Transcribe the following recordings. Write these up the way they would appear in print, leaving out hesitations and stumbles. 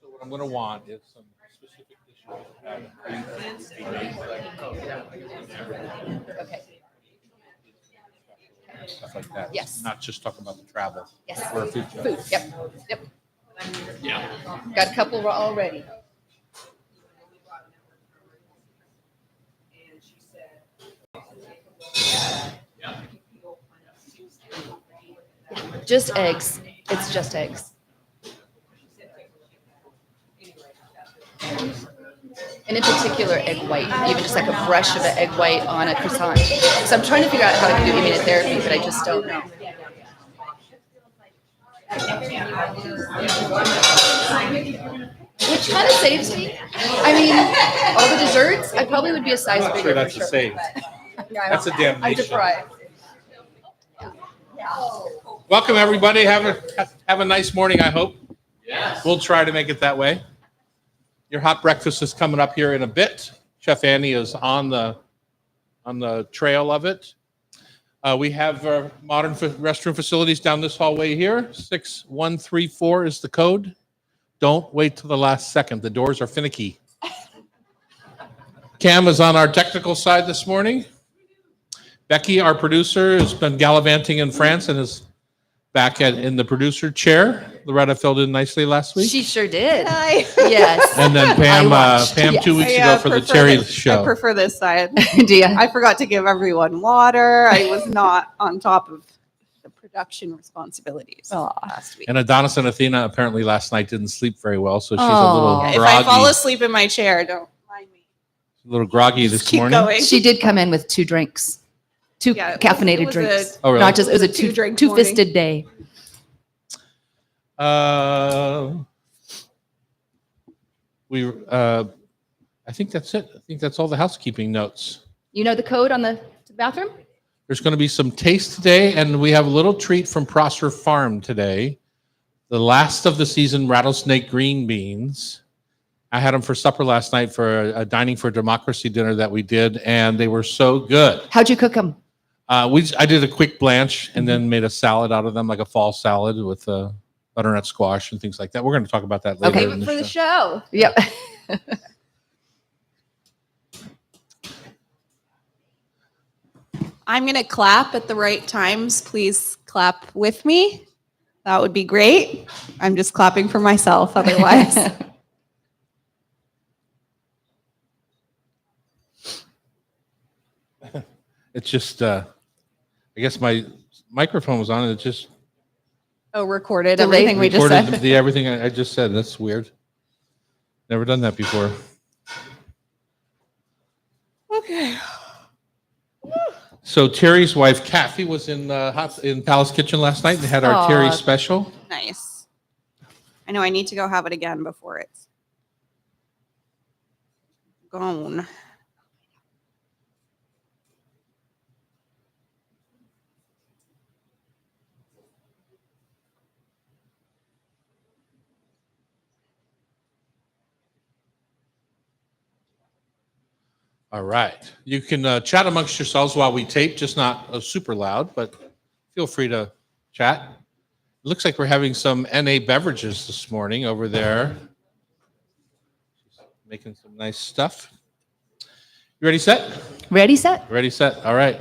So what I'm going to want is some specific dishes. Okay. Stuff like that. Yes. Not just talking about the travel. Yes. Or a food show. Food. Yep. Yep. Yeah. Got a couple already. Just eggs. It's just eggs. And in particular, egg white. Even just like a brush of an egg white on a croissant. So I'm trying to figure out how I can do immunotherapy, but I just don't know. Which kind of saves me. I mean, all the desserts, I probably would be a size I'm not bigger. sure that's for a save. Yeah, That's a damnation. I'm deprived. Welcome, everybody. Have a nice morning, I hope. Yes. We'll try to make it that way. Your hot breakfast is coming up here in a bit. Chef Annie is on the trail of it. We have modern restroom facilities down this hallway here. 6134 is the code. Don't wait till the last second. The doors are finicky. Cam is on our technical side this morning. Becky, our producer, has been gallivanting in France and is back in the producer chair. Loretta filled in nicely last week. She sure did. Hi. Yes. And then Pam, Pam yes. 2 weeks ago for the Terry show. I prefer this side. Do you? I forgot to give everyone water. I was not on top of the production responsibilities last week. And Adonis and Athena apparently last night didn't sleep very well, so she's a Aw. little If I fall groggy. asleep in my chair, don't mind me. A little groggy this Just keep morning. going. She did come in with 2 drinks. 2 Yeah, it caffeinated was drinks. Oh, really? Not just, it was a It was a two-drink two-fisted day. I think that's it. I think that's all the housekeeping notes. You know the code on the bathroom? There's going to be some taste today, and we have a little treat from Prosser Farm today. The last of the season rattlesnake green beans. I had them for supper last night for a Dining for Democracy dinner that we did, and they were so good. How'd you cook them? I did a quick blanch and then made a salad out of them, like a fall salad with butternut squash and things like that. We're going to talk about that later. Okay. in For the show. show. Yep. I'm going to clap at the right times. Please clap with me. That would be great. I'm just clapping for myself otherwise. It's just, I guess my microphone was on and it just Oh, recorded Delayed. everything we just recorded said. everything I just said. That's weird. Never done that before. Okay. So Terry's wife, Kathy, was in Palace Kitchen last night and had our Aw. Terry special. Nice. I know I need to go have it again before it's gone. All right. You can chat amongst yourselves while we tape, just not super loud, but feel free to chat. It looks like we're having some NA beverages this morning over there. Making some nice stuff. You ready, set? Ready, set? Ready, set. All right.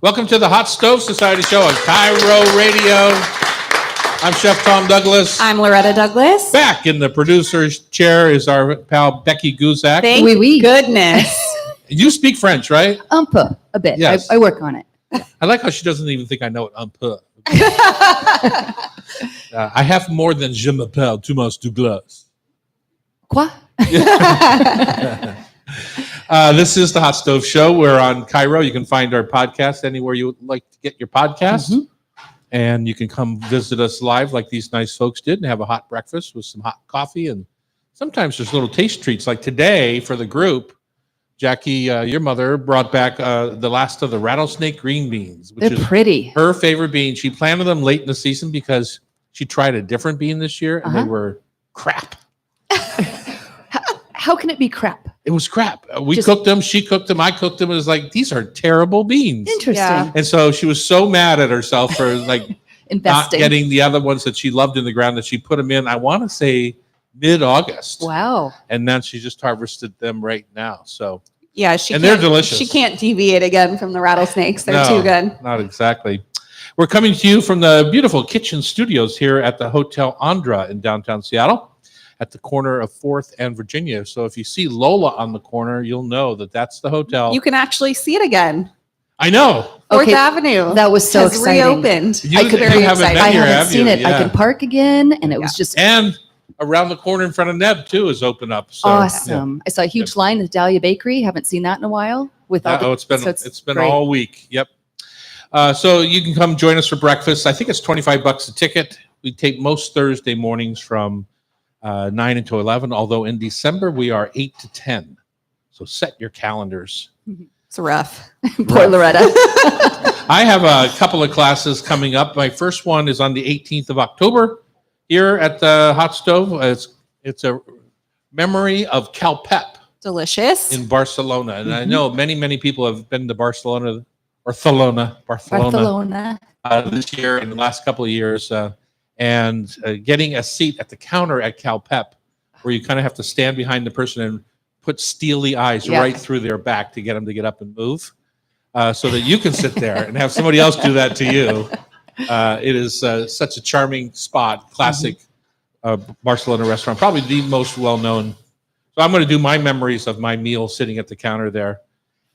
Welcome to the Hot Stove Society Show on Cairo Radio. I'm Chef Tom Douglas. I'm Loretta Douglas. Back in the producer's chair is our pal Becky Guzak. Thank Oui, oui. goodness. You speak French, right? Peu, a bit. Yes. I work on it. I like how she doesn't even think I know what peu. I have more than je m'appelle Thomas Douglas. Quoi? This is the Hot Stove Show. We're on Cairo. You can find our podcast anywhere you would like to get your podcast. Mm-hmm. And you can come visit us live like these nice folks did and have a hot breakfast with some hot coffee. And sometimes there's little taste treats. Like today for the group, Jackie, your mother brought back the last of the rattlesnake green beans, which They're is pretty. her favorite bean. She planted them late in the season because she tried a different bean this year and they were crap. How can it be crap? It was crap. We Just- cooked them. She cooked them. I cooked them. It was like, these are terrible beans. Interesting. Yeah. And so she was so mad at herself for like Investing. getting the other ones that she loved in the ground, that she put them in, I want to say mid-August. Wow. And then she just harvested them right now. So Yeah, And they're delicious. She can't deviate again from the rattlesnakes. They're no, too good. Not exactly. We're coming to you from the beautiful kitchen studios here at the Hotel Andra in downtown Seattle at the corner of 4th and Virginia. So if you see Lola on the corner, you'll know that that's the hotel. You can actually see it again. I know. 4th Avenue. That was so has exciting. reopened. You- I could you very haven't excited. been I here, haven't have seen you? it. I Yeah. can park again, and it was just And around the corner in front of Neb, too, is open up. So, awesome. I saw a huge line at Dahlia Bakery. Haven't seen that in a while. With all Yeah. the, Oh, it's been so it's been great. all week. Yep. So you can come join us for breakfast. I think it's $25 a ticket. We take most Thursday mornings from 9 until 11, although in December we are 8 to 10. So set your calendars. It's rough. Poor Loretta. I have a couple of classes coming up. My first one is on the 18th of October here at the Hot Stove. It's a memory of Calpep Delicious. in Barcelona. And I Mhm. know many people have been to Barcelona Barcelona this year and the last couple of years. And getting a seat at the counter at Calpep, where you kind of have to stand behind the person and put steely eyes Yeah. right through their back to get them to get up and move, so that you can sit there and have somebody else do that to you. It is such a charming spot, classic Barcelona restaurant, probably the most well-known. So I'm going to do my memories of my meal sitting at the counter there.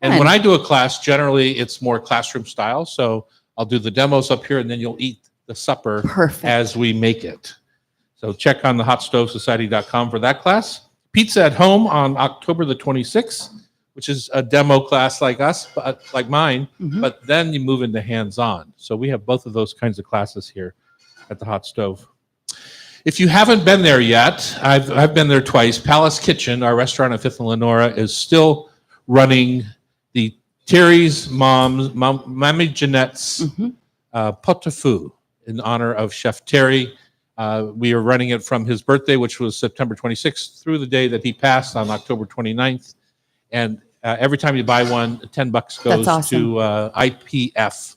And when I do a class, generally it's more classroom style. So I'll do the demos up here, and then you'll eat the supper Perfect. as we make it. So check on the hotstovesociety.com for that class. Pizza at Home on October the 26th, which is a demo class like us, but like mine, Mhm. but then you move into hands-on. So we have both of those kinds of classes here at the Hot Stove. If you haven't been there yet, I've been there twice. Palace Kitchen, our restaurant at 5th and Lenora, is still running the Terry's Mommy Jeanette's Mhm. pot de fou in honor of Chef Terry. We are running it from his birthday, which was September 26th, through the day that he passed on October 29th. And every time you buy one, $10 goes That's awesome. to IPF.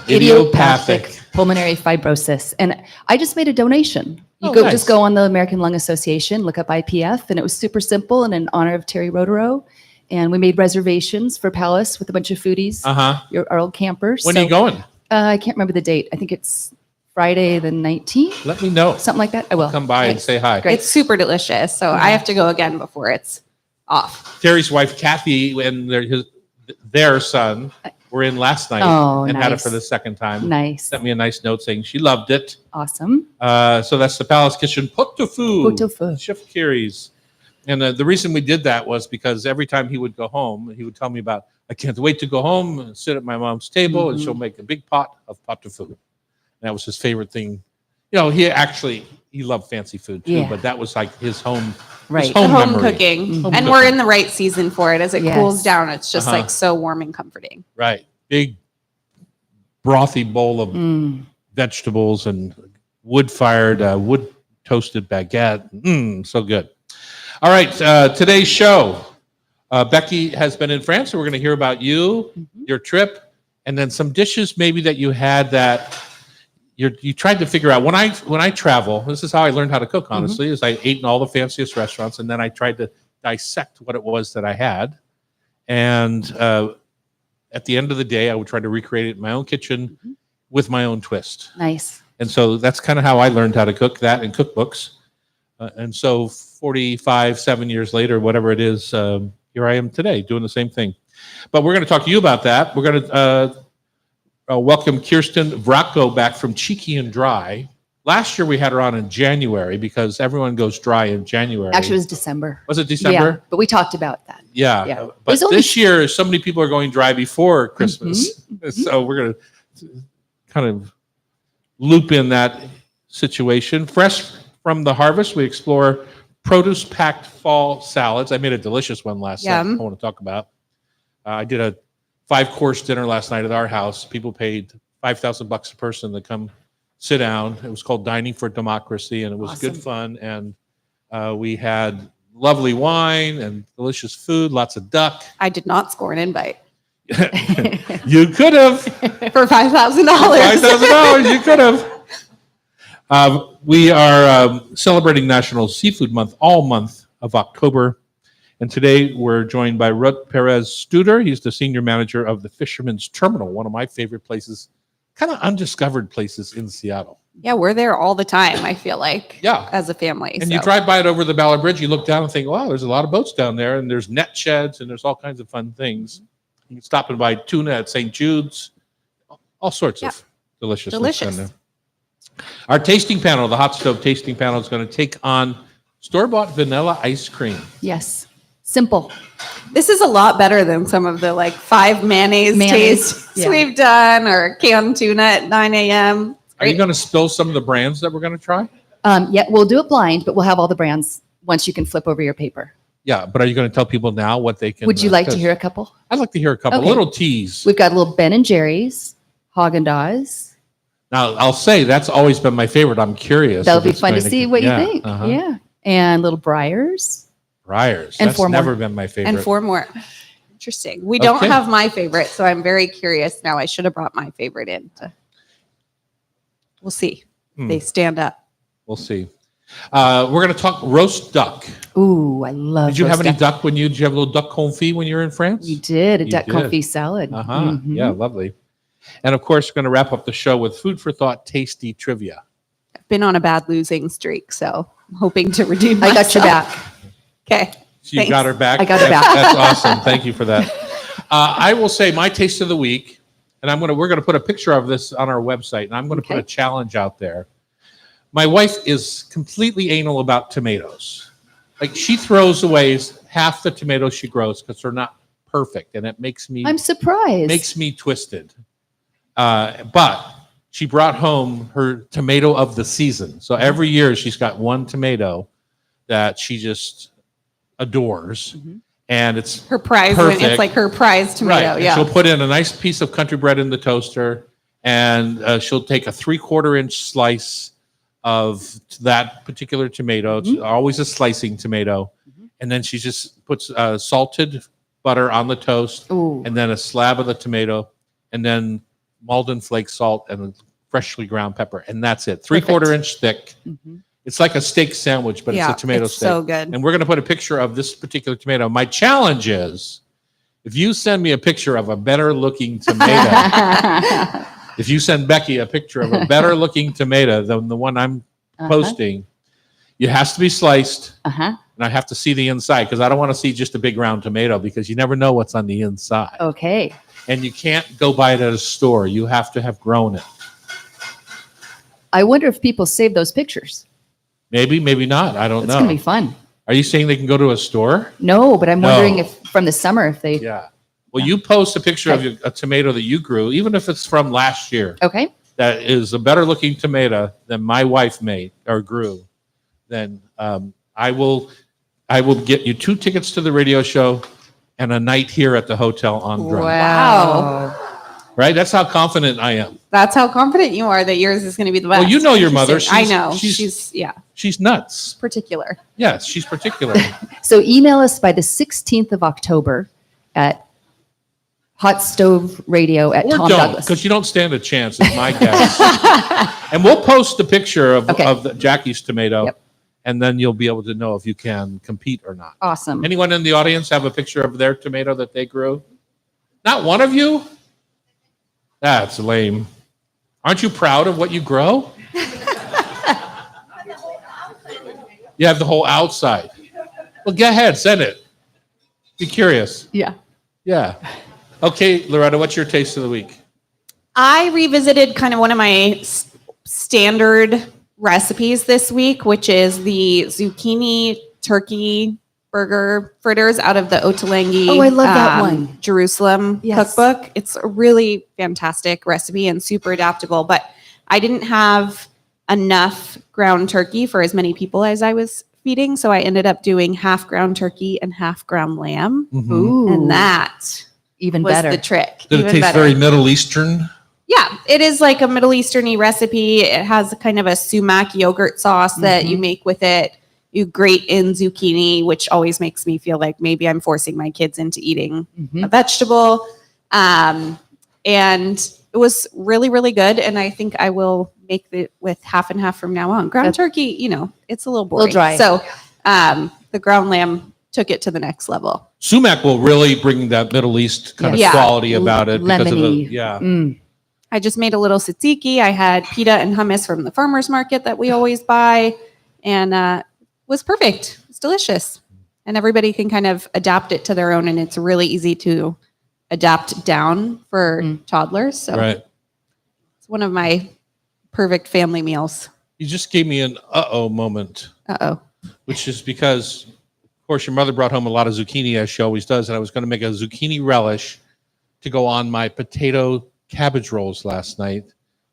Idiopathic pulmonary fibrosis. And I just made a donation. You Oh, nice. just go on the American Lung Association, look up IPF, and it was super simple and in honor of Terry Rotaro. And we made reservations for Palace with a bunch of foodies, Uh-huh. our old campers. When So, are you going? I can't remember the date. I think it's Friday the 19th, Let me know. something like that. I will. Come by and say hi. Great. It's super delicious. So I have to go again before it's off. Terry's wife, Kathy, and their son were in last night Oh, and had it nice. for the second time. Nice. Sent me a nice note saying she loved it. Awesome. So that's the Palace Kitchen pot de fou. Pot de fou. Chef Carey's. And the reason we did that was because every time he would go home, he would tell me about, I can't wait to go home and sit at my mom's table, and Mhm. she'll make a big pot of pot de fou. And that was his favorite thing. You know, he loved fancy food too, Yeah. but that was like his home. Right. Home Home memory. cooking. Mhm. Home And cooking. we're in the right season for it. As it Yes. cools down, it's just Uh-huh. like so warm and comforting. Right. Big brothy bowl of Mm. vegetables and wood-fired, wood-toasted baguette. So good. All right, today's show. Becky has been in France, so we're going to hear about you, your trip, and then some dishes maybe that you had that you tried to figure out. When I travel, this is how I learned how to cook, honestly, is I ate in all the fanciest restaurants, and then I tried to dissect what it was that I had. And at the end of the day, I would try to recreate it in my own kitchen with my own twist. Nice. And so that's kind of how I learned how to cook, that in cookbooks. And so 7 years later, whatever it is, here I am today doing the same thing. But we're going to talk to you about that. We're going to welcome Kirsten Vracko back from Cheeky and Dry. Last year we had her on in January because everyone goes dry in January. Actually, it was December. Was it Yeah, December? but we talked about that. Yeah. Yeah. It But was only- this year, so many people are going dry before Christmas. So we're going to kind of loop in that situation. Fresh from the harvest, we explore produce-packed fall salads. I made a delicious one last night Yum. I want to talk about. I did a 5-course dinner last night at our house. People paid $5,000 a person to come sit down. It was called Dining for Democracy, and it was good fun. And we had lovely wine and delicious food, lots of duck. I did not score an invite. You could have. For $5,000. $5,000, you could have. We are celebrating National Seafood Month all month of October. And today we're joined by Ruth Perez Studer. He's the senior manager of the Fisherman's Terminal, one of my favorite places, kind of undiscovered places in Seattle. Yeah, we're there all the time, I feel like. Yeah. As a family. And you drive by it over the Ballard Bridge, you look down and think, wow, there's a lot of boats down there, and there's net sheds, and there's all kinds of fun things. You can stop and buy tuna at St. Jude's, all sorts of deliciousness down there. Our tasting panel, the Hot Stove Tasting Panel, is going to take on store-bought vanilla ice cream. Yes. Simple. This is a lot better than some of the like 5 mayonnaise tastes yeah. we've done, or canned tuna at 9 a.m. Are you going to spill some of the brands that we're going to try? Yeah, we'll do it blind, but we'll have all the brands once you can flip over your paper. Yeah, but are you going to tell people now what they can? Would you like to hear a couple? I'd like to hear a couple. Okay. Little tease. We've got a little Ben and Jerry's, Haagen-Dazs. Now, I'll say that's always been my favorite. I'm curious. That'll if be it's fun to going see what you yeah, think. uh-huh. Yeah. And little Briars. Briars. And That's 4 more. never been my favorite. And 4 more. Interesting. We don't Okay. have my favorite, so I'm very curious now. I should have brought my favorite in. We'll see. They stand up. We'll see. We're going to talk roast duck. Ooh, I love Did you have roast any duck. duck when did you have a little duck confit when you were in France? We did. A You duck did. confit salad. Uh-huh. Mhm. Yeah, lovely. And of course, we're going to wrap up the show with food for thought, tasty trivia. I've been on a bad losing streak, so I'm hoping to redeem I got your myself. back. Okay. So you got her back? I got her That's- back. That's awesome. Thank you for that. I will say my taste of the week, and we're going to put a picture of this on our website, and I'm going to put Okay. a challenge out there. My wife is completely anal about tomatoes. Like, she throws away half the tomatoes she grows because they're not perfect, and it makes me I'm surprised. twisted. But she brought home her tomato of the season. So every year she's got one tomato that she just adores, and it's Her prize. Perfect. It's like her prize tomato. right. And Yeah. she'll put in a nice piece of country bread in the toaster, and she'll take a 3/4 inch slice of that particular tomato. It's always a slicing tomato, and then she just puts salted butter on the toast, Ooh. and then a slab of the tomato, and then Malden flake salt and freshly ground pepper, and that's it. 3/4 inch thick. Mhm. It's like a steak sandwich, but Yeah, it's a tomato it's steak. so good. And we're going to put a picture of this particular tomato. My challenge is, if you send me a picture of a better looking tomato, if you send Becky a picture of a better looking tomato than the one I'm posting, it has to be sliced, Uh-huh. and I have to see the inside because I don't want to see just a big round tomato because you never know what's on the inside. Okay. And you can't go buy it at a store. You have to have grown it. I wonder if people save those pictures. Maybe, maybe not. I don't It's know. going to be fun. Are you saying they can go to a store? No, but I'm No. wondering if from the summer, if they. Yeah. Well, you post a picture of a tomato that you grew, even if it's from last year, Okay. that is a better looking tomato than my wife made or grew, then I will get you 2 tickets to the radio show and a night here at the hotel on Drum. Wow. Right? That's how confident I am. That's how confident you are that yours is going to be the best. Well, you know your mother. Interesting. I know. She's She's she's nuts. particular. Yes, she's particular. So email us by the 16th of October at hotstoveradio at Or Tom don't, Douglas. because you don't stand a chance, is my guess. And we'll post a picture of, Okay. of Jackie's tomato, Yep. and then you'll be able to know if you can compete or not. Awesome. Anyone in the audience have a picture of their tomato that they grew? Not one of you? That's lame. Aren't you proud of what you grow? You have the whole outside. Well, go ahead, send it. Be curious. Yeah. Yeah. Okay, Loretta, what's your taste of the week? I revisited kind of one of my standard recipes this week, which is the zucchini turkey burger fritters out of the Ottolenghi Oh, I love that one. Jerusalem Yes. cookbook. It's a really fantastic recipe and super adaptable, but I didn't have enough ground turkey for as many people as I was feeding, so I ended up doing half ground turkey and half ground lamb, Ooh. and that even was better. the trick. Did it Even taste better. very Middle Eastern? Yeah, it is like a Middle Eastern-y recipe. It has kind of a sumac yogurt sauce that you make with it. You grate in zucchini, which always makes me feel like maybe I'm forcing my kids into eating a vegetable. And it was really, really good. And I think I will make it with half and half from now on. Ground turkey, it's a little boring. dry. So the ground lamb took it to the next level. Sumac will really bring that Middle East kind of Yeah. quality about it because of the, Lemony. yeah. I just made a little tzatziki. I had pita and hummus from the farmer's market that we always buy, and it was perfect. It's delicious. And everybody can kind of adapt it to their own, and it's really easy to adapt down for toddlers. So Right. it's one of my perfect family meals. You just gave me an uh-oh moment, Uh-oh. which is because, of course, your mother brought home a lot of zucchini, as she always does, and I was going to make a zucchini relish to go on my potato cabbage rolls last night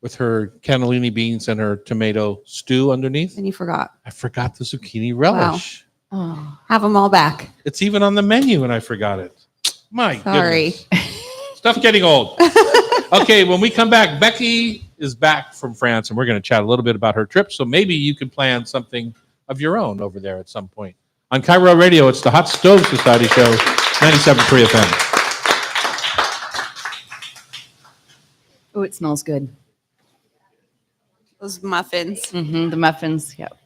with her cannellini beans and her tomato stew underneath. And you forgot. I forgot the zucchini relish. Oh, Have them all back. It's even on the menu and I forgot it. My Sorry. goodness. Stuff getting old. Okay, when we come back, Becky is back from France and we're going to chat a little bit about her trip. So maybe you can plan something of your own over there at some point. On Cairo Radio, it's the Hot Stove Society Show, 97.3 FM. oh, it smells good. Those muffins. The muffins. Yep.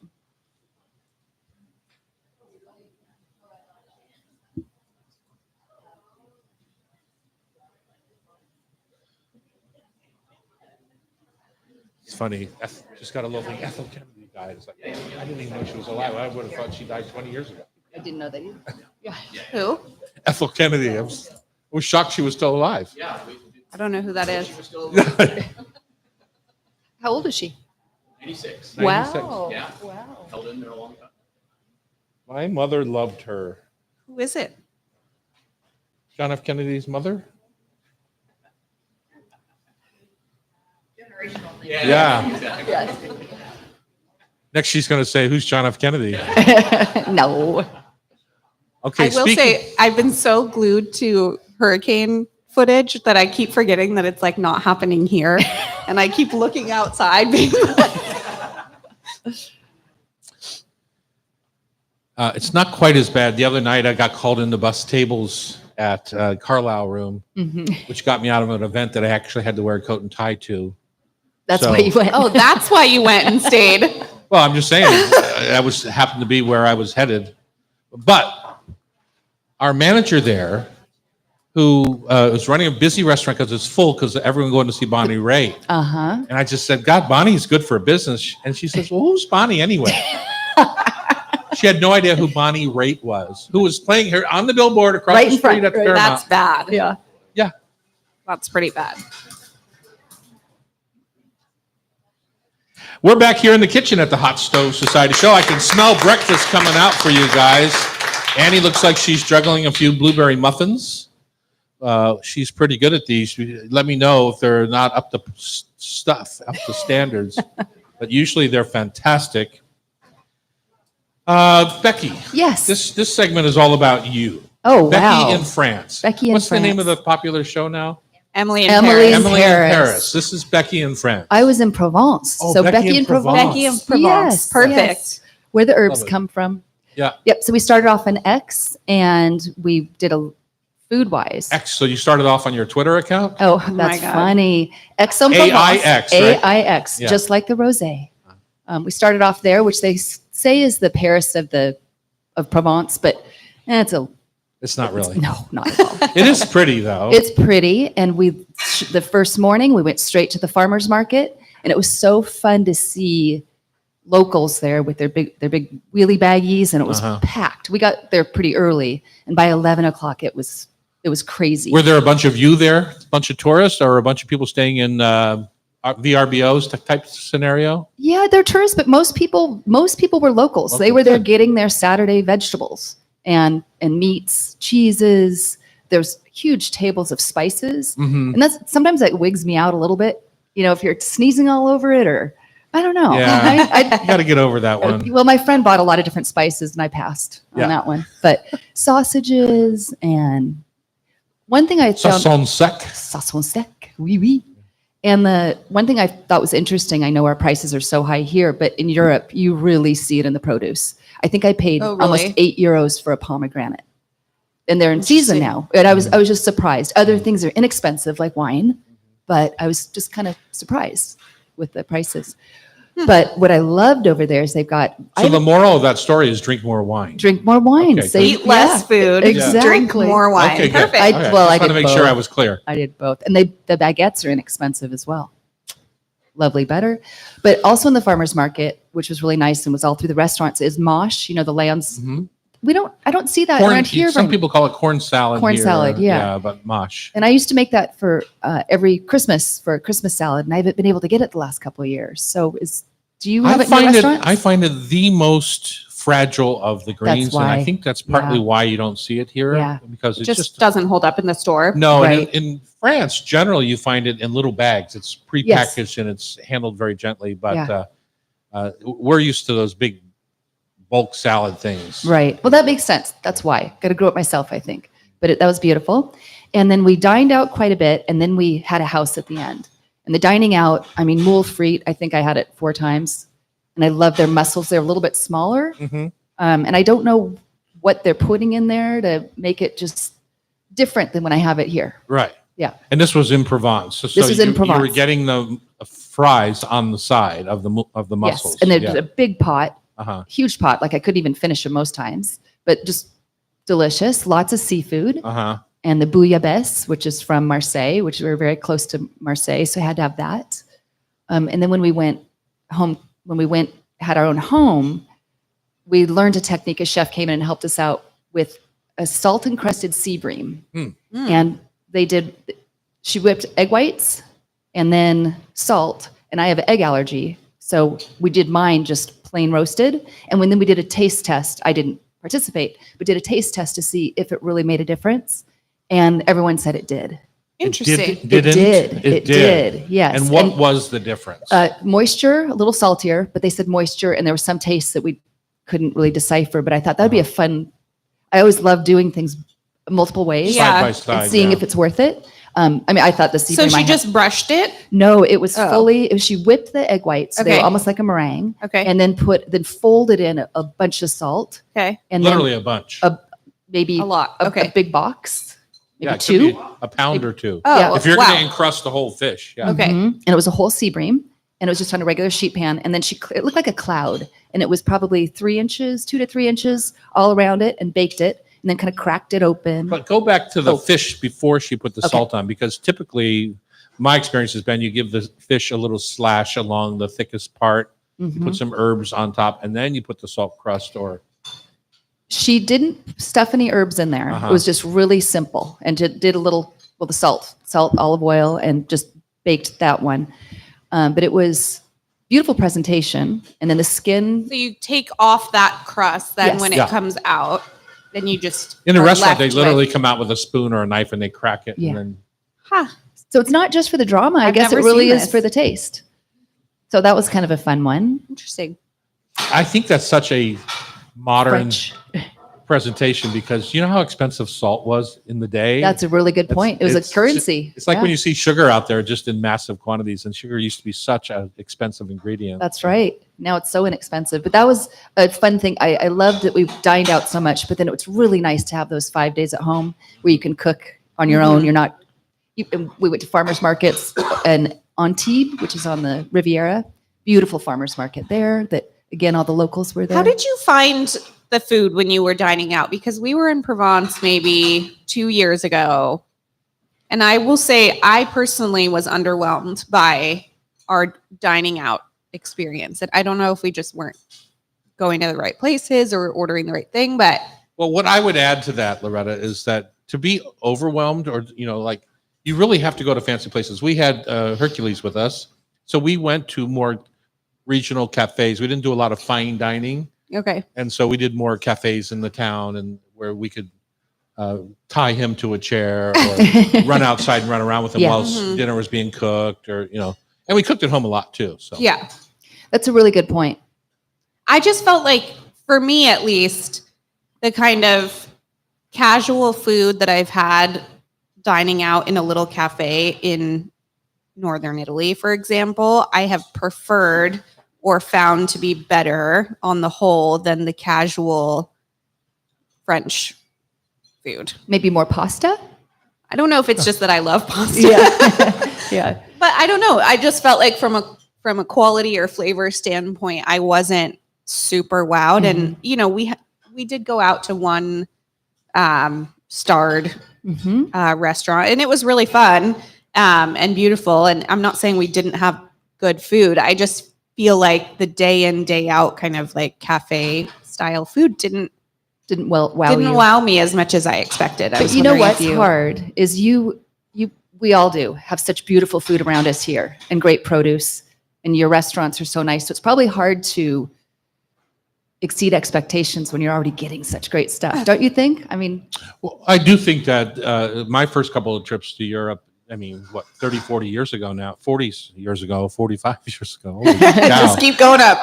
It's funny. Just got a lovely Ethel Kennedy died. It's like, I didn't even know she was alive. I would have thought she died 20 years ago. I didn't know that either. Yeah. Who? Ethel Kennedy. I was shocked she was still alive. I don't know who that is. How old is she? 96. Wow. Yeah. Wow. Held in there a long time. My mother loved her. Who is it? John F. Kennedy's mother? Yeah. Yes. Next, she's going to say, "Who's John F. Kennedy?" No. Okay. I will say I've been so glued to hurricane footage that I keep forgetting that it's like not happening here. And I keep looking outside being it's not quite as bad. The other night, I got called into bus tables at Carlisle Room, which got me out of an event that I actually had to wear a coat and tie to. That's So- why you went. Oh, that's why you went and stayed. Well, I'm just saying that happened to be where I was headed. But our manager there, who was running a busy restaurant because it's full because everyone going to see Bonnie Raitt. Uh-huh. And I just said, God, Bonnie's good for business. And she says, well, who's Bonnie anyway? She had no idea who Bonnie Raitt was, who was playing here on the billboard across Right the in front, street at right. Paramount. That's bad. Yeah. Yeah. That's pretty bad. We're back here in the kitchen at the Hot Stove Society Show. I can smell breakfast coming out for you guys. Annie looks like she's juggling a few blueberry muffins. She's pretty good at these. Let me know if they're not up to up to standards. But usually they're fantastic. Becky, Yes. this segment is all about you. Oh, Becky wow. in France. Becky in What's the name of France. the popular show now? Emily and Emily Paris. in Emily in Paris. Paris. This is Becky in France. I was in Provence. Oh, so Becky Becky, in in Provence. Provence. Becky in Provence. Yes, Perfect. yes. Where the herbs Love it. come from. Yeah. Yep. So we started off in X and we did a food wise. X. So you started off on your Twitter account? Oh, my that's God. funny. X on AIX, right? AIX, Yeah. just like the rosé. We started off there, which they say is the Paris of Provence, but It's not really. no, not at all. It is pretty though. It's pretty, and the first morning we went straight to the farmers market, and it was so fun to see locals there with their big wheelie baggies, and it was Uh-huh. packed. We got there pretty early, and by 11 o'clock it was crazy. Were there a bunch of you there, a bunch of tourists, or a bunch of people staying in VRBOs type scenario? Yeah, they're tourists, but most people were locals. They Okay, were there good. getting their Saturday vegetables and meats, cheeses. There's huge tables of spices, Mm-hmm. and that's sometimes that wigs me out a little bit. You know, if you're sneezing all over it, or I don't know. Yeah. You got to get over that one. Well, my friend bought a lot of different spices, and I passed on Yeah. that one. But sausages and one thing I found Sauson sec. sauce sec, oui, oui. And the one thing I thought was interesting, I know our prices are so high here, but in Europe, you really see it in the produce. I think I paid Oh, really? almost €8 for a pomegranate. and they're in season Interesting. now. And I was just surprised. Other things are inexpensive, like wine, but I was just kind of surprised with the prices. But what I loved over there is they've got So the moral of that story is drink more wine. drink more wine. Okay, Save- Eat less yeah, food, exactly. drink more wine. Okay, good. Perfect. I- Okay. well, I Just want to did make sure I both. was clear. I did both, and the baguettes are inexpensive as well. Lovely butter, but also in the farmers market, which was really nice and was all through the restaurants, is mosh. You know, the lambs. Mhm. I don't see that Corn, around here. some very- people call it corn salad. Corn here. salad, yeah. But mosh. And I used to make that for every Christmas for a Christmas salad, and I haven't been able to get it the last couple of years. So do you have it in your restaurants? I find it the most fragile of the greens, and I why. think that's partly Yeah. why you don't see it here. Yeah. Because It it's just just doesn't hold up in the store. no. And Right. in France, generally, you find it in little bags. It's prepackaged and it's handled very gently. But we're used to those big bulk salad things. Right. Well, that makes sense. That's why. Got to grow it myself, I think. But that was beautiful. And then we dined out quite a bit, and then we had a house at the end. And the dining out, I mean, moule frite, I think I had it 4 times. And I love their mussels. They're a little bit smaller. hmm And I don't know what they're putting in there to make it just different than when I have it here. Right. Yeah. And this was in Provence. So This was in you were Provence. getting the fries on the side of the mussels. Yes. And they're Yeah. a big pot, Uh-huh. huge pot. Like I couldn't even finish them most times, but just delicious. Lots of seafood. Uh-huh. And the bouillabaisse, which is from Marseille, which we're very close to Marseille, so I had to have that. And then when we went home, had our own home, we learned a technique. A chef came in and helped us out with a salt encrusted sea bream, and she whipped egg whites and then salt. And I have an egg allergy, so we did mine just plain roasted. And then we did a taste test. I didn't participate, but did a taste test to see if it really made a difference. And everyone said it did. Interesting. It didn't? It did. Yes. And what was the difference? Moisture, a little saltier, but they said moisture, and there was some tastes that we couldn't really decipher. But I thought that would be a fun. I always love doing things multiple ways Yeah. Side by and side. seeing yeah. if it's worth it. I mean, I thought the sea So bream I she had- just brushed it. no, it was Oh. fully. She whipped the egg whites. They Okay. were almost like a meringue, Okay. and then folded in a bunch of salt, Okay. and Literally then a bunch. maybe A lot. a Okay. big box, maybe yeah, it could 2. be a pound or 2. Oh, Yeah. If you're wow. going to encrust the whole fish. Yeah. Okay. Mhm. And it was a whole sea bream, and it was just on a regular sheet pan. And then it looked like a cloud, and it was probably 3 inches, 2 to 3 inches all around it, and baked it, and then kind of cracked it open. But go back to the Oh. fish before she put the Okay. salt on, because typically my experience has been you give the fish a little slash along the thickest part, you Mhm. put some herbs on top, and then you put the salt crust or She didn't stuff any herbs in there. Uh-huh. It was just really simple, and did a little the salt, olive oil, and just baked that one. But it was beautiful presentation, and then the skin. So you take off that crust, then Yes. when it Yeah. comes out, then you just in a are restaurant they left literally with- come out with a spoon or a knife and they crack it Yeah. and then Huh. So it's not just for the drama. I I've guess it never really seen is this. for the taste. So that was kind of a fun one. Interesting. I think that's such a modern French. presentation because you know how expensive salt was in the day. That's a really good point. It was a currency. It's like Yeah. when you see sugar out there just in massive quantities, and sugar used to be such an expensive ingredient. That's right. Now it's so inexpensive. But that was a fun thing. I loved that we dined out so much, but then it was really nice to have those 5 days at home where you can cook on your own. You're not, and we went to farmers markets and Antibes, which is on the Riviera. Beautiful farmers market there that, again, all the locals were there. How did you find the food when you were dining out? Because we were in Provence maybe 2 years ago. And I will say, I personally was underwhelmed by our dining out experience. And I don't know if we just weren't going to the right places or ordering the right thing, but Well, what I would add to that, Loretta, is that to be overwhelmed or, like you really have to go to fancy places. We had Hercules with us. So we went to more regional cafes. We didn't do a lot of fine dining. okay. And so we did more cafes in the town and where we could tie him to a chair or run outside and run around with him Yeah. while Mhm. dinner was being cooked or, and we cooked at home a lot too. So Yeah. That's a really good point. I just felt like, for me at least, the kind of casual food that I've had dining out in a little cafe in Northern Italy, for example, I have preferred or found to be better on the whole than the casual French food. Maybe more pasta? I don't know if it's just that I love pasta. Yeah. But I don't know. I just felt like from a quality or flavor standpoint, I wasn't super wowed. And you know, we did go out to one starred restaurant, and it was really fun and beautiful. And I'm not saying we didn't have good food. I just feel like the day in day out kind of like cafe style food didn't wow me as much as I expected. But you know what's hard is we all do have such beautiful food around us here and great produce, and your restaurants are so nice. So it's probably hard to exceed expectations when you're already getting such great stuff. Don't you think? I mean, Well, I do think that my first couple of trips to Europe, I mean, 30, 40 years ago now, 40 years ago, 45 years ago. Holy cow. just keep going up.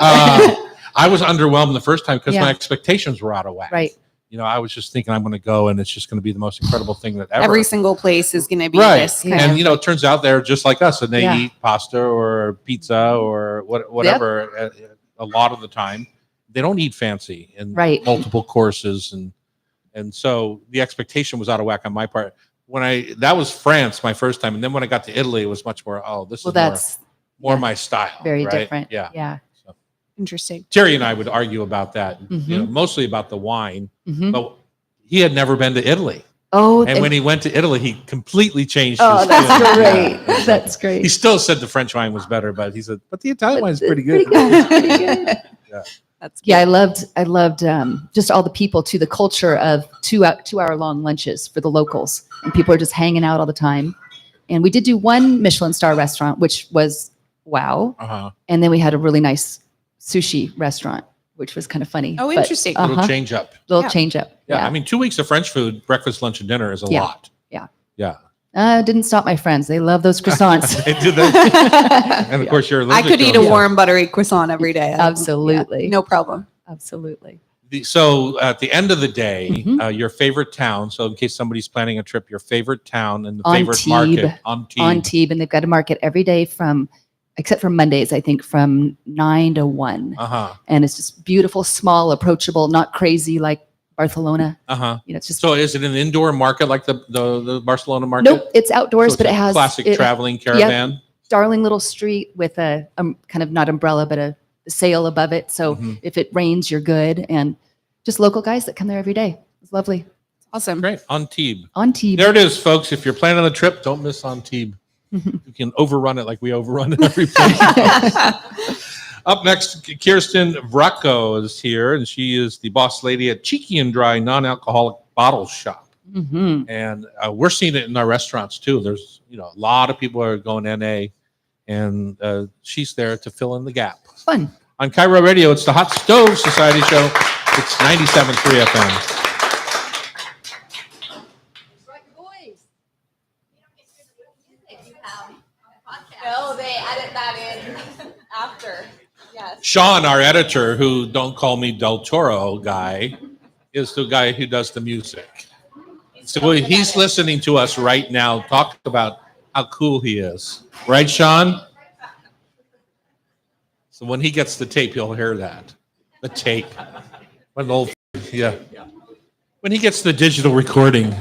I was underwhelmed the first time because Yeah. my expectations were out of whack. right. You know, I was just thinking I'm going to go and it's just going to be the most incredible thing that ever. Every single place is going to be right. this. Yeah. And, you know, it turns out they're just like us and they Yeah. eat pasta or pizza or whatever a lot of the time. They don't eat fancy and Right. multiple courses. And so the expectation was out of whack on my part. That was France my first time. And then when I got to Italy, it was much more, this Well, is that's more my style. very right? different. Yeah. Yeah. Interesting. Terry and I would argue about that, Mhm. you know, mostly about the wine, Mhm. but he had never been to Italy. Oh, And when he went to Italy, he completely changed oh, his that's tune. great. Yeah. That's great. He still said the French wine was better, but he said, but the Italian wine is pretty good. Pretty good. That's Yeah, I loved just all the people too. The culture of 2-hour long lunches for the locals, and people are just hanging out all the time. And we did do one Michelin star restaurant, which was wow. Uh-huh. And then we had a really nice sushi restaurant, which was kind of funny. Oh, But, interesting. Little uh-huh, change up. little Yeah. change up. Yeah. Yeah. I mean, 2 weeks of French food, breakfast, lunch, and dinner is a Yeah. lot. Yeah. Yeah. Didn't stop my friends. They love those croissants. They do that. And of Yeah. course, you're I could eat a allergic to warm buttery croissant every day. Absolutely. Yeah, no problem. Absolutely. So at the end of the day, Mhm. your favorite town. So in case somebody's planning a trip, your favorite town and the On favorite Tebe. market on Tebe. On Tebe, and they've got a market every day except for Mondays, I think, from 9 to 1. Uh-huh. And it's just beautiful, small, approachable, not crazy like Barcelona. Uh-huh. You know, it's just So is it an indoor market like the Barcelona market? nope. It's outdoors, So but it's it a has classic it, traveling caravan. darling little street with a kind of not umbrella, but a sail above it. So Mhm. if it rains, you're good. And just local guys that come there every day. It's lovely. Awesome. Great. On Tebe. On Tebe. There it is, folks. If you're planning a trip, don't miss on Tebe. You can overrun it like we overrun every place. Up next, Kirsten Vracko is here, and she is the boss lady at Cheeky and Dry Non-Alcoholic Bottle Shop. Mhm. And we're seeing it in our restaurants too. There's, you know, a lot of people are going NA, and she's there to fill in the gap. Fun. On Cairo Radio, it's the Hot Stove Society Show. It's 97.3 FM. No, they edit that in after. Yes. Sean, our editor, who don't call me Del Toro guy, is the guy who does the music. So he's listening to us right now talk about how cool he is. Right, Sean? So when he gets the tape, he'll hear that. The tape. What an old, yeah. When he gets the digital recording.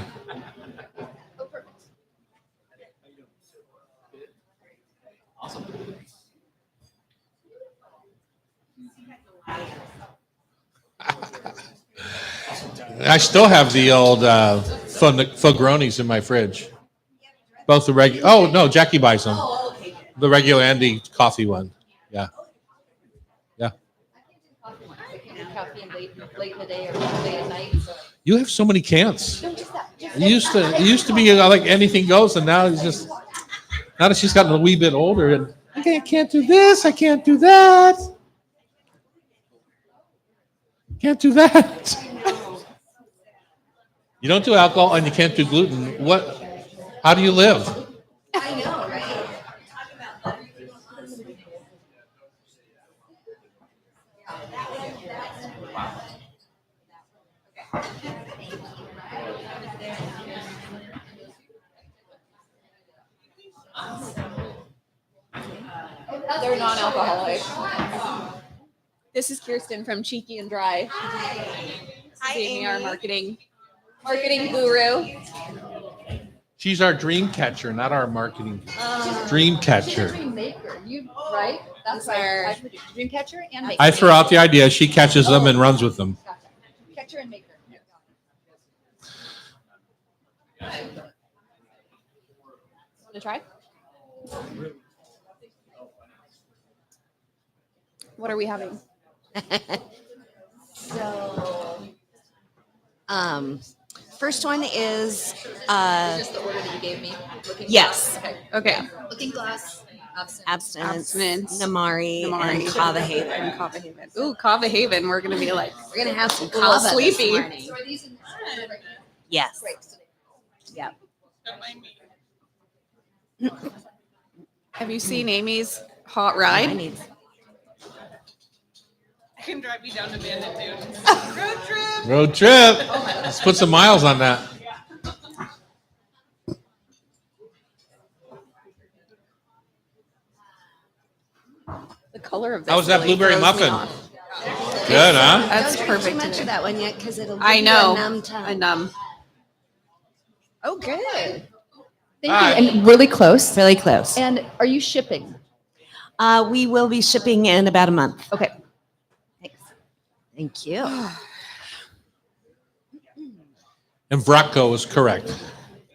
I still have the old Fogronis in my fridge. Both the regular. Oh no, Jackie buys them. The regular Andy coffee one. Yeah, yeah. Late in the day or late at night. You have so many cans. It used to be like anything goes, and now it's just now that she's gotten a wee bit older, and okay, I can't do this, I can't do that, can't do that. You don't do alcohol and you can't do gluten. What? How do you live? I know, right? They're non-alcoholic. This is Kirsten from Cheeky and Dry. This is Amy, our marketing Marketing guru. She's our dream catcher, not our marketing. Dream catcher. Dream maker. You right? That's These are- right. Dream catcher and maker. I throw out the idea. She catches them and runs with them. Gotcha. Catcher and maker. Want to try? What are we having? First one is Just the order that you gave me. yes, Okay. Looking glass. abstinence, Abstinence, Namari, and Kava Haven. And Kava Haven. Ooh, Kava Haven. We're gonna be like We're gonna have some little kava this sleepy. morning. So are these in Yes. Great. Yep. Have you seen Amy's hot I ride? need. I can drive you down to Bandit Dunes. Road trip. Road trip. Let's put some miles on that. The color of this. How was that really blueberry throws me muffin? off. Good, huh? That's Don't drink perfect too much today. of that one yet because it'll give I know. you a numb tongue. A numb. Oh, good. Thank Hi. you. And really close. Really close. And are you shipping? We will be shipping in about a month. Okay. Thanks. Thank you. And Vrako is correct.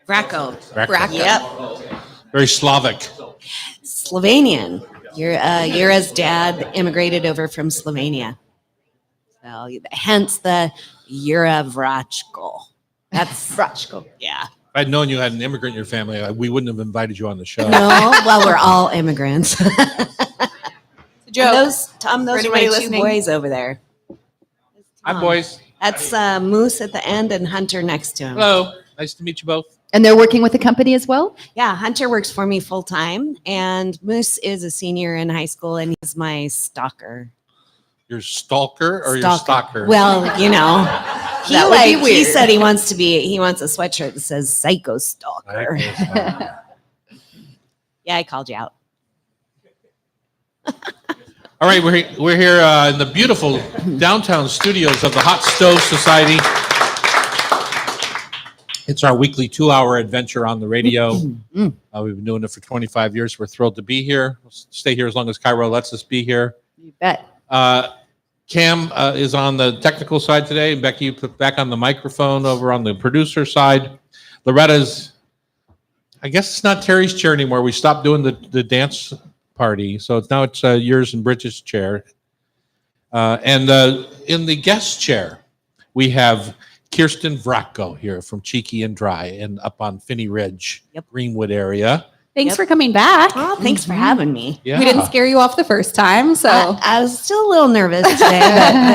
Braco. Vrako. Yep. Very Slavic. Slovenian. Yura's dad immigrated over from Slovenia. So hence the Yura Vrachko. That's Vrachko. yeah. If I'd known you had an immigrant in your family, we wouldn't have invited you on the show. No, well, we're all immigrants. Joke. Tom, those For are my anybody two listening. boys over there. Hi, boys. That's Moose at the end and Hunter next to him. Hello. Nice to meet you both. And they're working with the company as well? Yeah, Hunter works for me full time, and Moose is a senior in high school, and he's my stalker. Your stalker or your stalker? Well, you know, he That would be he weird. said he wants a sweatshirt that says psycho stalker. Yeah, I called you out. All right, we're here in the beautiful downtown studios of the Hot Stove Society. It's our weekly 2-hour adventure on the radio. We've been doing it for 25 years. We're thrilled to be here. We'll stay here as long as Cairo lets us be here. You bet. Cam is on the technical side today. Becky, you put back on the microphone over on the producer side. Loretta's, I guess it's not Terry's chair anymore. We stopped doing the dance party. So it's yours and Bridget's chair. And in the guest chair, we have Kirsten Vrako here from Cheeky and Dry and up on Finney Ridge, Yep. Greenwood area. Thanks Yep. for coming back. Oh, thanks for having me. Yeah. We didn't scare you off the first time, so I was still a little nervous today,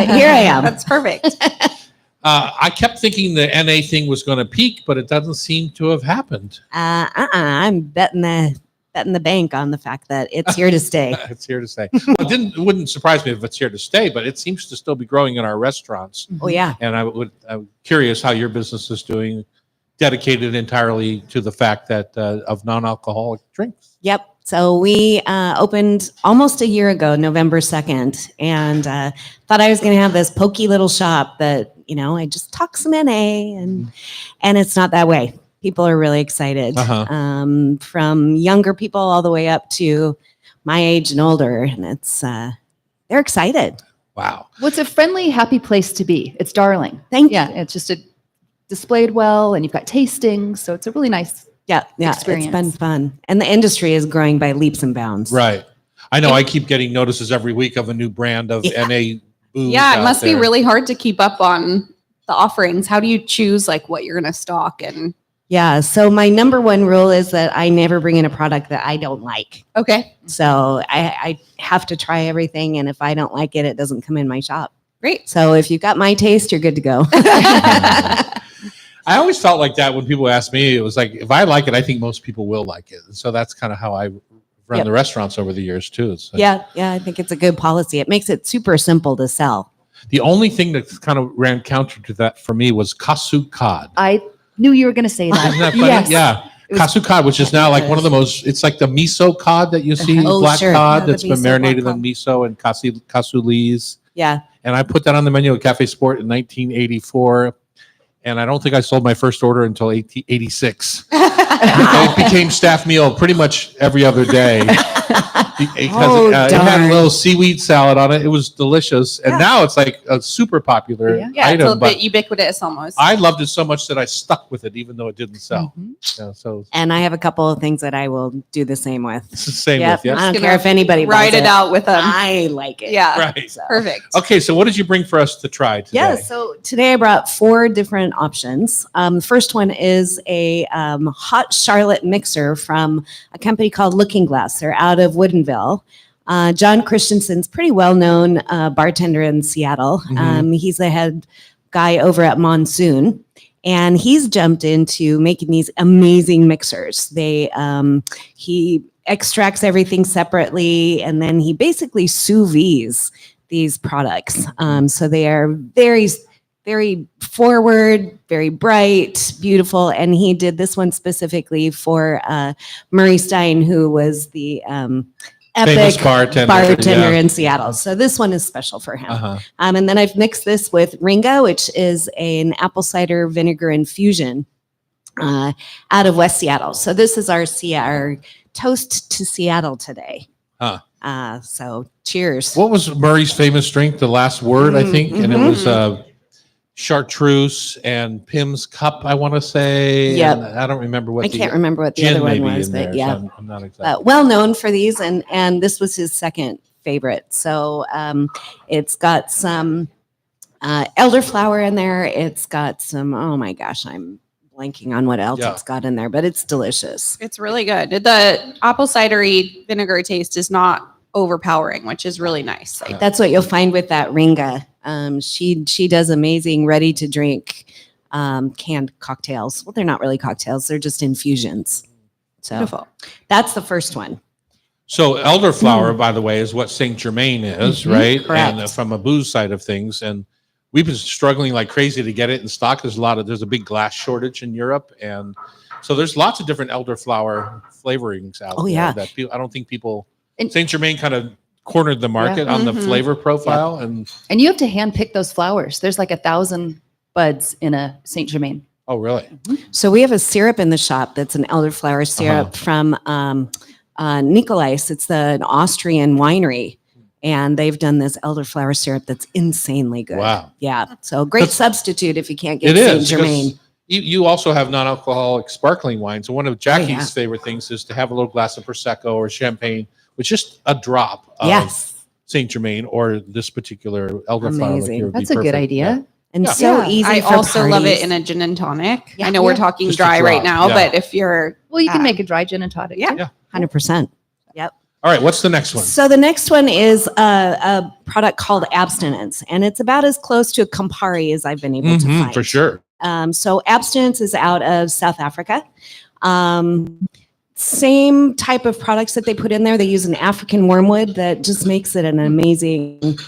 but here I am. that's perfect. I kept thinking the NA thing was going to peak, but it doesn't seem to have happened. I'm betting the bank on the fact that it's here to stay. It's here to stay. Well, it wouldn't surprise me if it's here to stay, but it seems to still be growing in our restaurants. Oh yeah. And I'm curious how your business is doing, dedicated entirely to the fact that of non-alcoholic drinks. Yep. So we opened almost a year ago, November 2nd, and thought I was going to have this pokey little shop that, I just talk some NA and it's not that way. People are really excited, from younger people all the way up to my age and older, and they're excited. Wow. Well, it's a friendly, happy place to be. It's darling. Thank Yeah, it's just displayed well, and you've got tastings, so it's a really nice. Yeah, Experience. it's been fun, and the industry is growing by leaps and bounds. Right. I know I keep getting notices every week of a new brand of Yeah. NA booze. Yeah, it out must be there. really hard to keep up on the offerings. How do you choose like what you're going to stock? And Yeah. So my number one rule is that I never bring in a product that I don't like. okay, So I have to try everything, and if I don't like it, it doesn't come in my shop. great. So if you've got my taste, you're good to go. I always felt like that when people ask me. It was like, if I like it, I think most people will like it. And so that's kind of how I run Yep. the restaurants over the years too. It's like- Yeah, I think it's a good policy. It makes it super simple to sell. The only thing that kind of ran counter to that for me was Kasu Cod. I knew you were going to say that. Isn't that funny? Yes. Yeah. It was- Kasu Cod, which is now like one of the most, it's like the miso cod that you see, Oh, black sure. cod Yeah, the that's been miso black marinated cod. in miso and kasu lees. Yeah. And I put that on the menu at Cafe Sport in 1984. And I don't think I sold my first order until 86. It became staff meal pretty much every other day. Because it had a little seaweed salad on it. It was delicious. And now it's like a super popular Yeah, it's item. a But bit ubiquitous almost. I loved it so much that I stuck with it, even though it didn't sell. Mhm. So And I have a couple of things that I will do the same with. it's the same Yep. with you. I don't Gonna care if anybody Ride buys it out with them. I like it. Yeah. Right. So. Perfect. Okay, so what did you bring for us to try today? Yeah, so today I brought 4 different options. The first one is a hot Charlotte mixer from a company called Looking Glass. They're out of Woodinville. John Christensen's pretty well-known bartender in Seattle. Mhm. He's the head guy over at Monsoon, and he's jumped into making these amazing mixers. He extracts everything separately, and then he basically sous vide these products. So they are very, very forward, very bright, beautiful. And he did this one specifically for Murray Stein, who was the Famous epic bartender, yeah. in Seattle. So this one is special for him. Uh-huh. And then I've mixed this with Ringa, which is an apple cider vinegar infusion out of West Seattle. So this is our toast to Seattle today. Huh. So cheers. What was Murray's famous drink? The Last Word, I think, and it was chartreuse and Pim's Cup. I want to say. Yep. And I don't remember what. I can't remember what the gin other one maybe was, in but there, yeah. so I'm not exactly. Well known for these, and this was his second favorite. So it's got some elderflower in there. It's got some, oh my gosh, I'm blanking on what else Yeah. it's got in there, but it's delicious. It's really good. The apple cidery vinegar taste is not overpowering, which is really nice. Like, That's what you'll find with that Ringa. She does amazing ready to drink canned cocktails. Well, they're not really cocktails; they're just infusions. So beautiful. that's the first one. So elderflower, by the way, is what Saint Germain is, Mhm, right? correct. And from a booze side of things, and we've been struggling like crazy to get it in stock. There's a big glass shortage in Europe, and so there's lots of different elderflower flavorings out Oh, there yeah. that I don't think people. And- Saint Germain kind of cornered the market on the Mhm. flavor profile, and And you have to hand pick those flowers. There's like 1,000 buds in a Saint Germain. oh really? So we have a syrup in the shop that's an elderflower syrup from Nikolais. It's an Austrian winery, and they've done this elderflower syrup that's insanely good. Wow. Yeah. So great That's- substitute if you can't get It Saint is. Germain. because You also have non-alcoholic sparkling wines. And one of Jackie's yeah. favorite things is to have a little glass of Prosecco or champagne with just a drop of Yes. Saint Germain or this particular elderflower Amazing. liqueur would be That's a good perfect. idea. And Yeah. so Yeah. easy I for also love it parties. in a gin and tonic. Yeah. I know we're Yeah. talking Just a dry right drop, now, yeah. but if you're Well, you can Ah. make a dry gin and tonic. Yeah. too. 100%. All right, what's the next one? So the next one is a product called Abstinence, and it's about as close to a Campari as I've been able to Mhm, find. for sure. So Abstinence is out of South Africa. Same type of products that they put in there. They use an African wormwood that just makes it an amazing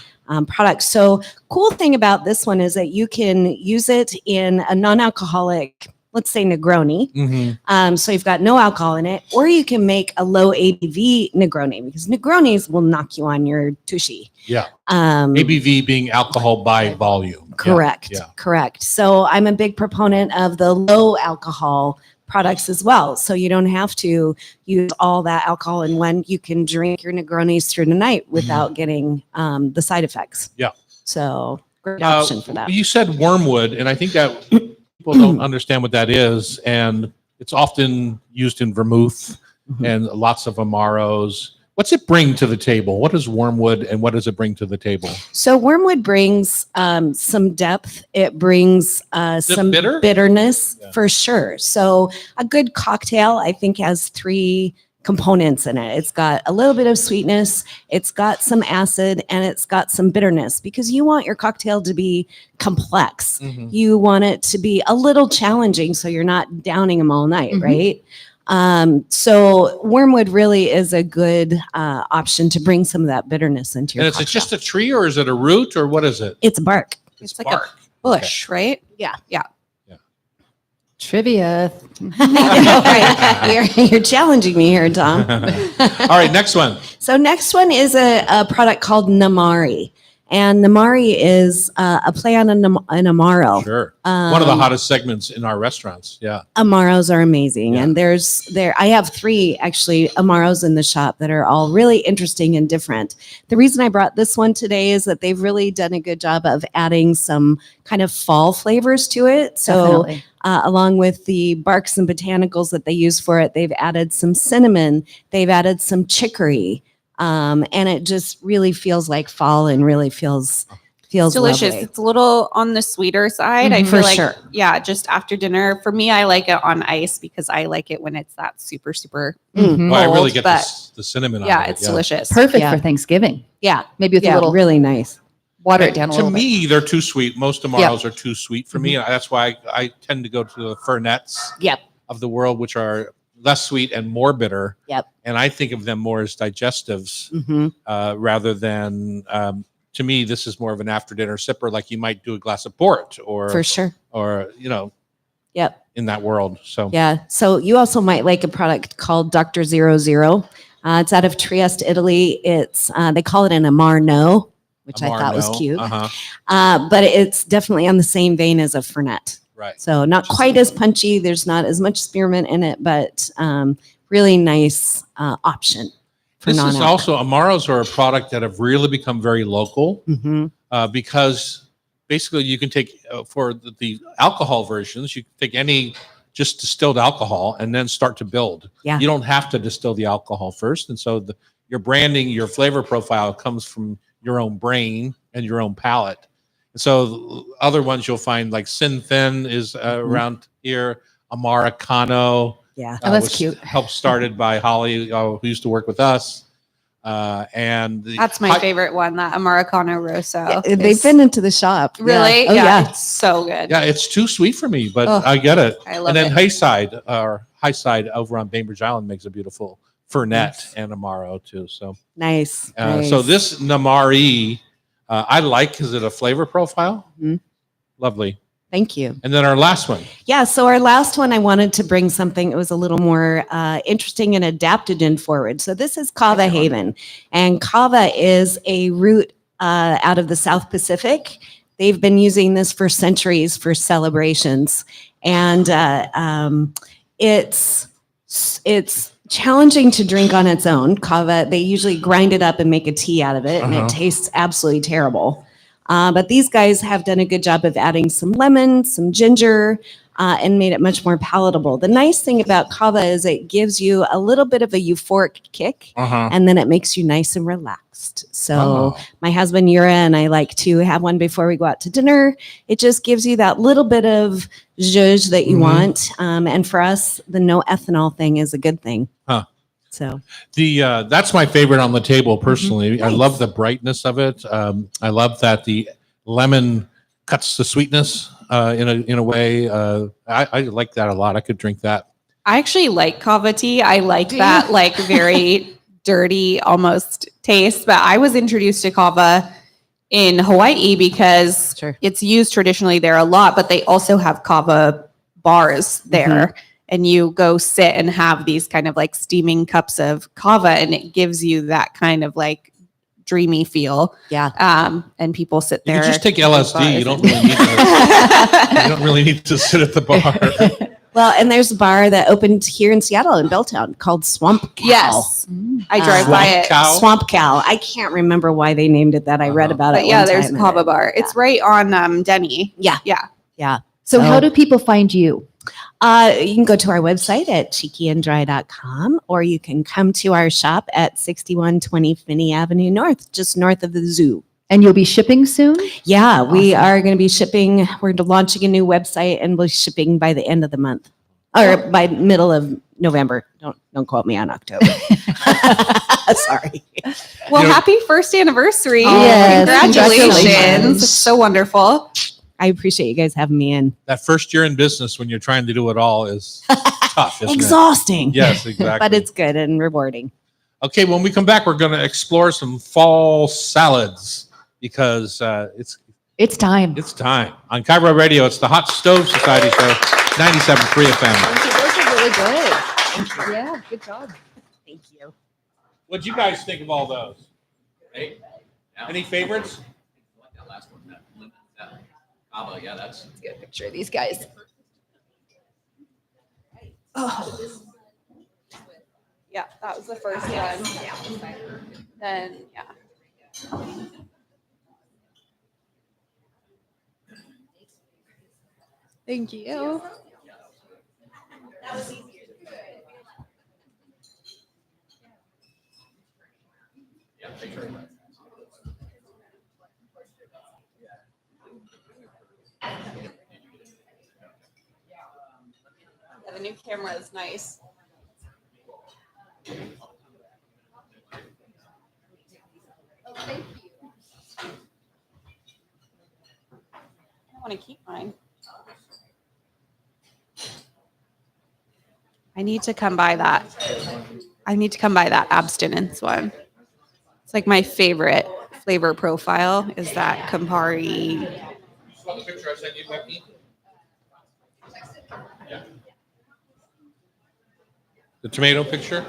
product. So cool thing about this one is that you can use it in a non-alcoholic, let's say Negroni. Mhm. So you've got no alcohol in it, or you can make a low ABV Negroni because Negronis will knock you on your tushy. Yeah. Um, ABV being alcohol by volume. Yeah, Correct. Yeah. Correct. So I'm a big proponent of the low alcohol products as well. So you don't have to use all that alcohol in one. You can drink your Negronis through the night without getting the side effects. Mm-hmm. Yeah. So great option for that. You said wormwood, and I think that people don't understand what that is. And it's often used in vermouth Mhm. and lots of Amaros. What's it bring to the table? What is wormwood and what does it bring to the table? So wormwood brings some depth. It brings some bitter? bitterness Yeah. for sure. So a good cocktail, I think, has 3 components in it. It's got a little bit of sweetness, it's got some acid, and it's got some bitterness because you want your cocktail to be complex. Mhm. You want it to be a little challenging so you're not downing them all night, Mhm. right? So wormwood really is a good option to bring some of that bitterness into your And it's cocktail. just a tree or is it a root or what is it? It's bark. it's like a bush, right? Trivia. You're challenging me here, Tom. All right, next one. So next one is a product called Namari. And Namari is a play on an Amaro. Sure. One of the Um, hottest segments in our restaurants. Yeah. Amaros are amazing. Yeah. And I have 3 actually Amaros in the shop that are all really interesting and different. The reason I brought this one today is that they've really done a good job of adding some kind of fall flavors to it. So Definitely. along with the barks and botanicals that they use for it, they've added some cinnamon, they've added some chicory. And it just really feels like fall and really feels It's delicious. lovely. It's a little on the sweeter side. I Mhm. feel For like, sure. yeah, just after dinner. For me, I like it on ice because I like it when it's that super, super. Mhm. Well, I really Cold, get but the cinnamon Yeah, out of it. it's delicious. Perfect Yeah. for Thanksgiving. Yeah. Maybe with a Yeah, little really nice. water it down a To little bit. me, they're too sweet. Most Amaros are too sweet for me. That's why I tend to go to the Fernets Yep. of the world, which are less sweet and more bitter. Yep. And I think of them more as digestives Hmm. rather than, to me, this is more of an after dinner sipper, like you might do a glass of port For sure. or, you know, Yep. in that world. So Yeah. So you also might like a product called Dr. 00. It's out of Trieste, Italy. It's they call it an Amarno, which I thought was Amarno, cute. Uh-huh. But it's definitely on the same vein as a Fernet. Right. So not quite as punchy. There's not as much spearmint in it, but really nice option for This is non-alc. also, Amaros are a product that have really become very local Mhm. because basically you can take, for the alcohol versions, you can take any just distilled alcohol and then start to build. Yeah. You don't have to distill the alcohol first. And so your branding, your flavor profile comes from your own brain and your own palate. And so other ones you'll find like Sin Thin is around here, Americano. Yeah. Oh, that's was cute. Helped started by Holly, who used to work with us. And That's my favorite one, that Americano Rosso. They've is- been into the shop. Really? Yeah. Oh, yeah. It's so good. Yeah, it's too sweet for me, but Oh, I get it. I love And then it. Hayside, or Highside over on Bainbridge Island makes a beautiful Fernet and Amaro too. So, Nice. so nice. this Namari, I like because of the flavor profile. Mhm. Lovely. Thank you. And then our last one. Yeah, so our last one, I wanted to bring something that was a little more interesting and adaptogen forward. So this is Kava Haven, and Kava is a root out of the South Pacific. They've been using this for centuries for celebrations, and it's challenging to drink on its own. Kava, they usually grind it up and make a tea out of it, and Uh-huh. it tastes absolutely terrible. But these guys have done a good job of adding some lemon, some ginger, and made it much more palatable. The nice thing about kava is it gives you a little bit of a euphoric kick, and then it makes you nice and relaxed. So my husband Yura and I like to have one before we go out to dinner. It just gives you that little bit of zhuzh that you Mhm. want. And for us, the no ethanol thing is a good thing. Huh. So That's my favorite on the table personally. I Nice. love the brightness of it. I love that the lemon cuts the sweetness in a way. I like that a lot. I could drink that. I actually like kava tea. I like Do that you? like very dirty almost taste. But I was introduced to kava in Hawaii because Sure. it's used traditionally there a lot, but they also have kava bars there. And you go sit and have these kind of like steaming cups of kava, and it gives you that kind of like dreamy feel. yeah. And people sit You there. can just take at those LSD. You bars don't and- really need to. You don't really need to sit at the bar. Well, and there's a bar that opened here in Seattle in Belltown called Swamp Cow. Yes, I drive by Swamp it. Cow? Swamp Cow. I can't remember why they named it that. I read Uh-huh. about But it. yeah, one there's a time kava and bar. It's right on Denny. Yeah. Yeah. Yeah. So So- how do people find you? You can go to our website at cheekyanddry.com, or you can come to our shop at 6120 Finney Avenue North, just north of the zoo. And you'll be shipping soon? Yeah, we Awesome. are going to be shipping. We're launching a new website, and we'll be shipping by the end of the month, or by middle of November. Don't quote me on October. Sorry. Well, You know- happy first anniversary. Yes, Congratulations. congratulations. It's so wonderful. I appreciate you guys having me in. That first year in business when you're trying to do it all is tough, isn't Exhausting. it? Yes, exactly. But it's good and rewarding. Okay, when we come back, we're going to explore some fall salads because It's time. it's time. On Cairo Radio, it's the Hot Stove Society Show, 97.3 FM. Those are really good. Yeah, good job. Thank you. What'd you guys think of all those? Hey? Any favorites? Let's get a picture of these guys. Oh, Yeah, that was the first one. Then, yeah. Thank you. Yeah, the new camera is nice. I want to keep mine. I need to come by that. I need to come by that abstinence one. It's like my favorite flavor profile is that Campari. Saw the picture I sent you, Becky? Yeah. The tomato picture?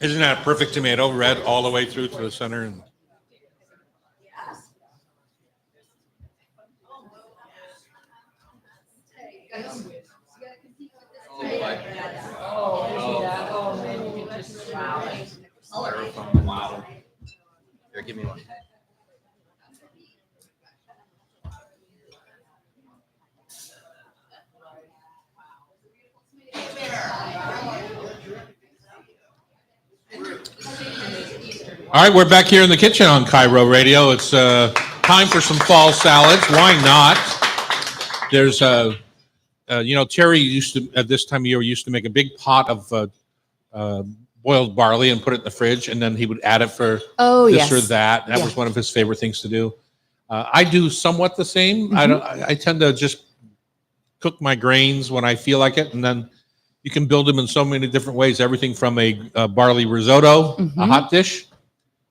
Isn't that a perfect tomato, red all the way through to the center? And Wow. Here, give me one. all right, we're back here in the kitchen on Cairo Radio. It's time for some fall salads. Why not? There's Terry used to, at this time of year, used to make a big pot of boiled barley and put it in the fridge, and then he would add it for oh this yes. or that. That Yeah. was one of his favorite things to do. I do somewhat the same. I tend to just cook my grains when I feel like it, and then you can build them in so many different ways. Everything from a barley risotto, a Mhm. hot dish,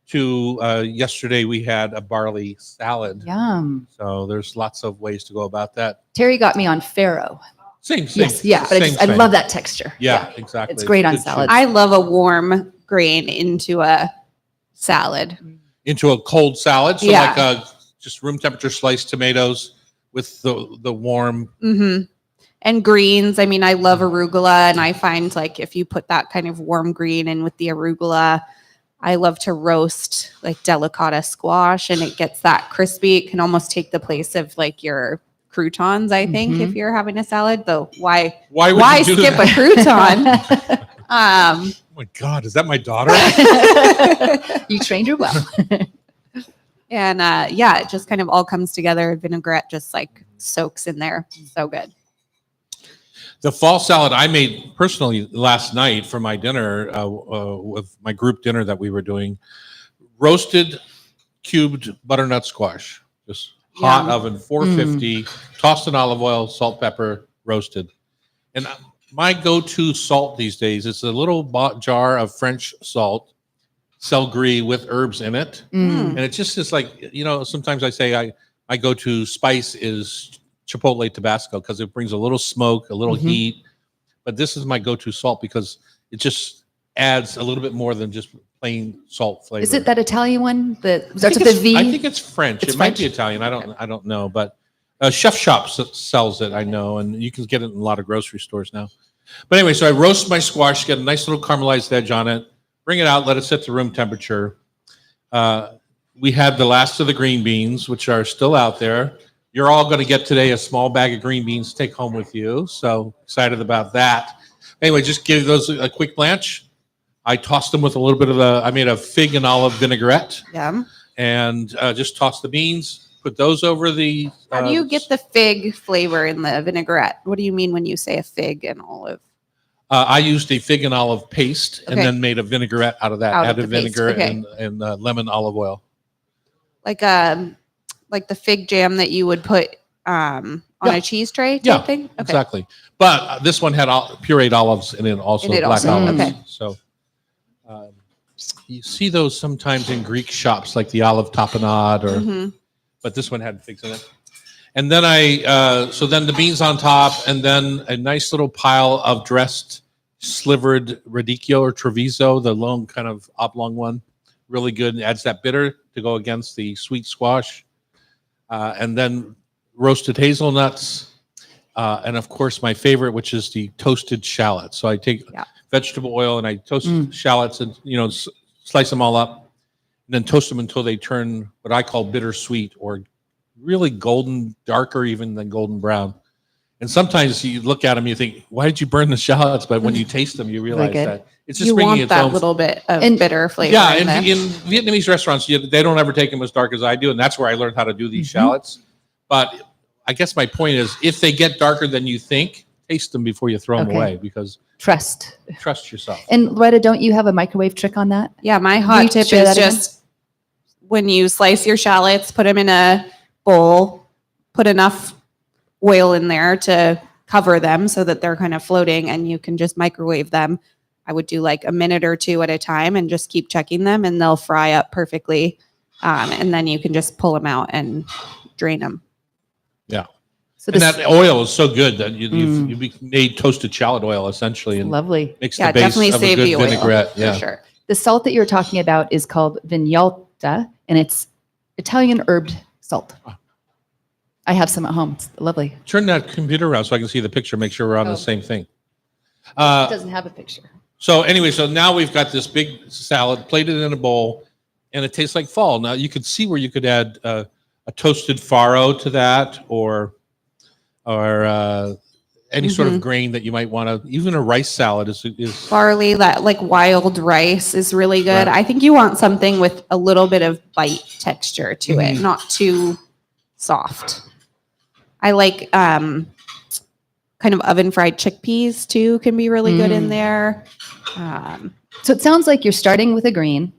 to yesterday we had a barley salad. Yum. So there's lots of ways to go about that. Terry got me on farro. Same. Yes, yeah, but I same. love that texture. Yeah, exactly. It's great on Good salads. I love a warm grain into a salad. into a cold salad. So Yeah. like just room temperature sliced tomatoes with the warm. Mm-hmm. And greens. I mean, I love arugula, and I find like if you put that kind of warm green in with the arugula, I love to roast like delicata squash, and it gets that crispy. It can almost take the place of like your croutons, I think, if you're having a salad. Though why Why would why you do skip that? a crouton? Oh my God, is that my daughter? You trained her well. And yeah, it just kind of all comes together. Vinaigrette just like soaks in there. So good. The fall salad I made personally last night for my dinner, with my group dinner that we were doing, roasted cubed butternut squash, just hot Yum. oven, 450, tossed in olive oil, salt, pepper, roasted. And my go-to salt these days is a little jar of French salt, Sel Gris with herbs in it. Mm. And it just is like, sometimes I say my go-to spice is Chipotle Tabasco because it brings a little smoke, a little Mhm. heat. But this is my go-to salt because it just adds a little bit more than just plain salt flavor. Is it that Italian one that I starts think with a V? I think it's French. It's it might be French? Italian. I don't know, but Chef Shop sells it. I know, and you can get it in a lot of grocery stores now. But anyway, so I roast my squash, get a nice little caramelized edge on it, bring it out, let it sit to room temperature. We had the last of the green beans, which are still out there. You're all going to get today a small bag of green beans to take home with you. So excited about that. Anyway, just give those a quick blanch. I tossed them with a little bit of I made a fig and olive vinaigrette Yeah. and just toss the beans, put those over the. How do you get the fig flavor in the vinaigrette? What do you mean when you say a fig and olive? I used a fig and olive paste and Okay. then made a vinaigrette out of that. Out of Added the paste, vinegar okay. and lemon olive oil. Like the fig jam that you would put on Yeah. a cheese tray type Yeah, thing? Okay. Exactly. But this one had pureed olives in it also, In it black also, olives. okay. So you see those sometimes in Greek shops like the olive tapenade, Mhm. but this one had figs in it. And then so then the beans on top and then a nice little pile of dressed slivered radicchio or Treviso, the long kind of oblong one. Really good. It adds that bitter to go against the sweet squash. And then roasted hazelnuts. And of course, my favorite, which is the toasted shallots. So I take Yeah. vegetable oil and I toast shallots and, slice them all up and then toast them until they turn what I call bittersweet or really golden, darker even than golden brown. And sometimes you look at them, you think, why did you burn the shallots? But when you taste them, you realize good. that it's just You bringing want its that own. little bit of And- bitter flavor. Yeah, in there. in Vietnamese restaurants, they don't ever take them as dark as I do, and that's where I learned how to do these shallots. But I guess my point is, if they get darker than you think, taste them before you throw them Okay. away, because Trust. trust yourself. And Loretta, don't you have a microwave trick on that? Yeah, my you hot tip share is that again? just when you slice your shallots, put them in a bowl, put enough oil in there to cover them so that they're kind of floating and you can just microwave them. I would do like a minute or two at a time and just keep checking them and they'll fry up perfectly. And then you can just pull them out and drain them. So And this that oil is so good that you've made toasted shallot oil essentially, and lovely. makes Yeah, the base definitely of a save good the oil vinaigrette. for Yeah. sure. The salt that you were talking about is called Vignalta, and it's Italian herbed salt. I have some at home. It's lovely. Turn that computer around so I can see the picture. Make sure we're on Oh. the same thing. It doesn't have a picture. So anyway, so now we've got this big salad plated in a bowl, and it tastes like fall. Now you could see where you could add a toasted farro to that, or any sort of grain that you might want to. Even a rice salad is Barley, that like wild rice is really good. Right. I think you want something with a little bit of bite texture to it, not too soft. I like kind of oven fried chickpeas too, can be really good in there. So it sounds like you're starting with a green,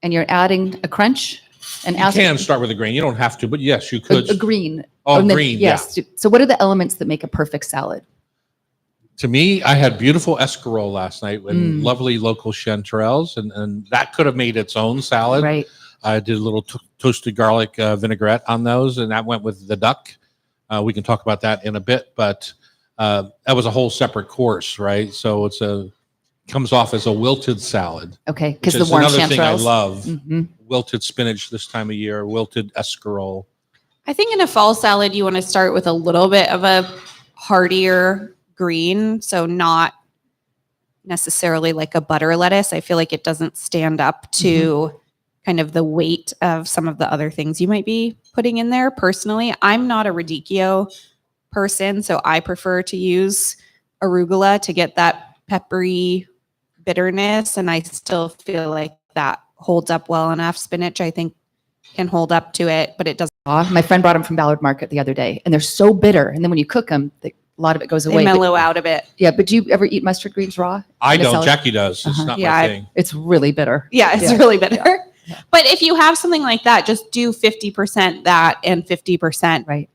and you're adding a crunch, and you can start with a grain. You don't have to, but yes, you could. a green. Oh, And then- green, Yes. So what are the elements that make a perfect salad? To me, I had beautiful escarole last night and lovely local chanterelles, and that could have made its own salad. Right. I did a little toasted garlic vinaigrette on those, and that went with the duck. We can talk about that in a bit, but that was a whole separate course, right? So comes off as a wilted salad. Okay. Which Because the is warm another thing I chanterelles. love. Mhm. Wilted spinach this time of year, wilted escarole. I think in a fall salad, you want to start with a little bit of a heartier green. So not necessarily like a butter lettuce. I feel like it doesn't stand up to kind of the weight of some of the other things you might be putting in there. Personally, I'm not a radicchio person, so I prefer to use arugula to get that peppery bitterness. And I still feel like that holds up well enough. Spinach, I think, can hold up to it, but it doesn't. My friend brought them from Ballard Market the other day, and they're so bitter. And then when you cook them, a lot of it goes They away. But- mellow out a bit. yeah, but do you ever eat mustard greens raw? I in a don't. salad? Jackie does. It's Uh-huh. not Yeah, my thing. It's really bitter. Yeah, it's Yeah. really bitter. But if you have something like that, just do 50% that and 50%, Right.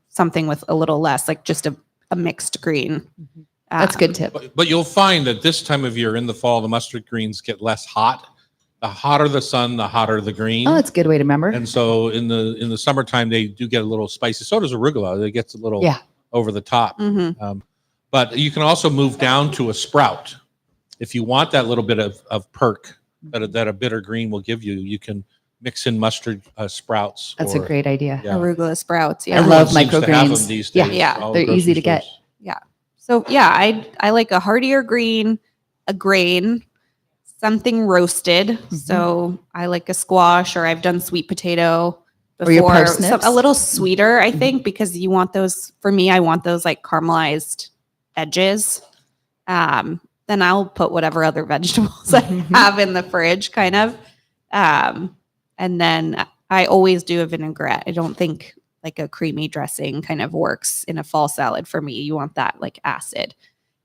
something with a little less, like just a mixed green. That's a good tip. But you'll find that this time of year in the fall, the mustard greens get less hot. The hotter the sun, the hotter the green. Oh, that's a good way to remember. And so in the summertime, they do get a little spicy. So does arugula. It gets a little Yeah. over the top. Mhm. But you can also move down to a sprout. If you want that little bit of perk that a bitter green will give you, you can mix in mustard sprouts. That's a great idea. Yeah. Arugula sprouts. Yeah. Everyone love seems to have microgreens. them these Yeah. days. Yeah. All the They're easy grocery to get. stores. So yeah, I like a heartier green, a grain, something roasted. So I like a squash, or I've done sweet potato Or your before. parsnips. A little sweeter, I think, because you want those. For me, I want those like caramelized edges. Then I'll put whatever other vegetables I have in the fridge, kind of. And then I always do a vinaigrette. I don't think like a creamy dressing kind of works in a fall salad for me. You want that like acid.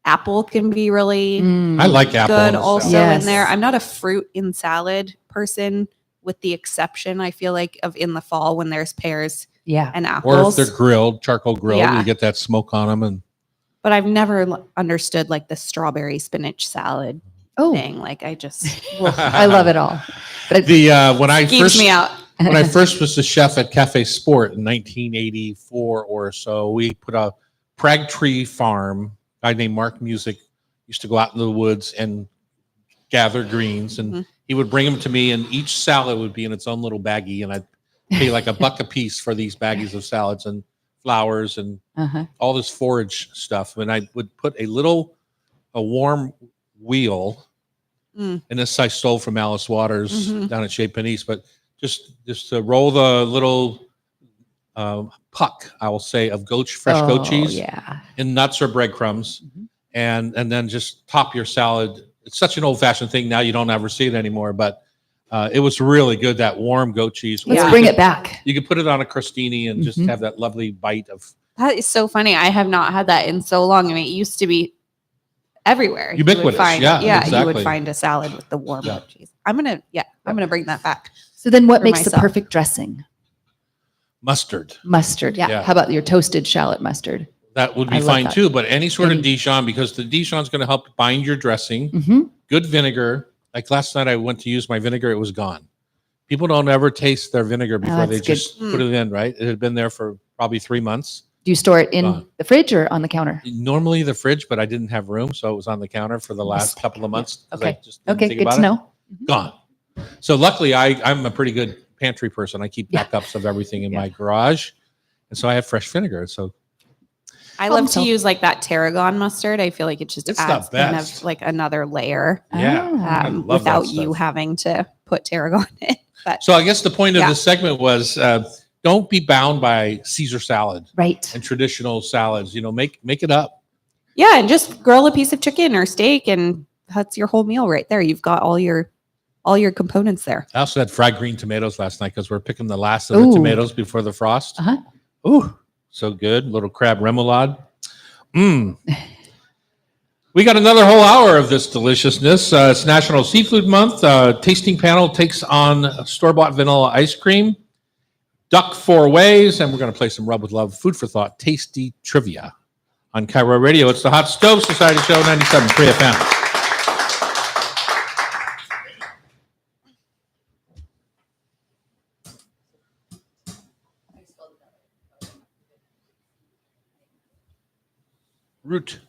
Apple can be really Mm. I like apple. good in a also salad. Yes. in there. I'm not a fruit in salad person, with the exception, I feel like, of in the fall when there's pears Yeah. and Or if apples. they're grilled, charcoal grilled, Yeah. you get that smoke on them. And But I've never understood like the strawberry spinach salad Oh, thing. Like I just I love it all. But when I keeps first me out. when I first was the chef at Cafe Sport in 1984 or so, we put a Prague Tree Farm, a guy named Mark Music used to go out in the woods and gather greens, and he would bring them to me, and each salad would be in its own little baggie, and I'd pay like $1 a piece for these baggies of salads and flowers and Uh-huh. all this forage stuff. And I would put a warm wheel, Mm. and this I stole from Alice Waters Mhm. down at Chez Panisse, but just to roll the little puck, I will say, of fresh goat cheese Yeah. in nuts or breadcrumbs, Mhm. and then just top your salad. It's such an old-fashioned thing now; you don't ever see it anymore. But it was really good, that warm goat cheese. Let's Yeah. bring it back. You could put it on a crostini and just Mhm. have that lovely bite of. That is so funny. I have not had that in so long. I mean, it used to be everywhere. You would Ubiquitous, find, yeah, you exactly. would find a salad with the warm Yeah. goat cheese. I'm gonna bring that back. So then what For makes the myself. perfect dressing? Mustard. Mustard. Yeah. How about your toasted shallot mustard? That would be I love fine that. too, but any sort of Any- Dijon, because the Dijon is going to help bind your dressing. Mm-hmm. Good vinegar. Like last night, I went to use my vinegar; it was gone. People don't ever taste their vinegar before they that's good. just put it in. Right? It had been there for probably 3 months. Do you store it in Gone. the fridge or on the counter? Normally the fridge, but I didn't have room, so it was on the counter for the last Mistake. couple of months. 'cause I Okay. just didn't Okay, think good about to it. know. Gone. So luckily, I'm a pretty good pantry person. I keep Yeah. backups of everything in Yeah. my garage, and so I have fresh vinegar. So I Problem love to solved. use like that tarragon mustard. I feel like it just It's the adds kind best. of like another layer yeah. Ah. I love that without you stuff. having to put tarragon in. But So I guess the point of Yeah. this segment was don't be bound by Caesar salad Right. and traditional salads. Make it up. yeah, and just grill a piece of chicken or steak, and that's your whole meal right there. You've got all your components there. I also had fried green tomatoes last night because we're picking the last of Ooh. the tomatoes before the frost. Uh-huh. Ooh, so good. Little crab remoulade. We got another whole hour of this deliciousness. It's National Seafood Month. Tasting panel takes on store-bought vanilla ice cream, duck 4 ways, and we're going to play some Rub with Love, food for thought, tasty trivia on Cairo Radio. It's the Hot Stove Society Show, 97.3 FM. Root.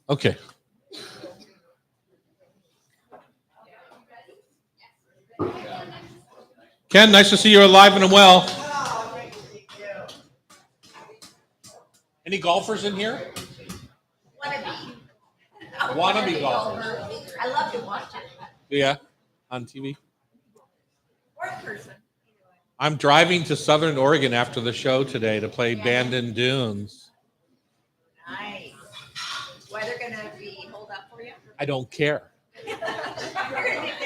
Okay. Ken, nice to see you alive and well. Any golfers in here? Wannabe golfers. I love to watch it. Yeah, on TV. I'm driving to Southern Oregon after the show today to play Bandon Dunes. Nice. Weather gonna be hold up for you? I don't care. Have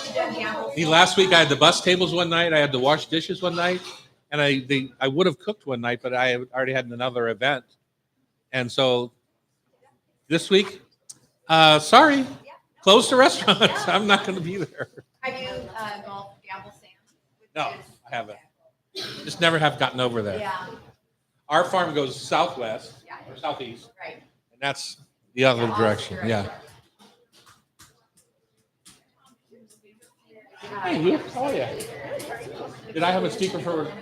you done gambles? See, last week I had the bus tables one night. I had to wash dishes one night, and I would have cooked one night, but I already had another event, and so this week, sorry, closed the restaurant. I'm not going to be there. Have you golf gamble Sam? No, I haven't. Just never have gotten over there. Yeah, Our farm goes southwest or southeast, right. and that's the other direction. Yeah. Hey, Luke, how are you? Did I have a speaker for?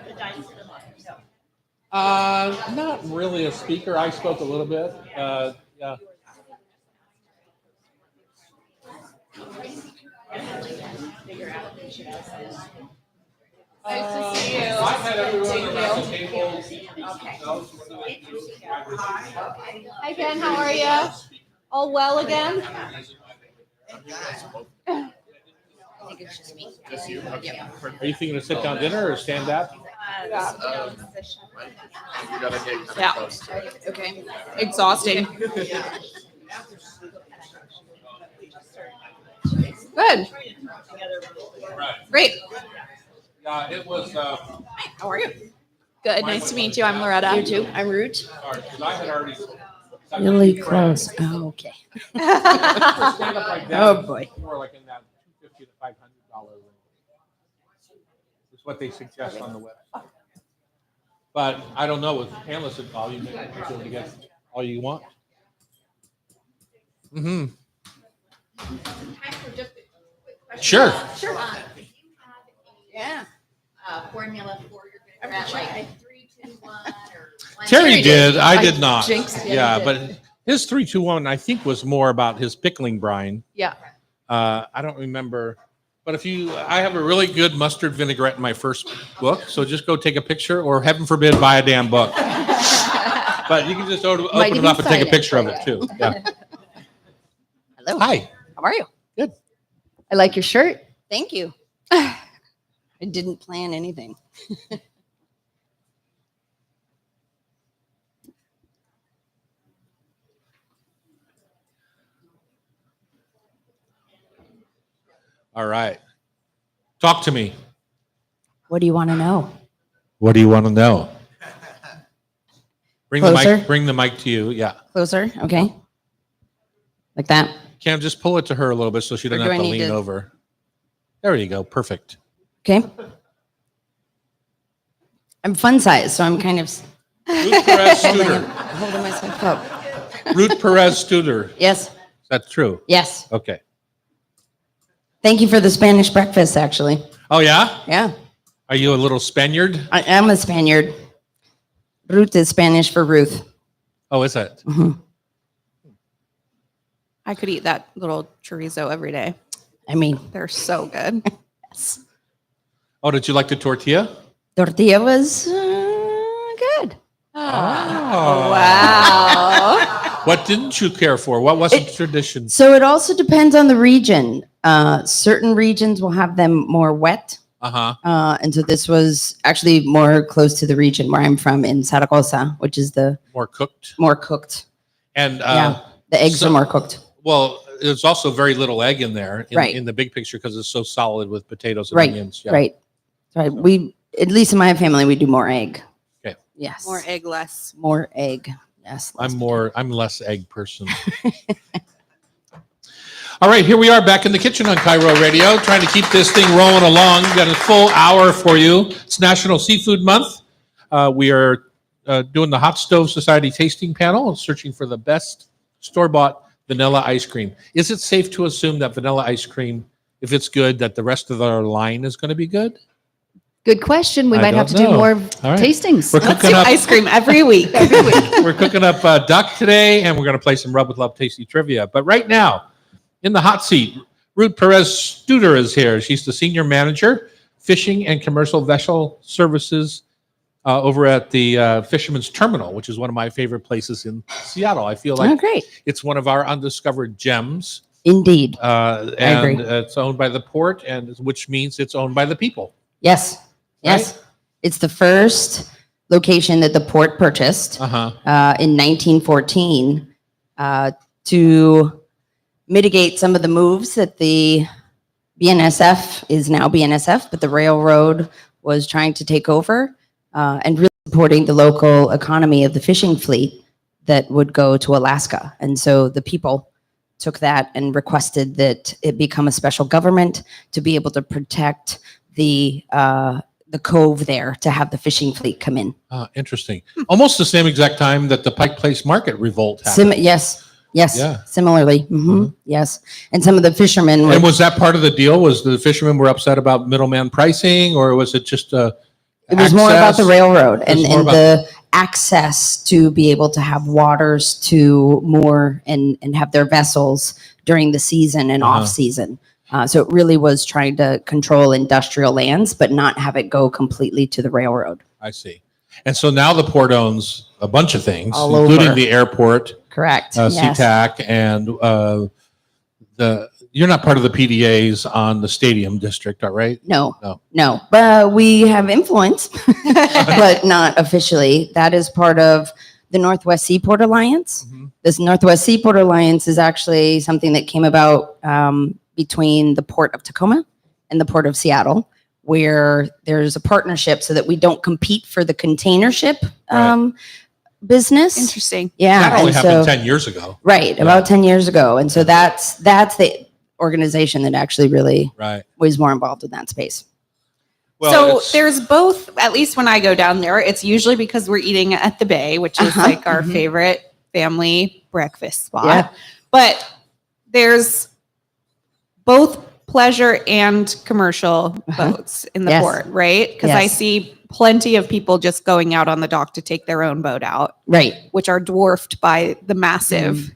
Not really a speaker. I spoke a little bit. Yeah. Nice to see you. I've had everyone around the table. Hi Ken, how are you? All well again? Are you thinking of sit down dinner or stand up? We gotta get Yeah. close. Okay. Exhausting. Good. Great. Yeah, it was. How are you? Good. Nice to meet you. I'm Loretta. You too. I'm Root. Sorry, 'cause I had already. Really close. Oh, okay. Stand up like that. Oh, boy. More like in that $250 to $500 range. Is what they suggest on the website. But I don't know with panelists involved, you may be able to get all you want. Mm-hmm. Time for just a quick question. Sure. Sure. Do you have Yeah. a formula for your vinaigrette, like 3, 2, 1, or 1? Terry did. I I did not. jinxed it. Yeah, I but His 3-2-1, I think, was more about his pickling brine. Yeah. I don't remember, but I have a really good mustard vinaigrette in my first book. So just go take a picture, or heaven forbid, buy a damn book. But you can just open Might it even up and take a sign it picture of for it you. too. Yeah. Hello. Hi. How are you? I like your shirt. Thank you. I didn't plan anything. All right. Talk to me. What do you want to know? What do you want to know? Bring Closer? Bring the mic to you. Yeah. Closer. Okay. Like that. Cam, just pull it to her a little bit so she doesn't Or do have I to need lean to- over. There you go. Perfect. Okay. I'm fun size, so I'm kind of Ruth Perez holding, Studer. holding myself up. Ruth Perez Studer. Yes. That's true. Yes. Okay. Thank you for the Spanish breakfast, actually. Oh, yeah? Yeah. Are you a little Spaniard? I am a Spaniard. Ruth is Spanish for Ruth. Oh, is that? I could eat that little chorizo every day. I mean, They're so good. yes. Oh, did you like the tortilla? Tortilla was good. Oh. Wow. What didn't you care for? What wasn't tradition? So it also depends on the region. Certain regions will have them more wet. Uh-huh. And so this was actually more close to the region where I'm from in Zaragoza, which is the More cooked. more cooked. And Yeah. The eggs so- are more cooked. well, there's also very little egg in there Right. in the big picture because it's so solid with potatoes and Right. onions. Yeah. Right. Right. We, at least in my family, we do more egg. Okay. Yes. More egg, less. More egg. Yes. I'm less egg person. All right, here we are back in the kitchen on Cairo Radio, trying to keep this thing rolling along. We've got a full hour for you. It's National Seafood Month. We are doing the Hot Stove Society tasting panel, searching for the best store-bought vanilla ice cream. Is it safe to assume that vanilla ice cream, if it's good, that the rest of our line is going to be good? Good question. We I might have to don't do know. more All right. tastings. We're Let's cooking do up. ice cream every week. We're cooking up duck today, and we're going to play some Rub with Love Tasty Trivia. But right now, in the hot seat, Ruth Perez Studer is here. She's the senior manager, fishing and commercial vessel services over at the Fisherman's Terminal, which is one of my favorite places in Seattle. I feel Oh, like great. it's one of our undiscovered gems, Indeed. and agree. it's owned by the port, and which means it's owned by the people. Yes. Yes. It's the first location that the port purchased Uh-huh. in 1914 to mitigate some of the moves that the BNSF is now BNSF, but the railroad was trying to take over and really supporting the local economy of the fishing fleet that would go to Alaska. And so the people took that and requested that it become a special government to be able to protect the cove there to have the fishing fleet come in. Interesting. Almost the same exact time that the Pike Place Market revolt happened. Yes. Yeah. Similarly. Yes. And some of the fishermen were, And was that part of the deal? Was the fishermen were upset about middleman pricing, or was it just it was more about the access? railroad and, was more and about- the access to be able to have waters to moor and have their vessels during the season and Uh-huh. off season. So it really was trying to control industrial lands, but not have it go completely to the railroad. I see. And so now the port owns a bunch of things, All including over. the airport, Correct. Yes. SeaTac, and you're not part of the PDAs on the stadium district, all right? No, No. no. But we have influence, but not officially. That is part of the Northwest Seaport Alliance. Mhm. This Northwest Seaport Alliance is actually something that came about between the Port of Tacoma and the Port of Seattle, where there's a partnership so that we don't compete for the container ship business. Interesting. Yeah. That only and happened so- 10 years ago. Right, Yeah. about 10 years ago. And so that's the organization that actually really Right. was more involved in that space. So it's- there's both, at least when I go down there, it's usually because we're eating at the Bay, which is Uh-huh. like our Mhm. favorite family breakfast spot. Yeah. But there's both pleasure and commercial boats in the Yes. port, right? Because I Yes. see plenty of people just going out on the dock to take their own boat out, Right. which are dwarfed by the massive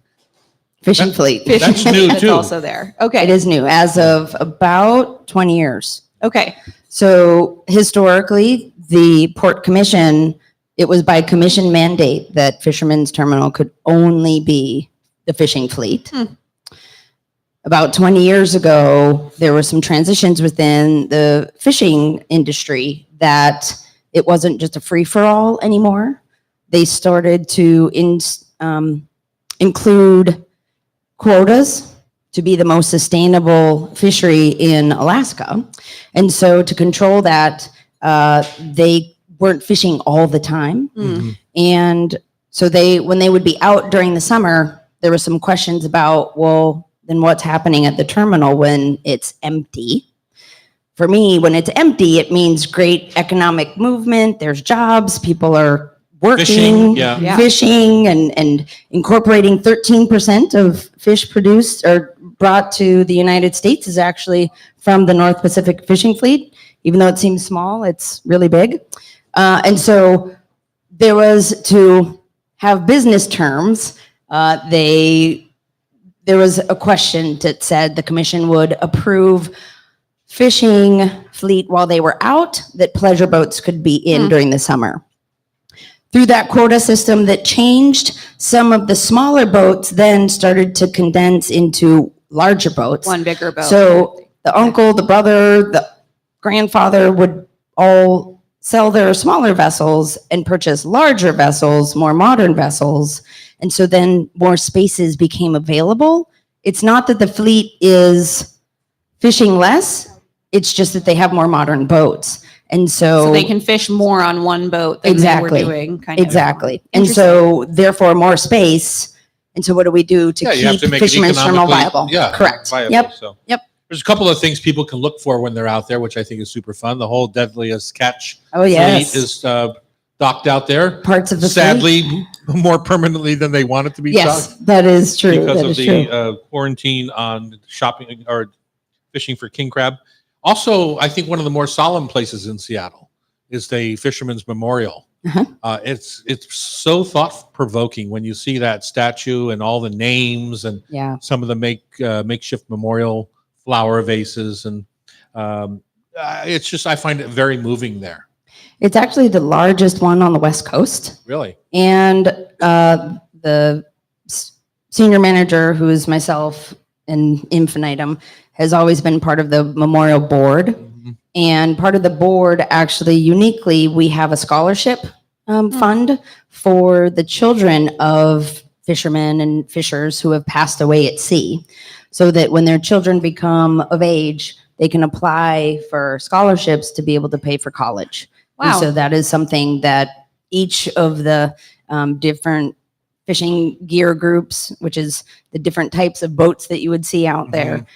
Fishing fleet. fishing That's fleet new, that's too. also there. Okay. It is new as of about 20 years. Okay. So historically, the Port Commission, it was by commission mandate that Fisherman's Terminal could only be the fishing fleet. About 20 years ago, there were some transitions within the fishing industry that it wasn't just a free-for-all anymore. They started to include quotas to be the most sustainable fishery in Alaska. And so to control that, they weren't fishing all the time. And so when they would be out during the summer, there were some questions about, well, then what's happening at the terminal when it's empty? For me, when it's empty, it means great economic movement. There's jobs, people are working, Fishing, yeah. Yeah. fishing, and incorporating 13% of fish produced or brought to the United States is actually from the North Pacific Fishing Fleet. Even though it seems small, it's really big. And so there was, to have business terms, there was a question that said the commission would approve fishing fleet while they were out that pleasure boats could be in during the summer. Through that quota system that changed, some of the smaller boats then started to condense into larger boats. One bigger boat. So the uncle, the brother, the grandfather would all sell their smaller vessels and purchase larger vessels, more modern vessels. And so then more spaces became available. It's not that the fleet is fishing less, it's just that they have more modern boats. And so they can fish more on one boat than Exactly. they were doing. Kind of. Exactly. And so therefore more space. And so what do we do to Yeah, you have keep to make it Fisherman's Terminal economically- viable? Yeah. Correct. viable, Yep. so. Yep. There's a couple of things people can look for when they're out there, which I think is super fun. The whole Deadliest Catch Oh, yes. fleet is docked out there. Parts of the fleet. Sadly, more permanently than they want it to be Yes, docked that is true. because That of is the true. quarantine on shopping or fishing for king crab. Also, I think one of the more solemn places in Seattle is the Fisherman's Memorial. Uh-huh. It's so thought provoking when you see that statue and all the names and Yeah. some of the makeshift memorial flower vases, and it's just, I find it very moving there. It's actually the largest one on the West Coast. Really. And the senior manager, who is myself in infinitum, has always been part of the memorial board. And part of the board, actually, uniquely, we have a scholarship fund for the children of fishermen and fishers who have passed away at sea, so that when their children become of age, they can apply for scholarships to be able to pay for college. And Wow. so that is something that each of the different fishing gear groups, which is the different types of boats that you would see out there,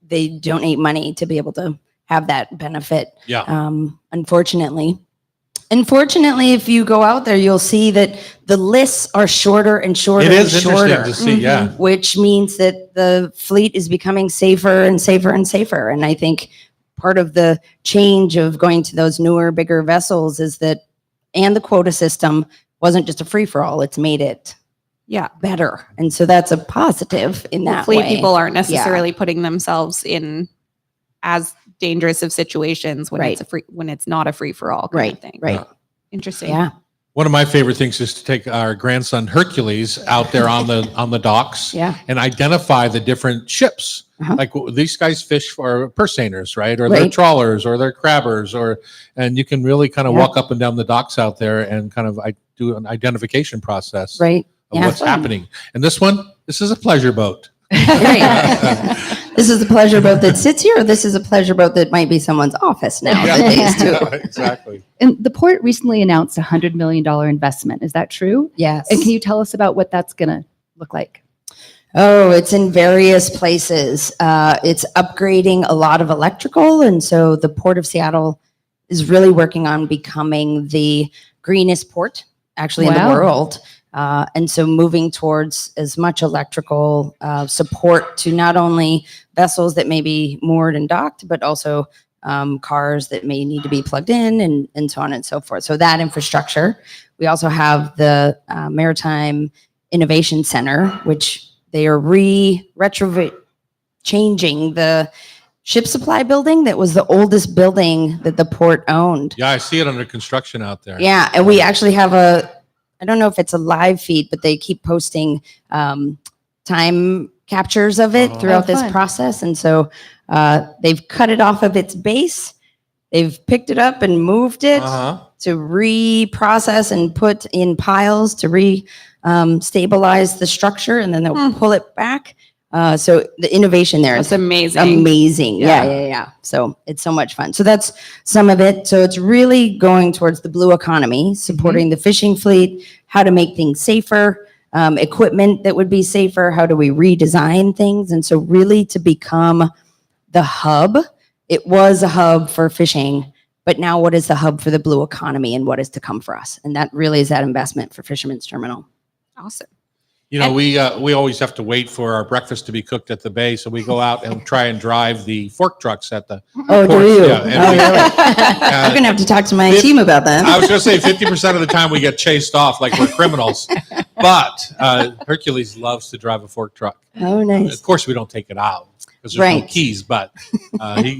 they donate money to be able to have that benefit. Yeah. Unfortunately, if you go out there, you'll see that the lists are shorter and shorter It is and shorter. interesting to see. Yeah. Which means that the fleet is becoming safer and safer and safer. And I think part of the change of going to those newer, bigger vessels is that, and the quota system wasn't just a free for all, it's made it Yeah. better. And so that's a positive in that Hopefully way. people aren't necessarily putting themselves in as dangerous of situations when Right. when it's not a free for all kind Right, of thing. right. Interesting. Yeah. One of my favorite things is to take our grandson Hercules out there on the docks Yeah. and identify the different ships. Uh-huh. Like these guys fish for purse seiners, right? Or they're Right. trawlers, or they're crabbers, and you can really kind of Yeah. walk up and down the docks out there and kind of do an identification process Right. of Yeah. what's happening. And this is a pleasure boat. Right. This is a pleasure boat that sits here. Or this is a pleasure boat that might be someone's office nowadays too. Exactly. And the port recently announced a $100 million investment. Is that true? Yes. And can you tell us about what that's going to look like? Oh, it's in various places. It's upgrading a lot of electrical. And so the Port of Seattle is really working on becoming the greenest port actually in the Wow. world. And so moving towards as much electrical support to not only vessels that may be moored and docked, but also cars that may need to be plugged in and so on and so forth. So that infrastructure. We also have the Maritime Innovation Center, which they are changing the ship supply building that was the oldest building that the port owned. Yeah, I see it under construction out there. Yeah, and we actually have I don't know if it's a live feed, but they keep posting time captures of it Oh. throughout Oh, this fun. process. And so they've cut it off of its base. They've picked it up and moved it Uh-huh. to reprocess and put in piles to stabilize the structure, and then they'll pull it back. So the innovation there is That's amazing. amazing. Yeah. Yeah. So it's so much fun. So that's some of it. So it's really going towards the blue economy, supporting the fishing fleet, how to make things safer, equipment that would be safer, how do we redesign things? And so really to become the hub. It was a hub for fishing, but now what is the hub for the blue economy and what is to come for us? And that really is that investment for Fisherman's Terminal. Awesome. You know, we always have to wait for our breakfast to be cooked at the bay, so we go out and try and drive the fork trucks at the. Oh, ports. do you? Yeah, and Oh, we- really? I'm going to have to talk to my team about that. I was going to say 50% of the time we get chased off like we're criminals, but Hercules loves to drive a fork truck. Oh, nice. Of course, we don't take it out because there's no Right. keys, but we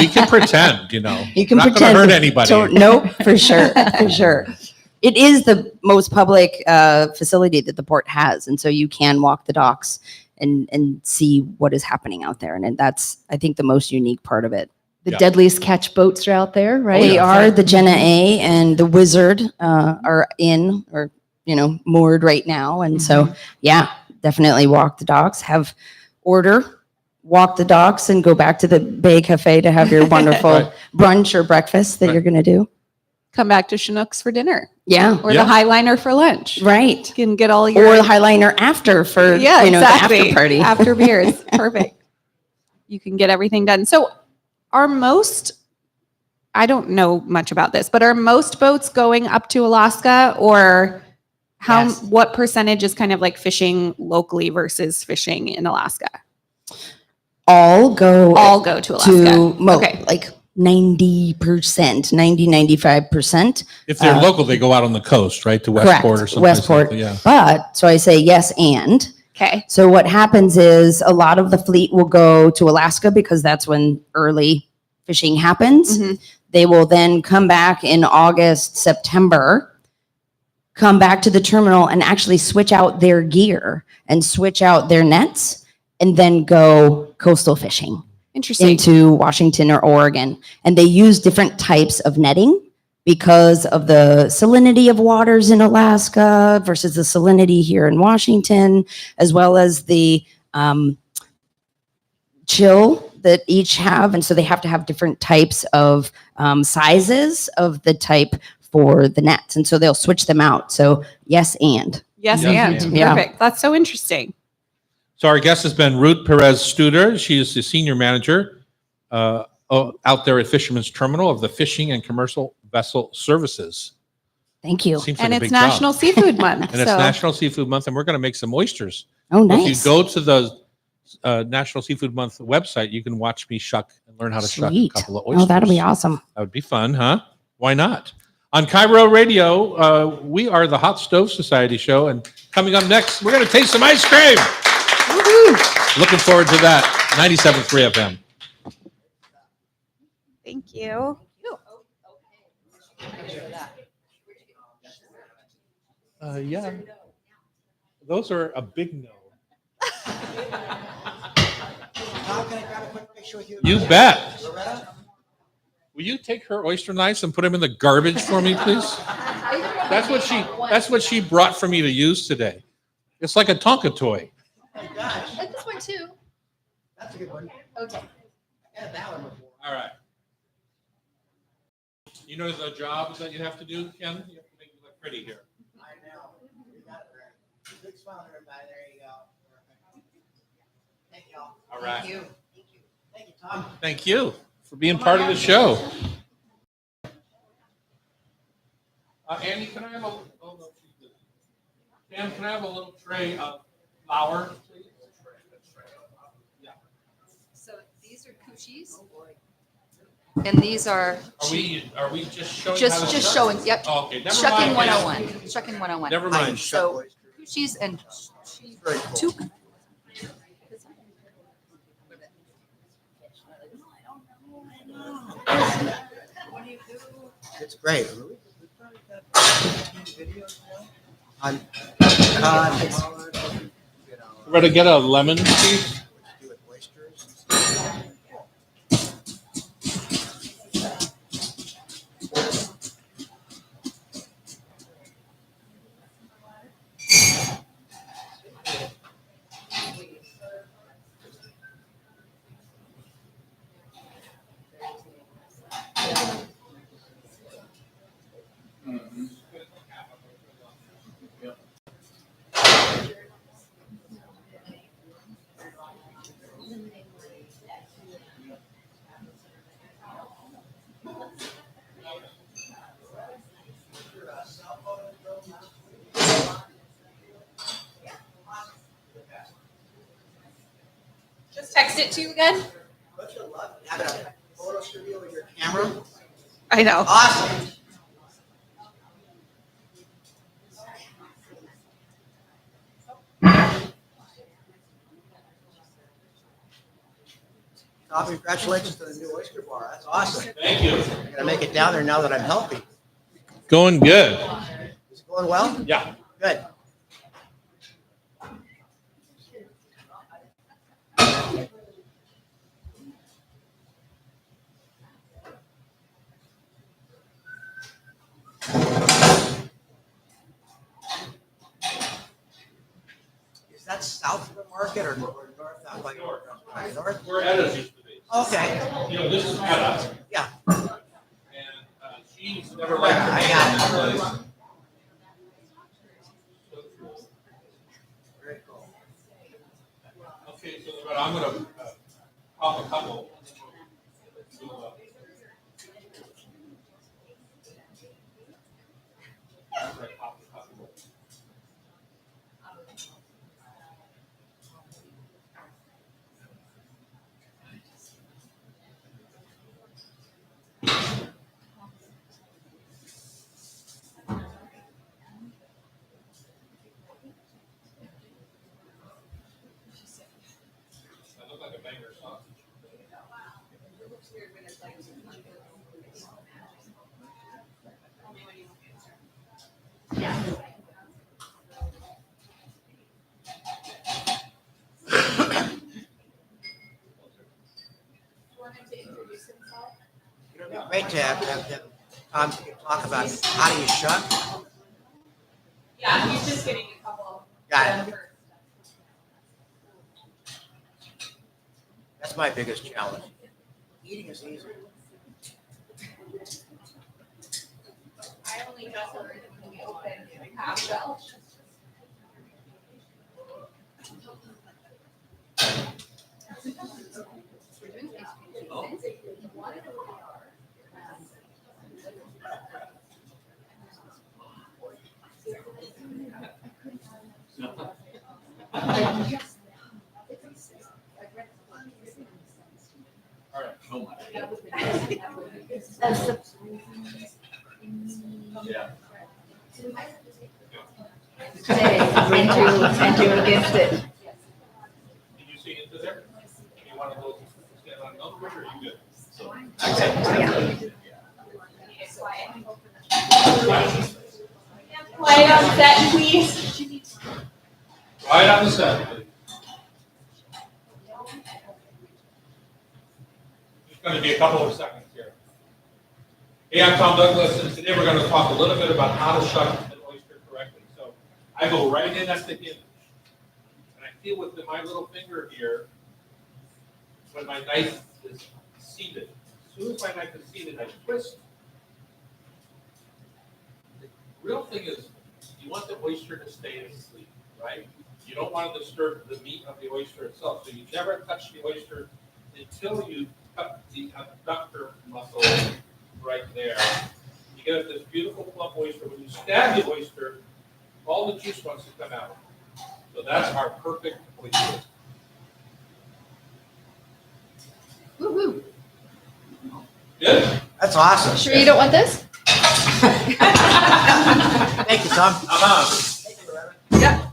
can pretend, you know. You can Not gonna pretend. hurt anybody. Nope, for sure, for sure. It is the most public facility that the port has, and so you can walk the docks and see what is happening out there, and that's I think the most unique part of it. The Yeah. deadliest catch boats are out there, right? They yeah. are the Jenna A and the Wizard are moored right now, and so yeah, definitely walk the docks, walk the docks, and go back to the Bay Cafe to have your wonderful Right. brunch or breakfast that Right. you're going to do. Come back to Chinook's for dinner Yeah, or Yeah. the Highliner for lunch. right. You can get all your Or the Highliner after for yeah, the exactly. after party. After beers. Perfect. You can get everything done. So I don't know much about this, but are most boats going up to Alaska, or Yes. what percentage is kind of like fishing locally versus fishing in Alaska? All go All go to Alaska. Okay. like 90%, 95%. If they're local, they go out on the coast, right, to Westport or something. Westport. Yeah. But so I say yes and. Okay. So what happens is a lot of the fleet will go to Alaska because that's when early fishing happens. Mhm. They will then come back in August, September, come back to the terminal and actually switch out their gear and switch out their nets and then go coastal fishing Interesting. into Washington or Oregon. And they use different types of netting because of the salinity of waters in Alaska versus the salinity here in Washington, as well as the chill that each have. And so they have to have different types of sizes of the type for the nets. And so they'll switch them out. So yes, and. yes, Yeah. and Yeah. perfect. That's so interesting. So our guest has been Ruth Perez Studer. She is the senior manager out there at Fisherman's Terminal of the Fishing and Commercial Vessel Services. Thank you. Seems And like a it's big job. National Seafood Month. And it's so National Seafood Month, and we're going to make some oysters. Oh, So if you nice. go to the National Seafood Month website, you can watch me shuck and learn how to Sweet. shuck a couple of oysters. Oh, that'll be awesome. That would be fun, huh? Why not? On Cairo Radio, we are the Hot Stove Society show, and coming up next, we're going to taste some ice cream. Looking forward to that. 97.3 FM. thank you. Yeah. Those are a big no. Tom, can I grab a quick picture with you? You bet. Loretta? Will you take her oyster knives and put them in the garbage for me, please? That's what she brought for me to use today. It's like a Tonka toy. Oh, gosh, Like this one too. that's a good one. Okay. I had that one before. All right. You know the jobs that you have to do, Ken? You have to make it look pretty here. I know. You got it right. Big smile, everybody. There you go. Perfect. Thank y'all. All right. Thank you. Thank you. Thank you, Tom. Thank you for being part of the show. Andy, can I have Cam, can I have a little tray of flour, please? Yeah. So these are coochies. And these are Are we just showing? how just to shuck? showing, yep, Oh, okay, never shucking mind. 101, shucking 101. Never I mind. shuck So oysters. she's and Very cool. two. It's great. On cod, you know, Ready to get a lemon, please? what you do with oysters. Just text it to you again. Don't you love having a photo studio with your camera? I know. Awesome. Tom, congratulations to the new oyster bar. That's awesome. Thank you. I'm gonna make it down there now that I'm healthy. Going good. Is it going well? Yeah. Good. Is that south of the market or north out by north? North? Where Edda's used to be. Okay, You know, this is Edda, yeah. and she's never liked. Yeah, I got it. Very cool. Okay, so but I'm gonna pop a couple. Pop a couple. That look like a banger sausage. It'd be great to have them, Tom, you can talk about how do you shuck? Yeah, he's just getting a couple. Got it. That's my biggest challenge. Eating is easy. I only just learned when we opened half shell. Andrew against it. Did you see into there? You want to go stand on number or are you good? Quiet on set, please. Right on the set, please. Just going to be a couple of seconds here. Hey, I'm Tom Douglas, and today we're going to talk a little bit about how to shuck an oyster correctly. So I go right in at the hinge, and I feel with my little finger here when my knife is seated. As soon as my knife is seated, I twist. The real thing is, you want the oyster to stay asleep, right? You don't want to disturb the meat of the oyster itself, so you never touch the oyster until you cut the abductor muscle right there. You get this beautiful plump oyster. When you stab the oyster, all the juice wants to come out. So that's our perfect oyster. Woo-hoo. That's awesome. Sure you don't want this? Thank you, Tom. I'm on. Thank you, Loretta. Yeah.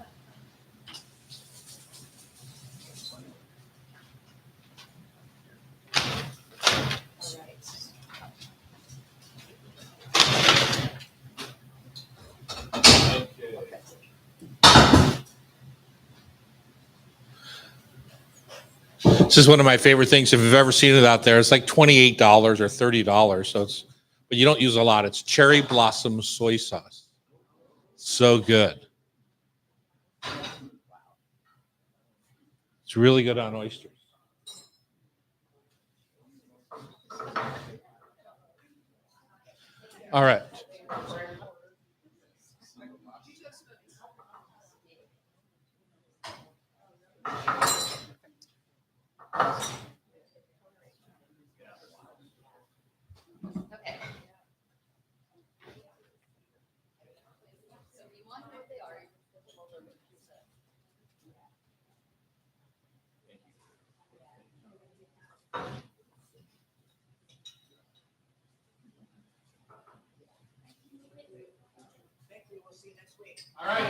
This is one of my favorite things. If you've ever seen it out there, it's like $28 or $30. So it's, but you don't use a lot. It's cherry blossom soy sauce. So good. It's really good on oysters. All right. Thank you. We'll see you next week. All right.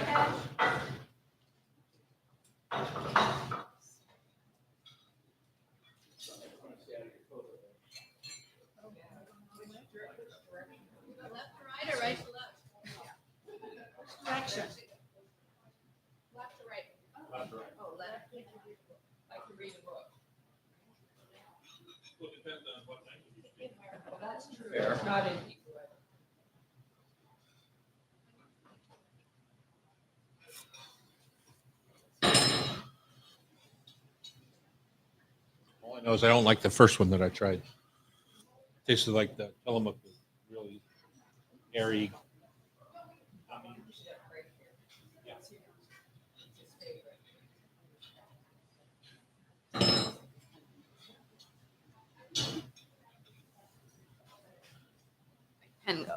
Right or right to left? Direction. Left to right. Oh, left. I can read a book. That's true. It's not in people. All I know is I don't like the first one that I tried. Tasted like the Tillamook was really airy. Can go.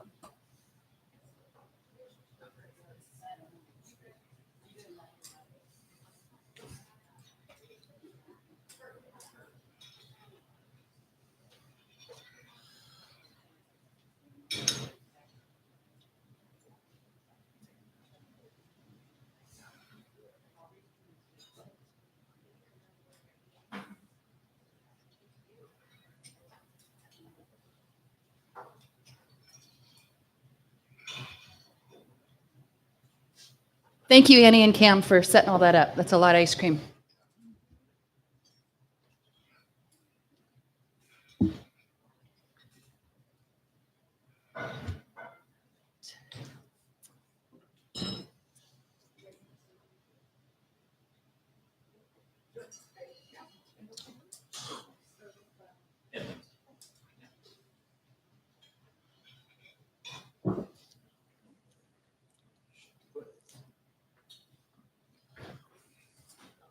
Thank you, Annie and Cam, for setting all that up. That's a lot of ice cream.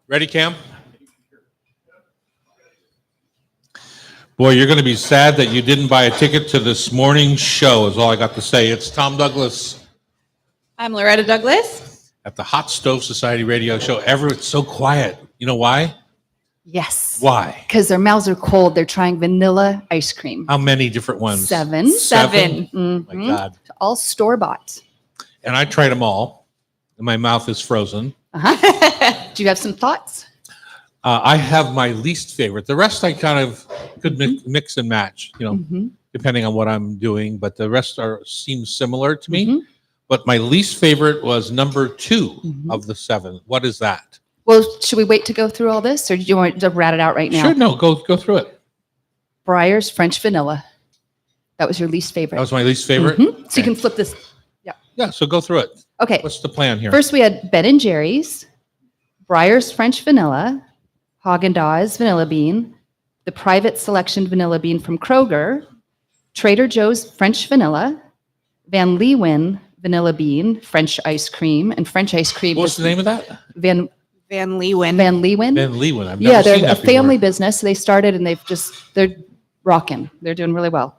Ready, Cam? Boy, you're going to be sad that you didn't buy a ticket to this morning's show, is all I got to say. It's Tom Douglas I'm Loretta Douglas. at the Hot Stove Society radio show. It's so quiet. You know why? Yes. Why? Because their mouths are cold. They're trying vanilla ice cream. How many different ones? Seven. Seven. Oh my God. All store bought. And I tried them all, and my mouth is frozen. Do you have some thoughts? I have my least favorite. The rest I kind of could mix and match, depending on what I'm doing. But the rest seem similar to me. Mhm. But my least favorite was number 2 of the 7. What is that? Well, should we wait to go through all this, or do you want to rat it out right now? Sure, no, go through it. Breyer's French vanilla. That was your least favorite. That was my least favorite. Mhm. So you can flip this. Yeah, so go through it. Okay. What's the plan here? First, we had Ben and Jerry's, Breyer's French vanilla, Haagen-Dazs vanilla bean, the Private Selection vanilla bean from Kroger, Trader Joe's French vanilla, Van Leeuwen vanilla bean, French ice cream, and French ice cream. What's the name of that? Van Van Leeuwen. Leeuwen. Ben Leeuwen. I've never Yeah, seen they're a that before. family business. They started and they're rocking. They're doing really well.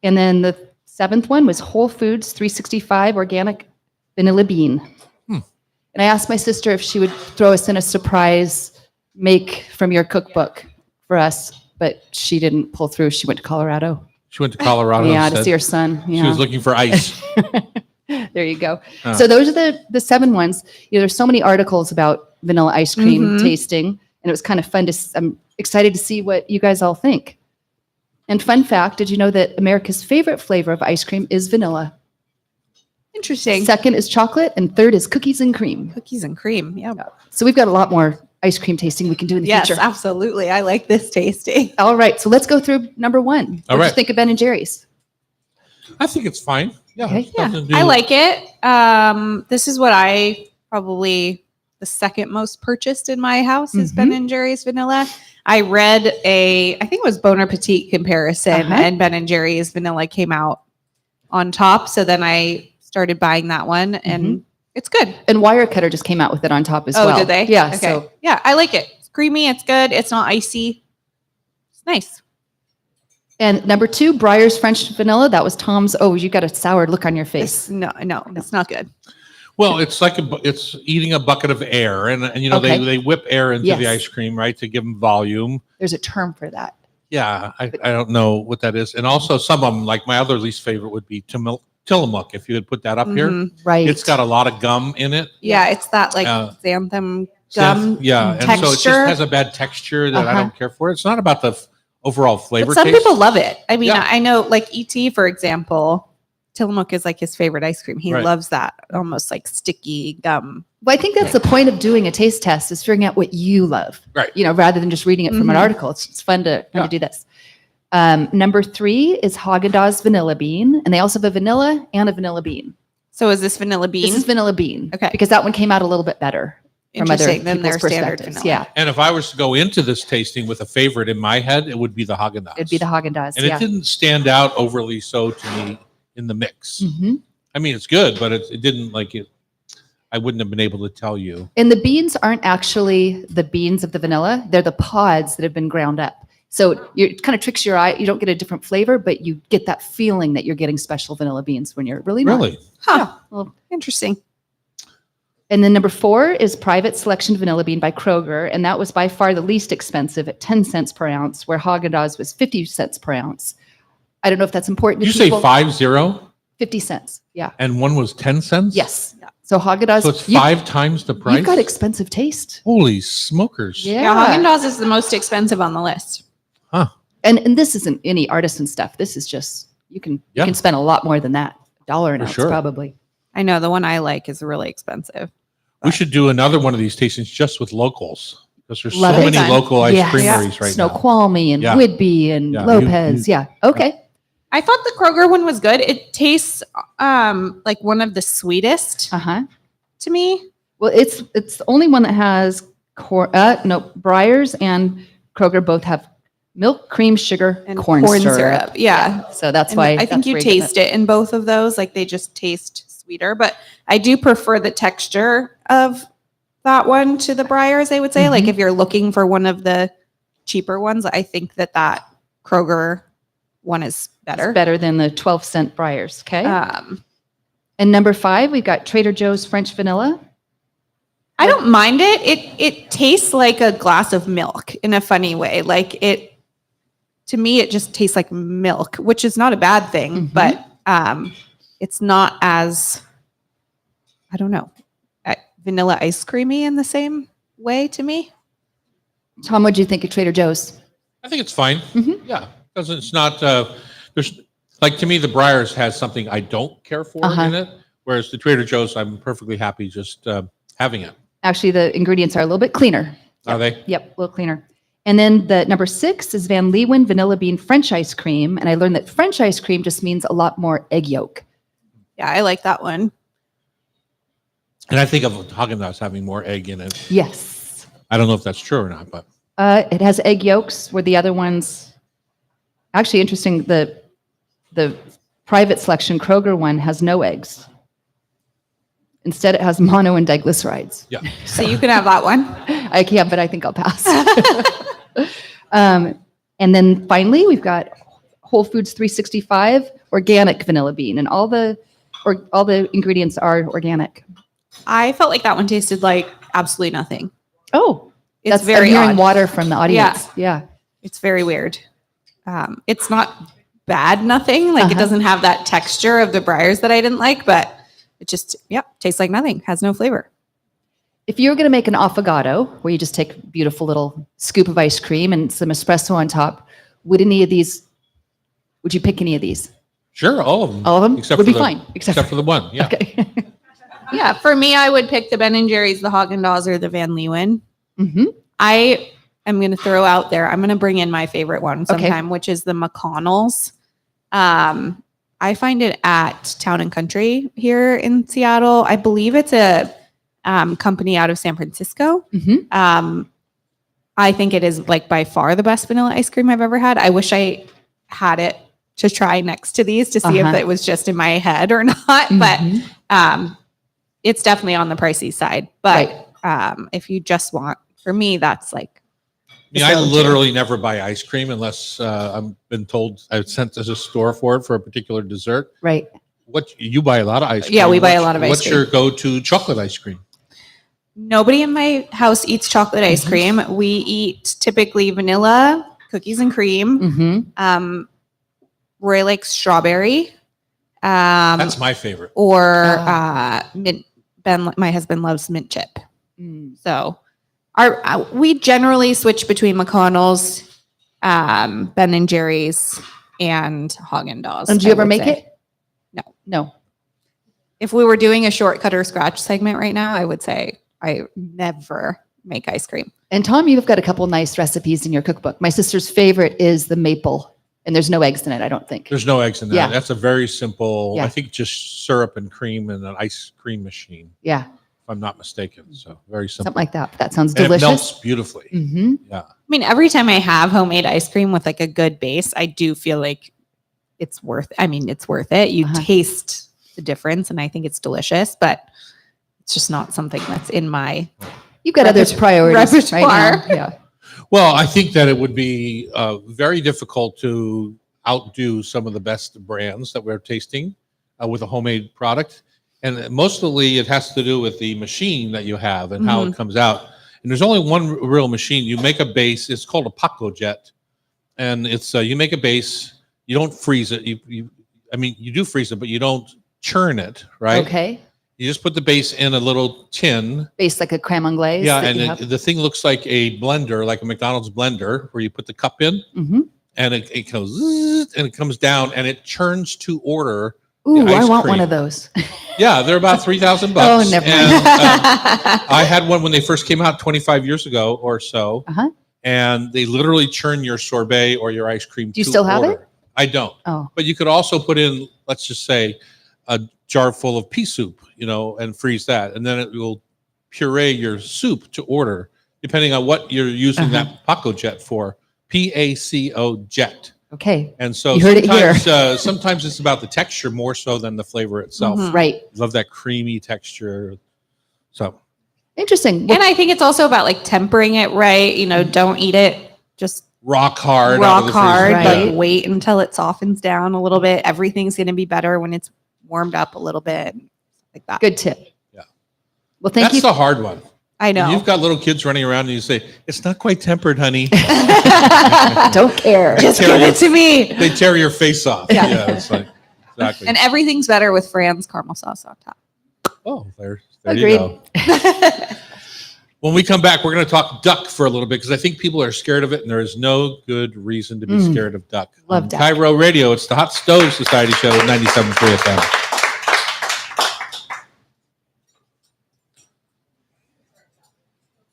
And then the 7th one was Whole Foods 365 organic vanilla bean. And I asked my sister if she would throw us in a surprise make from your cookbook for us, but she didn't pull through. She went to Colorado. She went to Colorado. Yeah, and to said see her son. She Yeah. was looking for ice. There you go. Oh. So those are the 7 ones. There's so many articles about vanilla ice cream Mhm. tasting, and it was kind of fun I'm excited to see what you guys all think. And fun fact, did you know that America's favorite flavor of ice cream is vanilla? Interesting. Second is chocolate, and third is cookies and cream. Cookies and cream. Yeah. So we've got a lot more ice cream tasting we can do in the Yes, future. absolutely. I like this tasting. All right, so let's go through number 1. What All do right. you think of Ben and Jerry's? I think it's fine. Yeah. Okay. it's nothing to do- I like it. This is what I probably the second most purchased in my house is Ben and Jerry's vanilla. I read I think it was Bon Appetit comparison, Uh-huh. and Ben and Jerry's vanilla came out on top. So then I started buying that one, and it's good. And Wirecutter just came out with it on top as Oh, well. did they? Yeah. Okay. So Yeah, I like it. It's creamy. It's good. It's not icy. It's nice. and number 2, Breyer's French vanilla. That was Tom's. Oh, you got a sour look on your face. No, it's not good. Well, it's like it's eating a bucket of air, and Okay. they whip air into the Yes. ice cream, right, to give them volume. There's a term for that. Yeah, I don't know what that is. And also some of them, like my other least favorite would be Tillamook. If you had put that up here, Mhm. Right. it's got a lot of gum in it. Yeah, it's that like Uh, xanthan gum. Yeah, and so it just texture. has a bad texture that I Uh-huh. don't care for. It's not about the overall flavor. But some taste. people love it. I mean, Yeah. I know like ET, for example, Tillamook is like his favorite ice cream. He Right. loves that almost like sticky gum. Well, I think that's the point of doing a taste test is figuring out what you love. Right. Rather than just reading it from an Mhm. article. It's fun to Yeah. do this. Number 3 is Haagen-Dazs vanilla bean, and they also have a vanilla and a vanilla bean. So is this vanilla bean? This is vanilla bean. Okay. Because that one came out a little bit better from other Interesting than their people's standard perspectives. vanilla. Yeah, And if I was to go into this tasting with a favorite in my head, it would be the Haagen-Dazs. it'd be the Haagen-Dazs. And Yeah. it didn't stand out overly so to me in the mix. Mhm. I mean, it's good, but it didn't like it. I wouldn't have been able to tell you. And the beans aren't actually the beans of the vanilla. They're the pods that have been ground up. So it kind of tricks your eye. You don't get a different flavor, but you get that feeling that you're getting special vanilla beans when you're really not. Really? Huh. Well, Interesting. and then number 4 is Private Selection Vanilla Bean by Kroger. And that was by far the least expensive at 10 cents per ounce, where Haagen-Dazs was 50 cents per ounce. I don't know if that's important Did to you say people. 50 50 cents. Yeah. and one was 10 cents? Yes. So Haagen-Dazs. So it's you- 5 times the price? You've got expensive taste. Holy smokers. Yeah. Yeah, Haagen-Dazs is the most expensive on the list. And this isn't any artisan stuff. This is just, you can Yeah. spend a lot more than that. $1 an For ounce, sure. probably. I know the one I like is really expensive. We should do another one of these tastings just with locals because there's Love so it. many local ice Yes. creameries right now. Snoqualmie and Yeah. Whidbey and Yeah. Lopez. Yeah. Okay. I thought the Kroger one was good. It tastes like one of the sweetest Uh-huh. to me. Well, it's the only one that has Breyers and Kroger both have milk, cream, sugar, And corn syrup. Yeah. So that's And why I think that's you where get taste it in both of those. Like they just taste sweeter. But I do prefer the texture of that one to the Breyers, I would say. Like Mhm. if you're looking for one of the cheaper ones, I think that Kroger one is better. better than the 12-cent Breyers. Okay. Um, And number 5, we've got Trader Joe's French vanilla. I don't mind it. It tastes like a glass of milk in a funny way. Like to me, it just tastes like milk, which is not a bad thing, Mhm. but it's not as, I don't know, vanilla ice creamy in the same way to me. Tom, what do you think of Trader Joe's? I think it's fine. Mhm. Yeah, because it's not. There's like to me, the Breyers has something I don't care for Uh-huh. in it, whereas the Trader Joe's, I'm perfectly happy just having it. Actually, the ingredients are a little bit cleaner. Are they? Yep, a little cleaner. And then the number 6 is Van Leeuwen Vanilla Bean French ice cream. And I learned that French ice cream just means a lot more egg yolk. Yeah, I like that one. And I think of Haagen-Dazs having more egg in it. Yes. I don't know if that's true or not, but It has egg yolks where the other ones, actually interesting, the private selection Kroger one has no eggs. Instead, it has mono and diglycerides. yeah. So you can have that one. I can't, but I think I'll pass. And then finally, we've got Whole Foods 365 organic vanilla bean, and all the ingredients are organic. I felt like that one tasted like absolutely nothing. Oh, It's I'm very hearing odd. water from the audience. Yeah. It's very weird. It's not bad nothing. Like it Uh-huh. doesn't have that texture of the Breyers that I didn't like, but it just, tastes like nothing. Has no flavor. If you were going to make an affogato, where you just take a beautiful little scoop of ice cream and some espresso on top, would you pick any of these? Sure, all of them. All of them? Except Would for be the, fine, Except for the one, yeah. Okay. Yeah, for me, I would pick the Ben and Jerry's, the Haagen-Dazs, or the Van Leeuwen. Hmm. I am going to throw out there. I'm going to bring in my favorite one Okay. sometime, which is the McConnell's. I find it at Town and Country here in Seattle. I believe it's a company out of San Francisco. Hmm. I think it is like by far the best vanilla ice cream I've ever had. I wish I had it to try next to these to see if Uh-huh. it was just in my head or not. But it's definitely on the pricey side. But if you just want, for me, that's like, I mean, I literally never buy ice cream unless I've been told I've sent to the store for it for a particular dessert. Right. What you buy a lot of ice cream? Yeah, we buy a lot of ice What's cream. your go-to chocolate ice cream? nobody in my house eats chocolate ice cream. We eat typically vanilla, cookies and cream. Mm-hmm. Roy likes strawberry. That's my favorite. Or mint. Ben, my husband loves mint chip. So we generally switch between McConnell's, Ben and Jerry's, and Haagen-Dazs. And do you I ever would make say. it? No. No. If we were doing a shortcut or scratch segment right now, I would say I never make ice cream. And Tom, you've got a couple nice recipes in your cookbook. My sister's favorite is the maple, and there's no eggs in it, I don't think. There's no eggs in that. Yeah. That's a very simple, Yeah. I think just syrup and cream and an ice cream machine, Yeah, if I'm not mistaken. So very simple. something like that. That sounds And it delicious. melts beautifully. Mm-hmm. Yeah. I mean, every time I have homemade ice cream with like a good base, I do feel like it's worth it. You Uh-huh. taste the difference and I think it's delicious, but it's just not something that's in my You've got other priorities right now. repertoire. Yeah. Well, I think that it would be very difficult to outdo some of the best brands that we're tasting with a homemade product. And mostly it has to do with the machine that you have and how it comes out. And there's only one real machine. You make a base. It's called a Paco Jet. And it's you make a base. You don't freeze it. You do freeze it, but you don't churn it, right? Okay. You just put the base in a little tin. Based like a creme anglaise. Yeah, that and you have. the thing looks like a blender, like a McDonald's blender, where you put the cup in, Mhm. and it goes zzz, and it comes down, and it churns to order. Ooh, I ice want one cream. of those. Yeah, they're about $3,000. Oh, never mind. And, I had one when they first came out 25 years ago or so, Uh-huh. and they literally churn your sorbet or your ice cream. Do you to still have order. it? I don't. Oh, But you could also put in, let's just say, a jar full of pea soup, and freeze that, and then it will puree your soup to order, depending on what you're using that Paco Jet for. PACO Jet. okay. And so You heard it here. sometimes it's about the texture more so than the flavor itself. Mhm. Right. Love that creamy texture. So Interesting. Well, And I think it's also about like tempering it right. Don't eat it just rock hard. out of rock the freezer. hard, Right. but wait until it softens down a little bit. Everything's going to be better when it's warmed up a little bit, like that. good tip. Yeah. Well, thank That's you. the hard one. I know. You've got little kids running around and you say, it's not quite tempered, honey. Don't care. Just Tear give your- it to me. They tear your face off. Yeah. It's like, exactly. And everything's better with Fran's caramel sauce on top. Oh, there you Agreed. go. When we come back, we're going to talk duck for a little bit because I think people are scared of it, and there is no good reason to be scared of duck. Love On duck. Cairo Radio, it's the Hot Stove Society Show at 97.3 FM.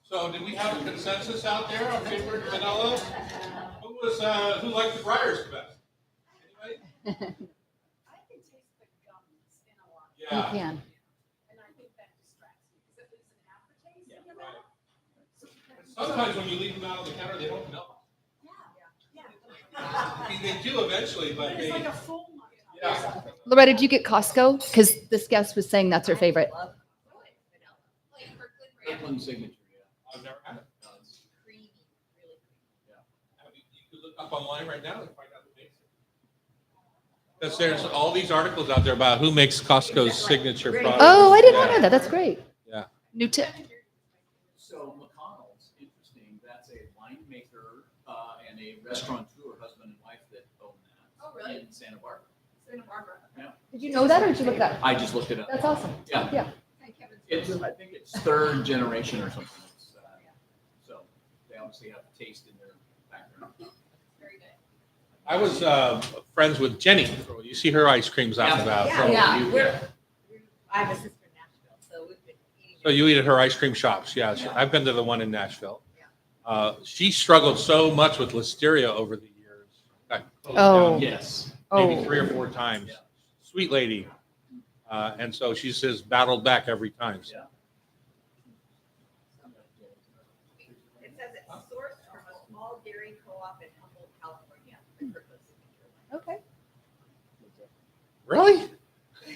So, did we have a consensus out there on favorite vanilla? Who liked the Breyers best? Anybody? I can taste the gums in a lot. You Yeah. can. And I think that distracts me because it leaves an aftertaste in your right. mouth. Sometimes when you leave them out on the counter, they don't melt. I mean, they do eventually, but It's they. like a full one. Yeah. Loretta, do you get Costco? Because this guest was saying that's her favorite. Like Kirkland brand. Kirkland signature, yeah. I've never had it. It's Creamy, really creamy. You could look up online right now and find out who makes it. Because there's all these articles out there about who makes Costco's signature product. Oh, I did not Yeah. know that. That's great. Yeah. New tip. So McConnell's, interesting, that's a winemaker and a restaurateur, husband and wife that own that. Oh, really? In Santa Barbara. Did you know that or did you look that? I just looked it up. That's awesome. Yeah. Yeah. Hi, Kevin. I think it's third generation or something. So they obviously have taste in their background. Very good. I was friends with Jenny. You see her ice creams out and about. From Yeah, the UK. I have a sister in Nashville, so we've been eating. So you eat at her ice cream shops. Yeah, I've been to the one in Nashville. She struggled so much with listeria over the years. Got closed Oh. down Yes. maybe Oh. 3 or 4 times. Yeah. Sweet lady. And so she says battled back every time. So. Yeah. It says it's sourced from a small dairy co-op in Humboldt, California. Okay. Really?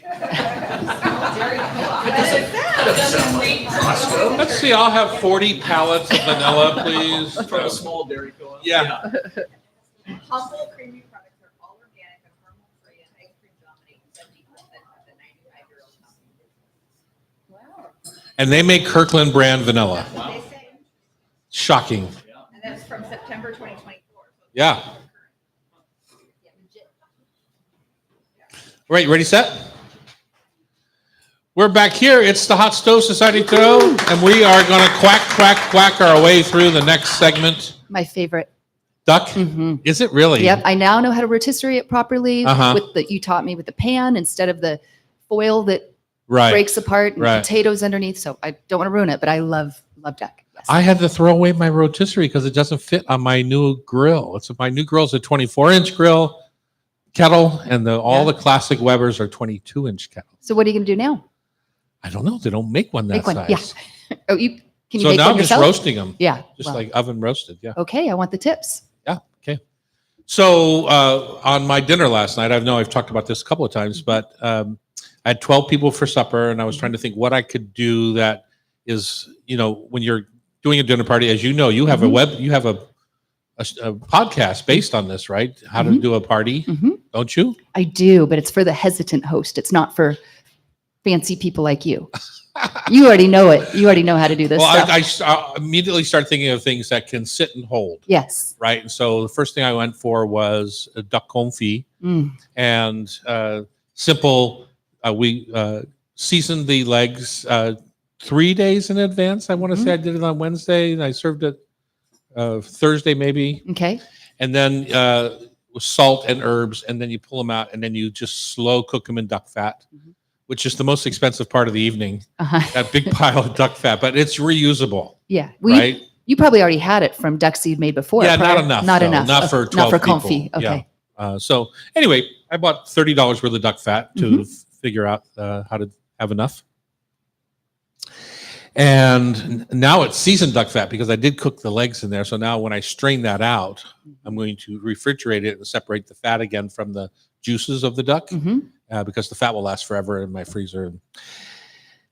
Dairy co-op. Costco. Let's see. I'll have 40 pallets of vanilla, please. From a small dairy co-op. Yeah. Humboldt creamy products are all organic and hormone-free, and ice cream dominates 70% of the 95-year-old company business. Wow. And they make Kirkland brand vanilla. That's what they say. Shocking. And that's from September 2024. So it's Yeah. current. Yeah, legit. Right, ready, set? We're back here. It's the Hot Stove Society Throw, and we are going to quack, quack, quack our way through the next segment. My favorite. Duck? Mm-hmm. Is it really? Yep. I now know how to rotisserie it properly. Uh-huh. With the you taught me with the pan instead of the foil that Right. breaks apart and Right. potatoes underneath. So I don't want to ruin it, but I love duck. Yes. I had to throw away my rotisserie because it doesn't fit on my new grill. My new grill's a 24-inch grill kettle, and all the classic Webers are 22-inch kettle. So what are you going to do now? I don't know. They don't make one that Make one, size. yeah. Oh, can you So make now one I'm just yourself? roasting them, Yeah. just well, like oven roasted. Yeah. Okay, I want the tips. Yeah. Okay. So on my dinner last night, I've talked about this a couple of times, but I had 12 people for supper, and I was trying to think what I could do that is, when you're doing a dinner party, as you know, you have a podcast based on this, right? How to do a party, don't you? I do, but it's for the hesitant host. It's not for fancy people like you. You already know it. You already know how to do this Well, stuff. I immediately start thinking of things that can sit and hold, Yes. right? And so the first thing I went for was a duck confit. Mm. And simple. We seasoned the legs 3 days in advance. I want to say I did it on Wednesday, and I served it Thursday maybe, Okay. and then with salt and herbs, and then you pull them out, and then you just slow cook them in duck fat, which is the most expensive part of the evening. Uh-huh. That big pile of duck fat, but it's reusable, Yeah. Well, right? you probably already had it from duck seed made before. Yeah, prior. not enough. Not though. enough. Not for 12 Not for people. confit. Okay. Yeah. So anyway, I bought $30 worth of duck fat to figure out how to have enough. And now it's seasoned duck fat because I did cook the legs in there. So now when I strain that out, I'm going to refrigerate it and separate the fat again from the juices of the duck because the fat will last forever in my freezer.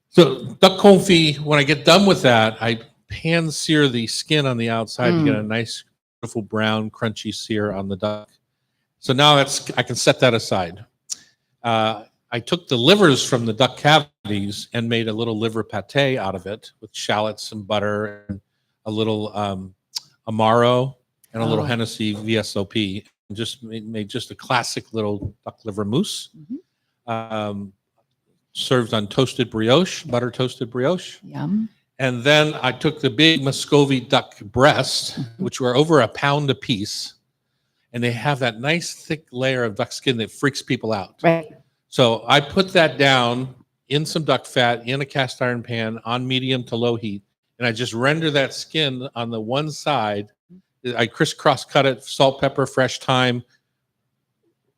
So duck confit, when I get done with that, I pan sear the skin on the outside to get a nice, beautiful brown, crunchy sear on the duck. So now I can set that aside. I took the livers from the duck cavities and made a little liver pate out of it with shallots and butter and a little Amaro and a little Hennessy VSOP. And just made just a classic little duck liver mousse. Served on toasted brioche, butter toasted brioche. Yum. And then I took the big Muscovy duck breast, which were over a pound a piece, and they have that nice thick layer of duck skin that freaks people out. Right. So I put that down in some duck fat in a cast iron pan on medium to low heat, and I just render that skin on the one side. I crisscross cut it, salt, pepper, fresh thyme.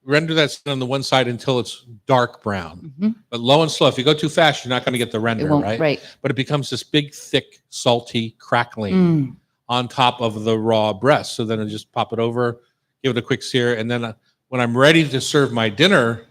Render that skin on the one side until it's dark brown, but low and slow. If you go too fast, you're not going to get the It render, won't. right? Right. But it becomes this big, thick, salty crackling on top of the raw breast. So then I just pop it over, give it a quick sear, and then when I'm ready to serve my dinner,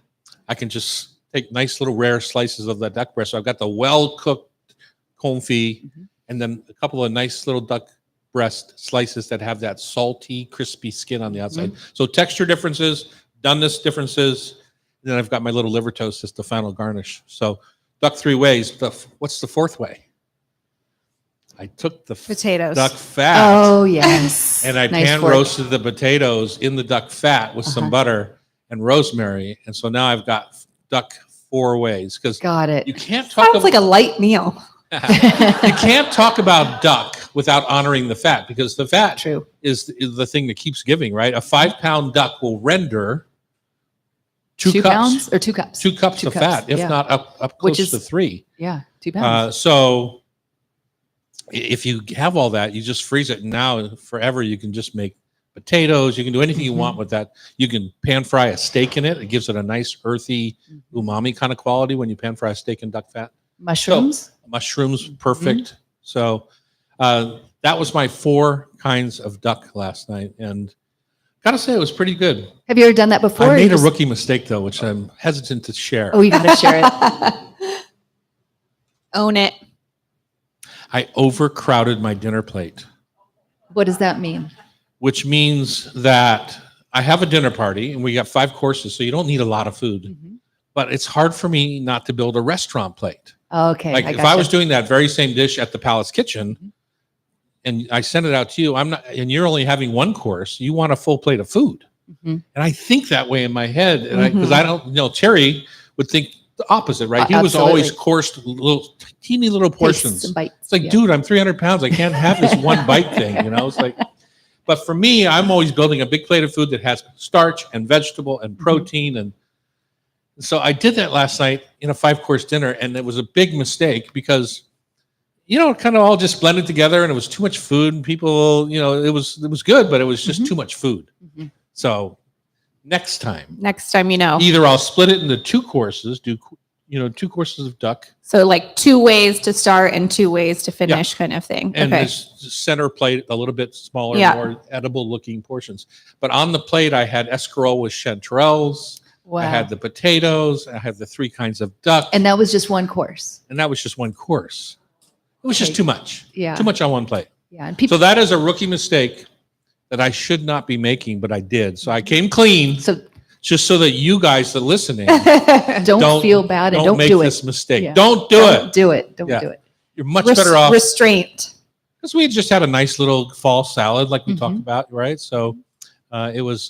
I can just take nice little rare slices of that duck breast. So I've got the well-cooked confit, and then a couple of nice little duck breast slices that have that salty, crispy skin on the outside. So texture differences, doneness differences, and then I've got my little liver toast as the final garnish. So duck 3 ways. What's the 4th way? I took the Potatoes. duck fat Oh yes. and I Nice pan fork. roasted the potatoes in the duck fat with some butter and rosemary. And so now I've got duck 4 ways because Got it. you can't talk Sounds like a light meal. you can't talk about duck without honoring the fat because the fat True. is the thing that keeps giving, right? A 5-pound duck will render 2 2 cups, pounds or 2 cups? 2 cups Two of cups, fat, if yeah. not up Which close is- to 3. Yeah, 2 pounds. So if you have all that, you just freeze it. And now forever, you can just make potatoes. You can do anything you Mhm. want with that. You can pan fry a steak in it. It gives it a nice earthy umami kind of quality when you pan fry a steak in duck fat. Mushrooms? Mushrooms, perfect. So that was my 4 kinds of duck last night. And gotta say, it was pretty good. Have you ever done that before? I or made you a just- rookie mistake, though, which I'm hesitant to share. Oh, you got to share it. Own it. I overcrowded my dinner plate, What does that mean? which means that I have a dinner party and we got 5 courses, so you don't need a lot of food. Mhm. But it's hard for me not to build a restaurant plate. Okay. Like if I gotcha. was doing that very same dish at the Palace Kitchen Mhm. and I send it out to you, I'm not, and you're only having 1 course, you want a full plate of food. Mhm. And I think that way in my head, and because Mhm. I don't, Terry would think the opposite, right? He was Absolutely. always coursed little, teeny little Tastes portions. and bites. It's like, yeah. dude, I'm 300 pounds. I can't have this one bite thing, It's like, but for me, I'm always building a big plate of food that has starch and vegetable and protein. And so I did that last night in a 5-course dinner. And it was a big mistake because, it kind of all just blended together and it was too much food. And people, it was good, but it was just too much food. Mhm. So next time, Next time, either I'll split it into 2 courses, do 2 courses of duck, So like 2 ways to start and 2 ways to finish kind of thing. and Okay. this center plate a little bit smaller, Yeah. more edible looking portions. But on the plate, I had escarole with chanterelles. Wow. I had the potatoes. I had the 3 kinds of duck, And that was just one course. and that was just 1 course. It was Okay. just too much. Yeah. Too much on one plate. Yeah. And people. So that is a rookie mistake that I should not be making, but I did. So I came clean So just so that you guys that are listening don't feel bad and don't make do this it. mistake. Yeah. Don't do Don't it. do it. Don't Yeah. do it. You're much better off. Restraint. Because we just had a nice little fall salad like we Mhm. talked about, right? So it was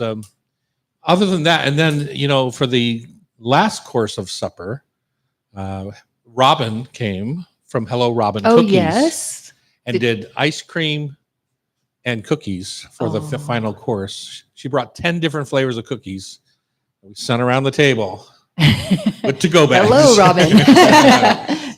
other than that, and then for the last course of supper, Robin came from Hello Robin Oh, Cookies yes. and did ice cream and cookies for the Oh. final course. She brought 10 different flavors of cookies. We sent around the table with to-go bags. Hello, Robin.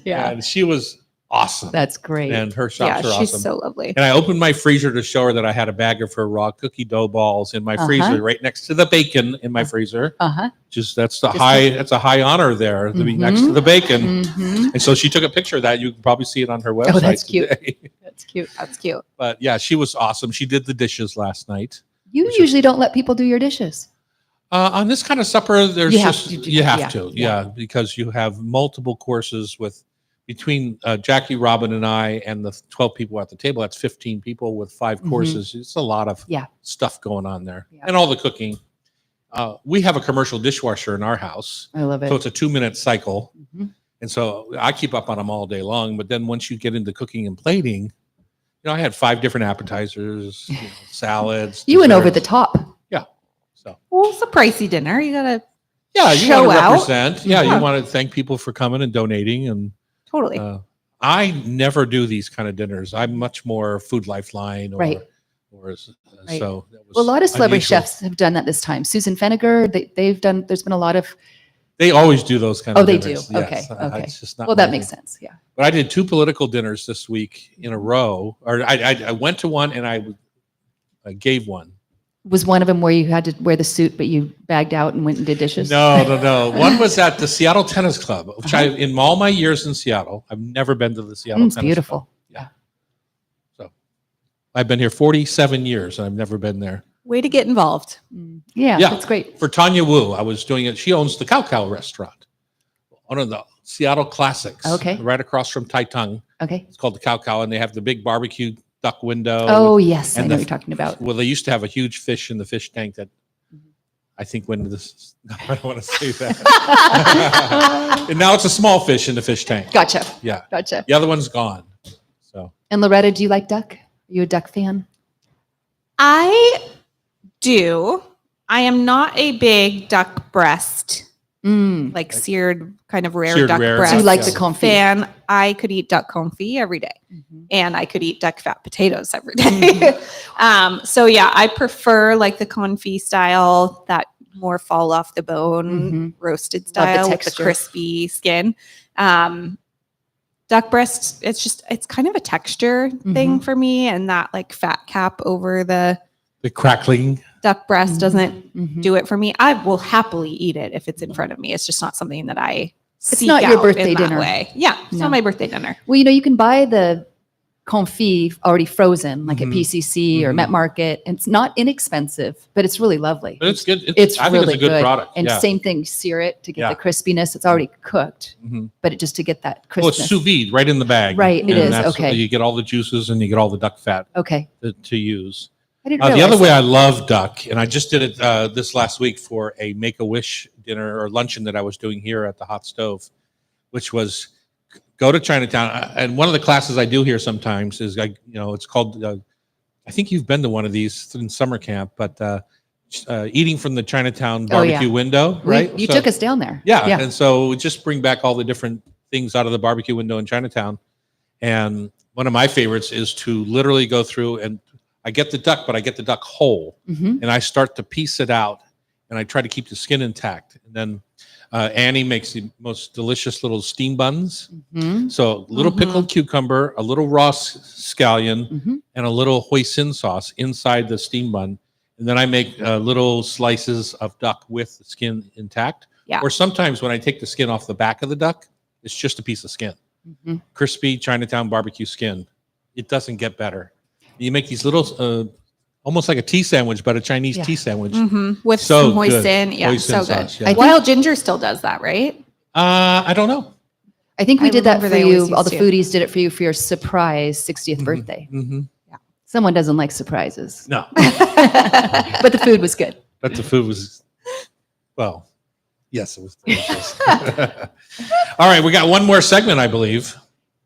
Yeah. And she was awesome. That's great. And her Yeah, shops are she's awesome. so lovely. And I opened my freezer to show her that I had a bag of her raw cookie dough balls in my freezer, right next to the bacon in my freezer. Uh-huh. That's Just that's a high honor there to be next to the bacon. Mhm. And so she took a picture of that. You can probably see it on her website. Oh, that's cute. today. That's cute. That's cute. But yeah, she was awesome. She did the dishes last night. You Which is- usually don't let people do your dishes. On this kind of supper, there's You have just to do- you have yeah, to, yeah. because you have multiple courses between Jackie, Robin, and I, and the 12 people at the table. That's 15 people with 5 Mhm. courses. It's a lot of Yeah. stuff going on there, Yeah. and all the cooking. We have a commercial dishwasher in our house, I love it. so it's a 2-minute cycle, Mhm. and so I keep up on them all day long. But then once you get into cooking and plating, I had 5 different appetizers, salads. You went over the desserts. top. So Well, it's a pricey dinner. You gotta yeah, you show want to out. represent. Yeah, Yeah. you want to thank people for coming and donating. And totally. I never do these kind of dinners. I'm much more Food Lifeline, Right. Or Right. so. That was Well, a lot of celebrity unusual. chefs have done that this time. Susan Feniger, they've done, there's been a lot of, They always do those kind Oh, of. they dinners. do. Okay, Yes. okay. It's just not well, that my makes thing. sense. Yeah. But I did 2 political dinners this week in a row, or I went to one and I gave one. Was one of them where you had to wear the suit, but you bagged out and went and did dishes? No. One was at the Seattle Tennis Club, which Uh-huh. in all my years in Seattle, I've never been to the Seattle It's Tennis beautiful. Club. So I've been here 47 years and I've never been there. Way to get involved. Yeah, Yeah. that's great. For Tanya Wu, I was doing it. She owns the Cow Cow restaurant, one of the Seattle classics. Okay. Right across from Tai Tung. Okay. It's called the Cow Cow, and they have the big barbecue duck window. Oh, yes. I and know the- what you're talking about. Well, they used to have a huge fish in the fish tank that I think when this, I don't want to say that. And now it's a small fish in the fish tank. Gotcha. Yeah. Gotcha. The other one's gone. So And Loretta, do you like duck? Are you a duck fan? I do. I am not a big duck breast, Mm. like seared kind of rare Seared duck rare. breast So you like Yeah. the confit. fan. I could eat duck confit every day. Mhm. And I could eat duck fat potatoes every day. So yeah, I prefer like the confit style, that more fall off the bone, Mhm. roasted Love the style with the texture. crispy skin. Duck breast, it's kind of a texture thing for me, and that like fat cap over the The crackling. duck breast Mhm. doesn't Mhm. do it for me. I will happily eat it if it's in front of me. It's just not something that I It's seek not your out birthday in that dinner. way. Yeah, it's No. not my birthday dinner. Well, you can buy the confit already frozen, like at Mhm. PCC or Mhm. Met Market. And it's not inexpensive, but it's really lovely. But it's good. It's I think really it's a good product. And yeah. same thing, sear it to get Yeah. the crispiness. It's already cooked, Mhm. but it just to get that Well, crispness. it's sous vide right in the bag. Right, it And is, that's- okay. You get all the juices and you get all the duck fat Okay. to use. I didn't The realize other way that. I love duck, and I just did it this last week for a Make-A-Wish dinner or luncheon that I was doing here at the Hot Stove, which was go to Chinatown. And one of the classes I do here sometimes is, it's called, I think you've been to one of these in summer camp, but eating from the Chinatown Oh, yeah. barbecue window, right? You So- took us down there. yeah. And so we just bring back all the different things out of the barbecue window in Chinatown. And one of my favorites is to literally go through and I get the duck, but I get the duck whole Mhm. and I start to piece it out and I try to keep the skin intact. And then Annie makes the most delicious little steam buns. Mhm. So a little pickled cucumber, a little raw scallion, Mhm. and a little hoisin sauce inside the steam bun. And then I make little slices of duck with the skin intact. Yeah. Or sometimes when I take the skin off the back of the duck, it's just a piece of skin. Mhm. Crispy Chinatown barbecue skin. It doesn't get better. You make these little, almost like a tea sandwich, but a Chinese Yeah. tea sandwich. With So some good. hoisin. Yeah, Hoisin so good. sauce, yeah. Wild Ginger still does that, right? I don't know. I think we I did that remember for they always you. All the used to. foodies did it for you for your surprise 60th birthday. Mm-hmm. Someone doesn't like surprises, No, but the food was good. but the food was, well, yes, it was delicious. All right, we got one more segment, I believe.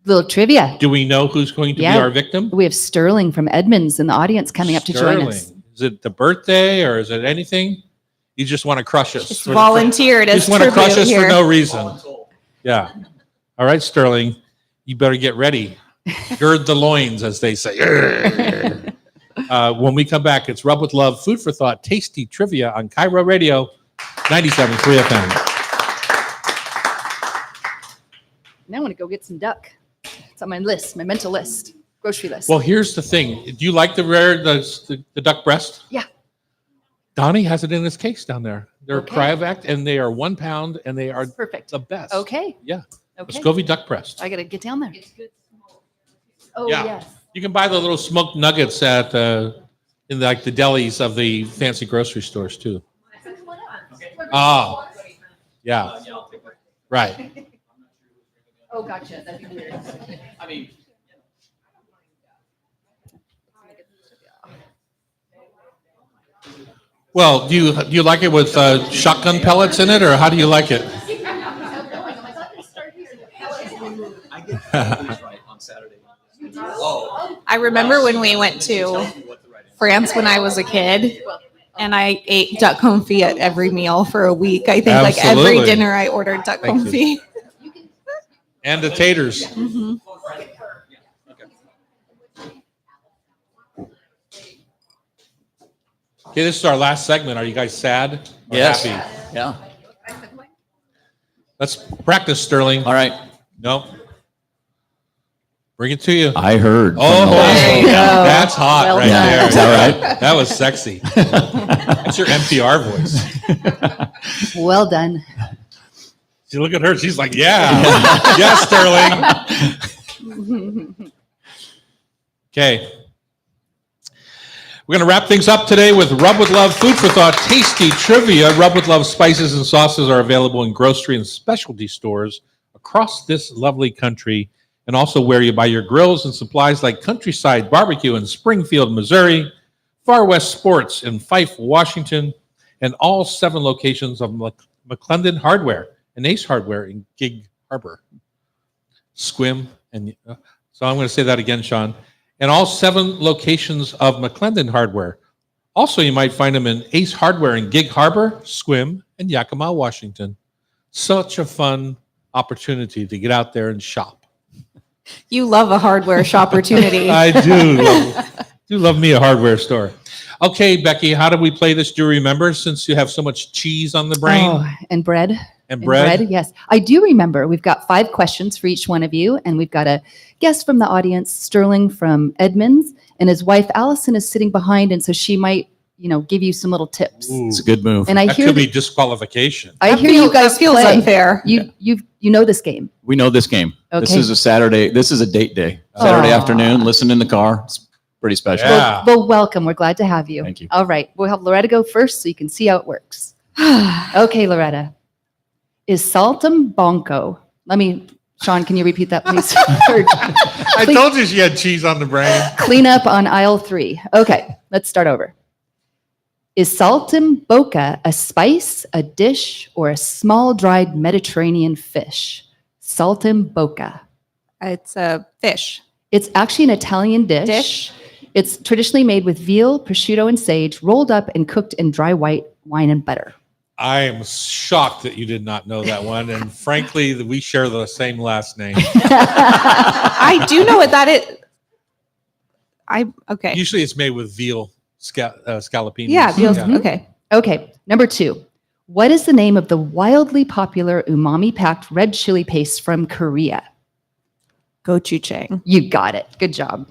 Little trivia. Do we know who's going to Yeah. be our victim? We have Sterling from Edmonds in the audience coming up to join us. Sterling. Is it the birthday or is it anything? You just want to crush us. Just volunteered You as just want to crush tribute us here. for no reason. Yeah. All right, Sterling, you better get ready. Gird the loins, as they say. When we come back, it's Rub with Love, Food for Thought, Tasty Trivia on Cairo Radio, 97.3 FM. Now I want to go get some duck. It's on my list, my mental list, grocery list. Well, here's the thing. Do you like the duck breast? Yeah. Donnie has it in his case down there. They're Okay. Cryovac, and they are 1 pound, and they are Perfect. the best. Okay. Yeah. Okay. Muscovy duck breast. I got to get down there. Oh, Yeah. yes. You can buy the little smoked nuggets at in like the delis of the fancy grocery stores too. Oh, yeah, Yeah, I'll take that. right. Oh, gotcha. That'd be weird. I mean, Well, do you like it with shotgun pellets in it, or how do you like it? I get these right on Saturday. Oh. I remember when we went to What the right answer. France when I was a kid, and I ate duck confit at every meal for a week. I think like every Absolutely. dinner I ordered duck Thank confit. And the taters. Mhm. Okay, this is our last segment. Are you guys sad or Yes. happy? Yeah. Let's practice, Sterling. All right. No. Bring it to you. I heard. Oh, There you go. that's hot Well right done. there. Is that right? That was sexy. That's your NPR voice. Well done. See, look at her. She's like, yeah. Yes, Sterling. Okay. We're going to wrap things up today with Rub with Love Food for Thought Tasty Trivia. Rub with Love spices and sauces are available in grocery and specialty stores across this lovely country, and also where you buy your grills and supplies like Countryside Barbecue in Springfield, Missouri, Far West Sports in Fife, Washington, and all 7 locations of McClendon Hardware and Ace Hardware in Gig Harbor. Squim, and so I'm going to say that again, Sean. And all 7 locations of McClendon Hardware, Also, you might find them in Ace Hardware in Gig Harbor, Sequim, and Yakima, Washington. Such a fun opportunity to get out there and shop. You love a hardware shop opportunity. I do love me a hardware store. Okay, Becky, how do we play this? Do you remember, since you have so much cheese on the brain Oh, and bread. and And bread? yes. I do remember. We've got 5 questions for each one of you, and we've got a guest from the audience, Sterling from Edmonds, and his wife Allison is sitting behind, and so she might, give you some little tips. Ooh, It's a good move. And I that hear could be disqualification. I hear you guys that feels play. unfair. You know this game. We know this game. This Okay. is a Saturday. This is a date day. Saturday Aw. afternoon. Listen in the car. It's pretty special. Yeah. Well, welcome. We're glad to have you. Thank you. All right. We'll have Loretta go first so you can see how it works. Okay, Loretta. Is saltimbocco? Sean, can you repeat that, please? Or I told you she had cheese on the brain. clean up on aisle 3. Okay, let's start over. Is saltimbocca a spice, a dish, or a small dried Mediterranean fish? Saltimbocca. It's a fish. It's actually an Italian dish. It's traditionally made with veal, prosciutto, and sage, rolled up and cooked in dry white wine and butter. I am shocked that you did not know that one. And frankly, we share the same last name. I do know what that is. Okay. Usually it's made with veal scallopini. Yeah, veal. Mhm. Okay. Okay, number 2. What is the name of the wildly popular umami-packed red chili paste from Korea? Gochujang. You got it. Good job.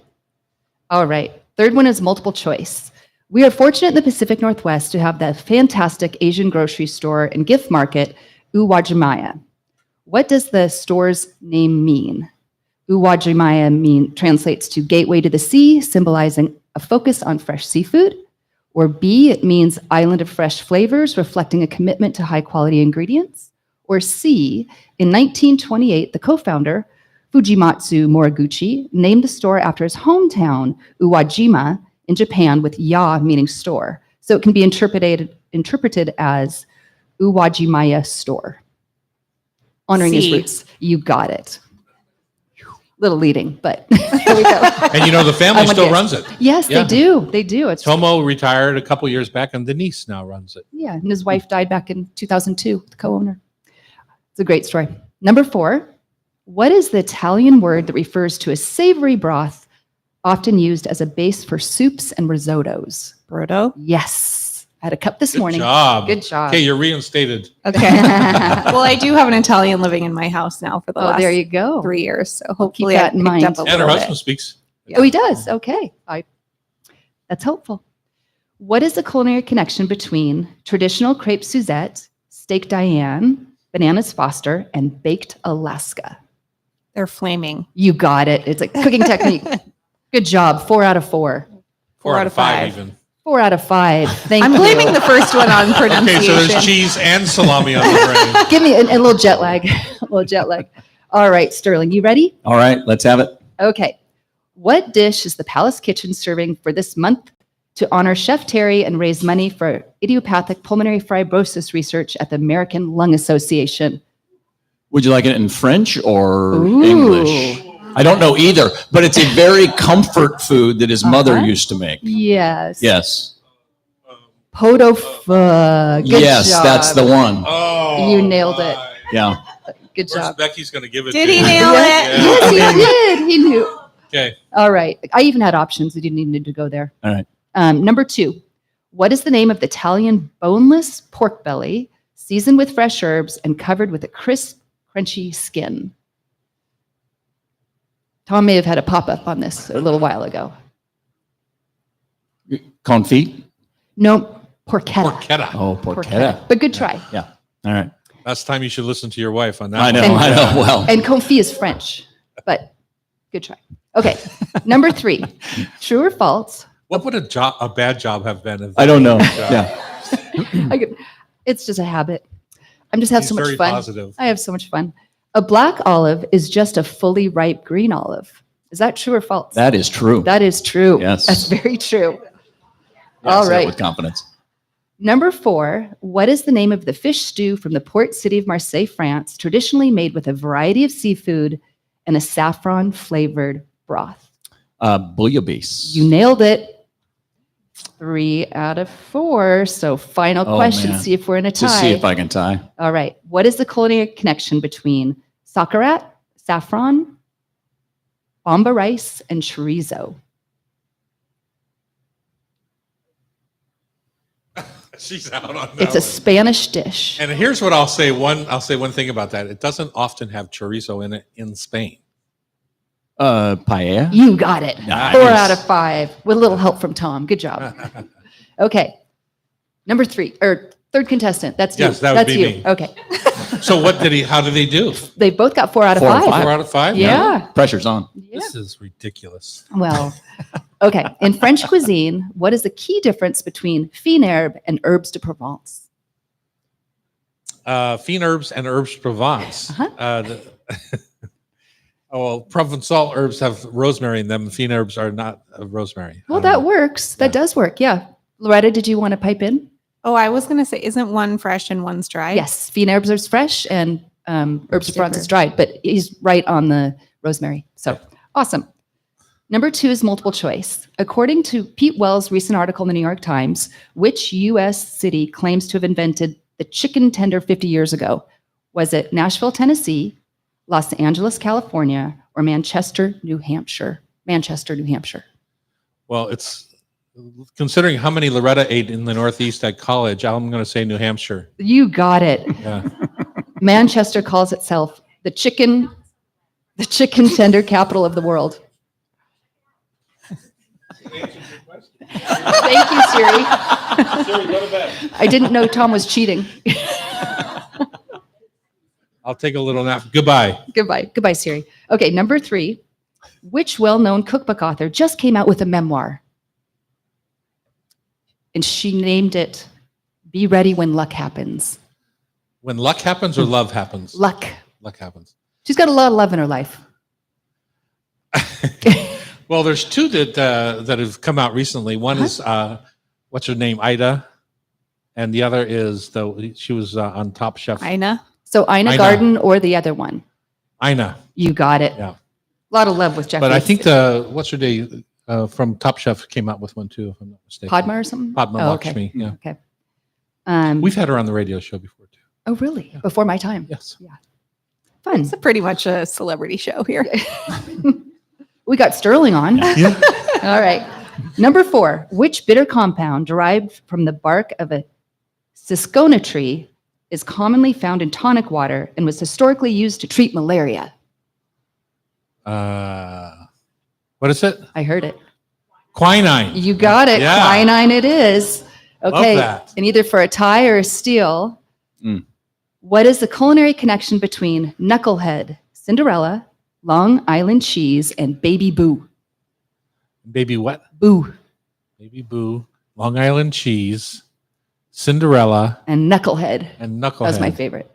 All right. Third one is multiple choice. We are fortunate in the Pacific Northwest to have the fantastic Asian grocery store and gift market, Uwajimaya. What does the store's name mean? Uwajimaya translates to gateway to the sea, symbolizing a focus on fresh seafood. Or B, it means island of fresh flavors, reflecting a commitment to high quality ingredients. Or C, in 1928, the co-founder, Fujimatsu Moriguchi, named the store after his hometown, Uwajima, in Japan, with ya meaning store. So it can be interpreted as Uwajimaya store, honoring his C. roots. You got it. Little leading, but there we go. And the family I want still to- runs it. Yes, Yeah. they do. They do. It's Tomo retired a couple years back, and Denise now runs it. Yeah, and his wife died back in 2002, the co-owner. It's a great story. Number 4, what is the Italian word that refers to a savory broth often used as a base for soups and risottos? Brodo. Yes. I had a cup this Good morning. job. Good job. Okay, you're reinstated. Okay. Well, I do have an Italian living in my house now for the Oh, last there you go. 3 years. So hopefully that I in picked mind. up a And her little husband bit. speaks. Oh, he does. Okay. That's helpful. What is the culinary connection between traditional crepe Suzette, steak Diane, bananas Foster, and baked Alaska? They're flaming. You got it. It's a cooking technique. Good job. 4 out of 4. 4 out of 5 5. even. 4 out of 5. Thank I'm you. blaming the first one on Okay, pronunciation. so there's cheese and salami on the brain. Give me a little jet lag. A little jet lag. All right, Sterling, you ready? All right, let's have it. Okay. What dish is the Palace Kitchen serving for this month to honor Chef Terry and raise money for idiopathic pulmonary fibrosis research at the American Lung Association? Would you like it in French or Ooh. English? I don't know either, but it's a very comfort food that his mother Uh-huh. used to make. Yes. Yes. Pot au feu. Good Yes, job. that's the one. Oh, You nailed it. my. Yeah. Good Where's job. Becky's going to give it Did to he you? nail it? Yes, he did. He knew. Okay. All right. I even had options. We didn't even need to go there. All right. Number 2, what is the name of the Italian boneless pork belly, seasoned with fresh herbs and covered with a crisp, crunchy skin? Tom may have had a pop-up on this a little while ago. Confit? No, porchetta. Porchetta. Oh, porchetta. But good try. Yeah. All right. Last time you should listen to your wife on that. I know. one. I know. Well, And confit is French, but good try. Okay. Number 3, true or false? What would a bad job have been? If I don't know. job? Yeah. It's just a habit. I'm just having He's so much very fun. positive. I have so much fun. A black olive is just a fully ripe green olive. Is that true or false? That is true. That is true. Yes. That's very true. Yeah, All say that right. with confidence. Number 4, what is the name of the fish stew from the port city of Marseille, France, traditionally made with a variety of seafood and a saffron flavored broth? Bouillabaisse. You nailed it. 3 out of 4. So final Oh, question, man. see if we're in a tie. Just see if I can tie. All right. What is the culinary connection between sauerkraut, saffron, bomba rice, and chorizo? She's out on that It's a one. Spanish dish. And here's what I'll say. I'll say one thing about that. It doesn't often have chorizo in it in Spain. Paella. You got it. Nice. 4 out of 5 with a little help from Tom. Good job. Okay. Number 3 or third contestant. That's you. Yes, that would That's be you. me. Okay. So how did they do? They both got 4 out of 4 out of 5. 5. 4 out of 5? Yeah. Pressure's on. This is ridiculous. Well, okay. In French cuisine, what is the key difference between fine herbe and herbes de Provence? Fine herbs and herbs Provence. Uh-huh. Well, Provençal herbs have rosemary in them. Fine herbs are not rosemary. Well, that works. That does work. Yeah. Loretta, did you want to pipe in? Oh, I was going to say, isn't one fresh and one's dry? Yes. Fine herbes are fresh and herbes de Provence is Super. dried, but he's right on the rosemary. So awesome. Number 2 is multiple choice. According to Pete Wells' recent article in the New York Times, which U.S. city claims to have invented the chicken tender 50 years ago? Was it Nashville, Tennessee, Los Angeles, California, or Manchester, New Hampshire? Manchester, New Hampshire. Well, it's considering how many Loretta ate in the Northeast at college, I'm going to say New Hampshire. You got it. Yeah. Manchester calls itself the chicken tender capital of the world. Thank you, Siri. I didn't know Tom was cheating. I'll take a little nap. Goodbye. Goodbye, Siri. Okay, number 3. Which well-known cookbook author just came out with a memoir? And she named it Be Ready When Luck Happens. When luck happens or love happens? Luck. Luck happens. She's got a lot of love in her life. Well, there's 2 that have come out recently. One is what's her name, Ida, and the other is she was on Top Chef. Ina. So Ina Ina. Garden or the other one? Ina. You got it. Yeah. A lot of love with Jeff. But I think what's her name from Top Chef came out with one too, if I'm not mistaken. Podma or something? Padma Oh, okay. Lakshmi. Yeah. Okay. We've had her on the radio show before too. Oh, really? Before my time. Yes. Fun. It's pretty much a celebrity show here. We got Sterling on. Yeah. All right. Number 4. Which bitter compound derived from the bark of a Ciscona tree is commonly found in tonic water and was historically used to treat malaria? What is it? I heard it. Quinine. You got it. Yeah. Quinine it is. Okay. that. And either for a tie or a steal, what is the culinary connection between Knucklehead, Cinderella, Long Island cheese, and Baby Boo? Baby what? Boo Baby Boo, Long Island cheese, Cinderella, and Knucklehead. and That was my Knucklehead. favorite.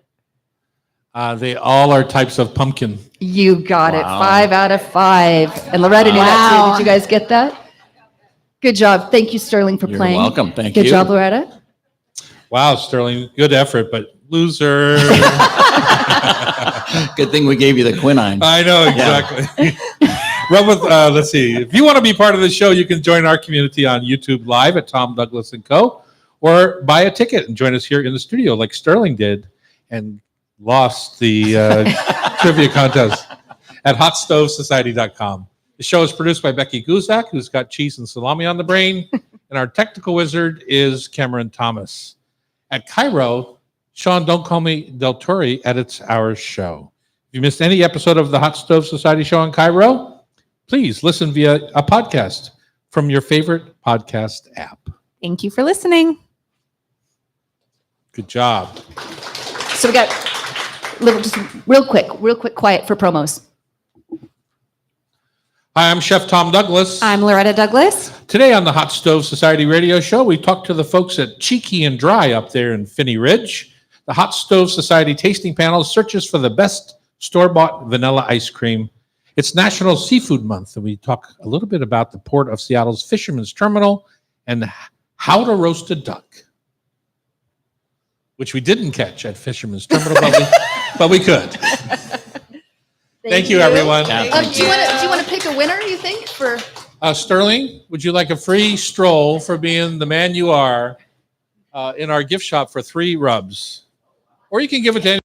They all are types of pumpkin. You got it. Wow. 5 out of 5. And Loretta knew that too. Did you guys get that? Good job. Thank you, Sterling, for You're playing. welcome. Thank Good you. job, Loretta. Wow, Sterling, good effort, but loser. Good thing we gave you the quinine. I know, exactly. Run with, let's see. If you want to be part of the show, you can join our community on YouTube Live at Tom Douglas & Co. or buy a ticket and join us here in the studio like Sterling did and lost the trivia contest at hotstovesociety.com. The show is produced by Becky Guzak, who's got cheese and salami on the brain, and our technical wizard is Cameron Thomas. At Cairo, Sean Don't Call Me Del Torre edits our show. If you missed any episode of the Hot Stove Society show in Cairo, please listen via a podcast from your favorite podcast app. Thank you for listening. Good job. So we got just real quick, quiet for promos. Hi, I'm Chef Tom Douglas. I'm Loretta Douglas. Today on the Hot Stove Society radio show, we talked to the folks at Cheeky and Dry up there in Finney Ridge. The Hot Stove Society tasting panel searches for the best store-bought vanilla ice cream. It's National Seafood Month, and we talk a little bit about the Port of Seattle's Fisherman's Terminal and how to roast a duck, which we didn't catch at Fisherman's Terminal, but we could. Thank you, everyone. Yeah. Do you want to pick a winner? You think for? Sterling, would you like a free stroll for being the man you are in our gift shop for 3 rubs? Or you can give it to